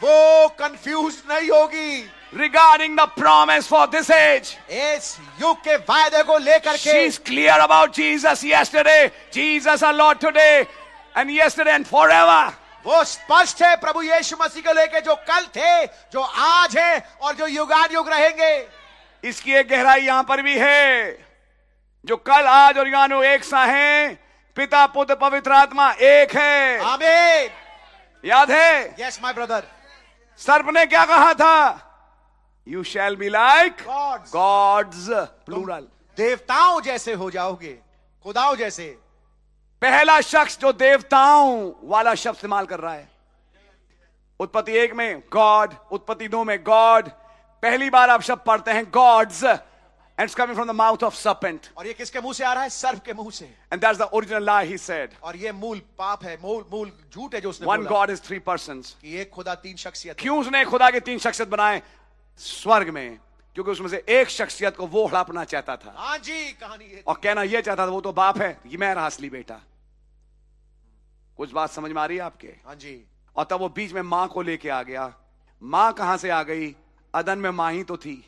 वो कंफ्यूज नहीं होगी regarding the promise for this age. इस युग के वायदे को लेकर के। She's clear about Jesus yesterday, Jesus our Lord today, and yesterday and forever. वो स्पष्ट है प्रभु यीशु मसीह को लेके, जो कल थे, जो आज है और जो युगान युग रहेंगे। इसकी एक गहराई यहां पर भी है, जो कल, आज और युगान एक सा है। पिता, पुत्र, पवित्र आत्मा एक है। आमीन। याद है? Yes my brother. सर्प ने क्या कहा था? You shall be like Gods. gods, plural. देवताओं जैसे हो जाओगे, खुदाओं जैसे। पहला शख्स जो देवताओं वाला शब्द इस्तेमाल कर रहा है, उत्पत्ति 1 में गॉड, उत्पत्ति 2 में गॉड। पहली बार आप शब्द पढ़ते हैं God's, And it's coming from the mouth of serpent. और ये किसके मुंह से आ रहा है? सर्प के मुंह से. And that's the original lie he said. और ये मूल पाप है, मूल झूठ है जो उसने One बोला. God is three persons. कि एक खुदा तीन शख्सियत है. क्यों उसने खुदा के तीन शख्सियत बनाए स्वर्ग में? क्योंकि उसमें से एक शख्सियत को वो हड़पना चाहता था. हाँ जी, कहानी ये. और कहना ये चाहता था वो तो बाप है, ये मैं रहा असली बेटा. कुछ बात समझ में आ रही है आपके? हाँ जी. और तब वो बीच में मां को लेके आ गया. मां कहां से आ गई? अदन में मां ही तो थी.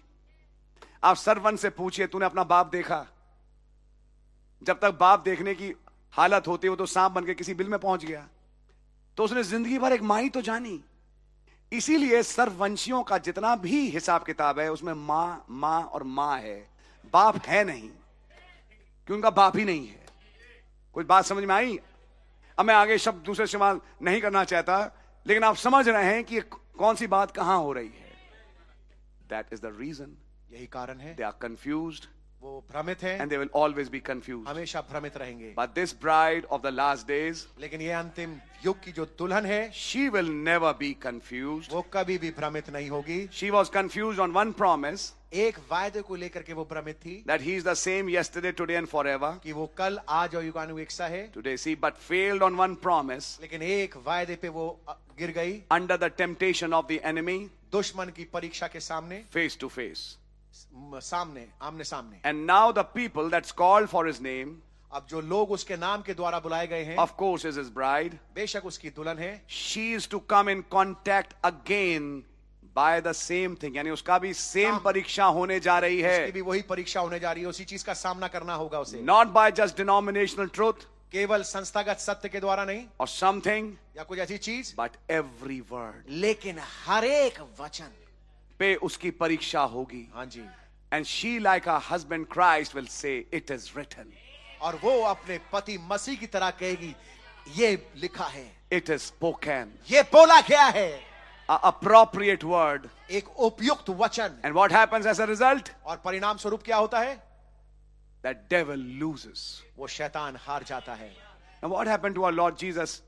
आप सरवन से पूछिए, तूने अपना बाप देखा? जब तक बाप देखने की हालत होती वो तो सांप बन के किसी बिल में पहुंच गया. तो उसने जिंदगी भर एक मां ही तो जानी. इसीलिए सर्ववंशियों का जितना भी हिसाब किताब है उसमें मां और मां है, बाप है नहीं, क्योंकि उनका बाप ही नहीं है. कुछ बात समझ में आई? अब मैं आगे शब्द दूसरे इस्तेमाल नहीं करना चाहता, लेकिन आप समझ रहे हैं कि कौन सी बात कहां हो रही है. That is the reason. यही कारण है. They are confused. वो भ्रमित है. And they will always be confused. हमेशा भ्रमित रहेंगे. But this bride of the last days, लेकिन ये अंतिम युग की जो दुल्हन है, she will never be confused. वो कभी भी भ्रमित नहीं होगी. She was confused on one promise. एक वायदे को लेकर के वो भ्रमित थी. That he is the same yesterday, today and forever. कि वो कल, आज और युगानुयुग एक सा है. Today, see, but failed on one promise. लेकिन एक वायदे पे वो गिर गई. Under the temptation of the enemy. दुश्मन की परीक्षा के सामने. Face to face. सामने, आमने सामने. And now the people that's called for his name. अब जो लोग उसके नाम के द्वारा बुलाए गए हैं, of course is his bride. बेशक उसकी दुल्हन है. She is to come in contact again by the same thing. यानी उसका भी सेम परीक्षा होने जा रही है. उसकी भी वही परीक्षा होने जा रही है. उसी चीज का सामना करना होगा उसे. Not by just denominational truth. केवल संस्थागत सत्य के द्वारा नहीं. Or something. या कुछ ऐसी चीज. But every word. लेकिन हर एक वचन पे उसकी परीक्षा होगी. हाँ जी. And she, like her husband Christ, will say, "It is written." और वो अपने पति मसीह की तरह कहेगी, ये लिखा है. It is spoken. ये बोला गया है. A appropriate word. एक उपयुक्त वचन. And what happens as a result? और परिणाम स्वरूप क्या होता है? That devil loses. वो शैतान हार जाता है. And what happened to our Lord Jesus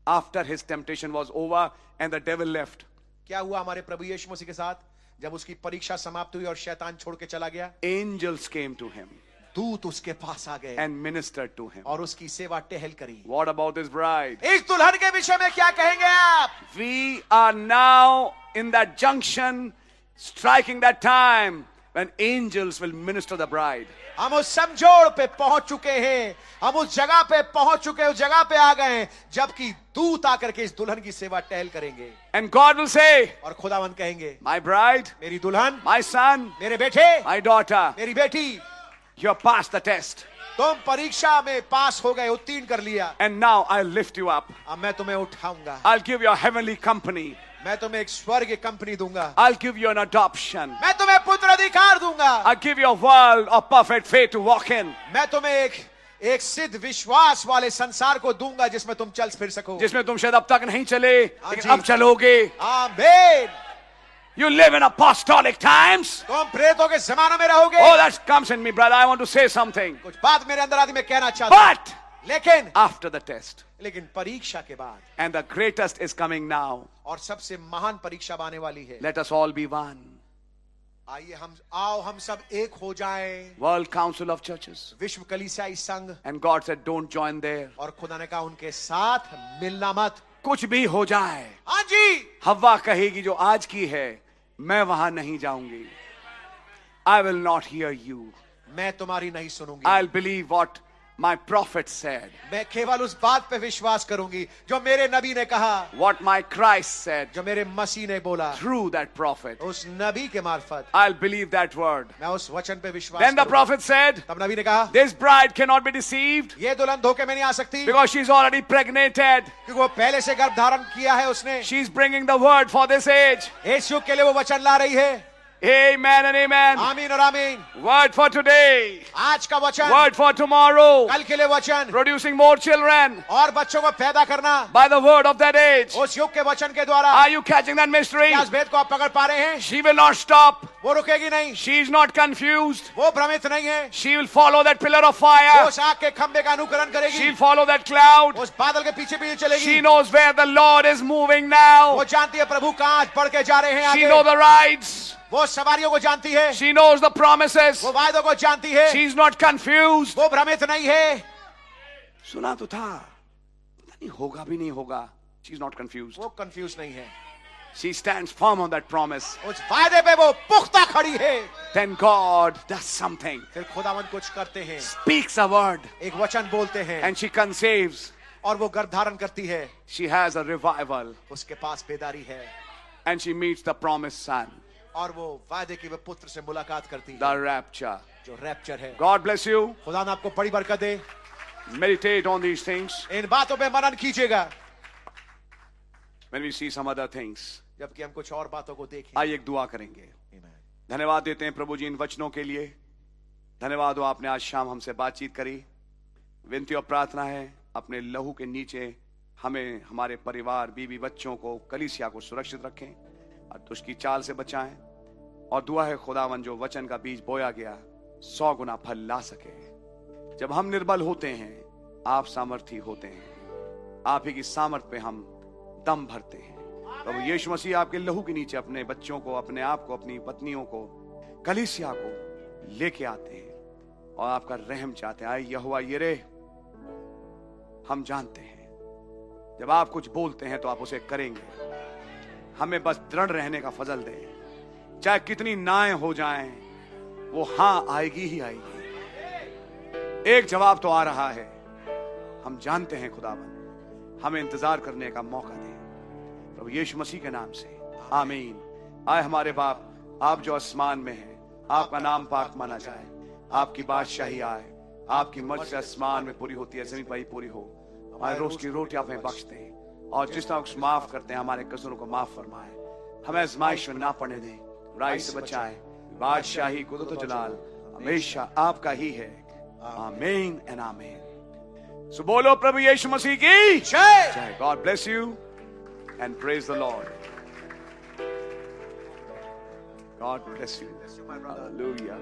after his temptation was over and the devil left? क्या हुआ हमारे प्रभु यीशु मसीह के साथ जब उसकी परीक्षा समाप्त हुई और शैतान छोड़ के चला गया? Angels came to him. दूत उसके पास आ गए and ministered to him. और उसकी सेवा टहल करी. What about his bride? इस दुल्हन के विषय में क्या कहेंगे आप? We are now in that junction, striking that time when angels will minister the bride. हम उस समझौड़ पे पहुंच चुके हैं. हम उस जगह पे पहुंच चुके हैं, उस जगह पे आ गए हैं जबकि दूत आकर के इस दुल्हन की सेवा टहल करेंगे. And God will say, और खुदावंद कहेंगे, my bride, मेरी दुल्हन, my son, मेरे बेटे, my daughter, मेरी बेटी, you have passed the test. तुम परीक्षा में पास हो गए, उत्तीर्ण कर लिया. And now I'll lift you up. अब मैं तुम्हें उठाऊंगा. I'll give you a heavenly company. मैं तुम्हें एक स्वर्ग कंपनी दूंगा. I'll give you an adoption. मैं तुम्हें पुत्र अधिकार दूंगा. I'll give you a world of perfect faith to walk in. मैं तुम्हें एक सिद्ध विश्वास वाले संसार को दूंगा जिसमें तुम चल फिर सको. जिसमें तुम शायद अब तक नहीं चले, लेकिन अब चलोगे. आमीन. You live in apostolic times. तुम प्रेतों के जमानों में रहोगे. Oh, that comes in me, brother. I want to say something. कुछ बात मेरे अंदर आती मैं कहना चाहता हूं. But लेकिन after the test, लेकिन परीक्षा के बाद, and the greatest is coming now. और सबसे महान परीक्षा आने वाली है. Let us all be one. आइए हम सब एक हो जाएं. World Council of Churches. विश्व कलीसियाई संघ. And God said, don't join there. और खुदा ने कहा उनके साथ मिलना मत. कुछ भी हो जाए. हाँ जी. हवा कहेगी जो आज की है, मैं वहां नहीं जाऊंगी. I will not hear you. मैं तुम्हारी नहीं सुनूंगी. I'll believe what my prophet said. मैं केवल उस बात पे विश्वास करूंगी जो मेरे नबी ने कहा. What my Christ said. जो मेरे मसीह ने बोला. Through that prophet. उस नबी के मार्फत. I'll believe that word. मैं उस वचन पे विश्वास Then the prophet said, तब नबी ने कहा, this bride cannot be deceived. ये दुल्हन धोखे में नहीं आ सकती. Because she's already pregnated. क्योंकि वो पहले से गर्भ धारण किया है उसने. She's bringing the word for this age. इस युग के लिए वो वचन ला रही है. Amen and amen. आमीन और आमीन. Word for today. आज का वचन. Word for tomorrow. कल के लिए वचन. Producing more children. और बच्चों को पैदा करना. By the word of that age. उस युग के वचन के द्वारा. Are you catching that mystery? क्या इस भेद को आप पकड़ पा रहे हैं? She will not stop. वो वो रुकेगी नहीं, She is not confused. वो भ्रमित नहीं है, She will follow that pillar of वो fire. उस आग के खंभे का अनुकरण करेगी, She'll follow that cloud. उस बादल के पीछे पीछे चलेगी, She knows where the Lord is moving वो now. जानती है प्रभु कहाँ बढ़ के जा रहे हैं She आगे, knows the rides. वो सवारियों को जानती है, She knows the promises. वो वायदों को जानती है, She's not confused. वो भ्रमित नहीं है, सुना तो था, पता नहीं होगा भी नहीं होगा. She's not confused. वो कंफ्यूज नहीं है, She stands firm on that promise. उस वायदे पे वो पुख्ता खड़ी है. Then God does something. फिर खुदावंद कुछ करते हैं, Speaks a word. एक वचन बोलते हैं, And she conceives. और वो गर्भ धारण करती है. She has a revival. उसके पास बेदारी है, And she meets the promised son. और वो वायदे के वे पुत्र से मुलाकात करती है, The rapture. जो रैप्चर है. God bless you. खुदा ने आपको बड़ी बरकत दे. Meditate on these things. इन बातों पे मनन कीजिएगा. When we see some other things. जबकि हम कुछ और बातों को देखें. आइए एक दुआ करेंगे. धन्यवाद देते हैं प्रभु जी इन वचनों के लिए. धन्यवाद हो आपने आज शाम हमसे बातचीत करी. विनती और प्रार्थना है अपने लहू के नीचे हमें, हमारे परिवार, बीवी, बच्चों को, कलीसिया को सुरक्षित रखें और दुष्ट की चाल से बचाएं. और दुआ है खुदावन जो वचन का बीज बोया गया 100 गुना फल ला सके. जब हम निर्बल होते हैं आप सामर्थी होते हैं. आप ही की सामर्थ पे हम दम भरते हैं. प्रभु यीशु मसीह आपके लहू के नीचे अपने बच्चों को, अपने आप को, अपनी पत्नियों को, कलीसिया को लेके आते हैं और आपका रहम चाहते हैं. आए यहोवा यिरे, हम जानते हैं जब आप कुछ बोलते हैं तो आप उसे करेंगे. हमें बस दृढ़ रहने का फजल दें. चाहे कितनी नाएं हो जाएं, वो हां आएगी ही आएगी. एक जवाब तो आ रहा है. हम जानते हैं खुदावन, हमें इंतजार करने का मौका दें प्रभु यीशु मसीह के नाम से. आमीन. आए हमारे बाप, आप जो आसमान में हैं, आपका नाम पाक माना जाए. आपकी बादशाही आए. आपकी मर्जी आसमान में पूरी होती है, जमीन पर ही पूरी हो. हमारे रोज की रोटी आप हमें बख्श दें और जिस तरह माफ करते हैं हमारे कसूरों को माफ फरमाए. हमें आजमाइश में ना पड़ने दें, बुराई से बचाए. बादशाही, कुदरत और जलाल हमेशा आपका ही है. आमीन एंड आमीन. सो बोलो प्रभु यीशु मसीह की जय. God bless you and praise the Lord. God bless you. Hallelujah.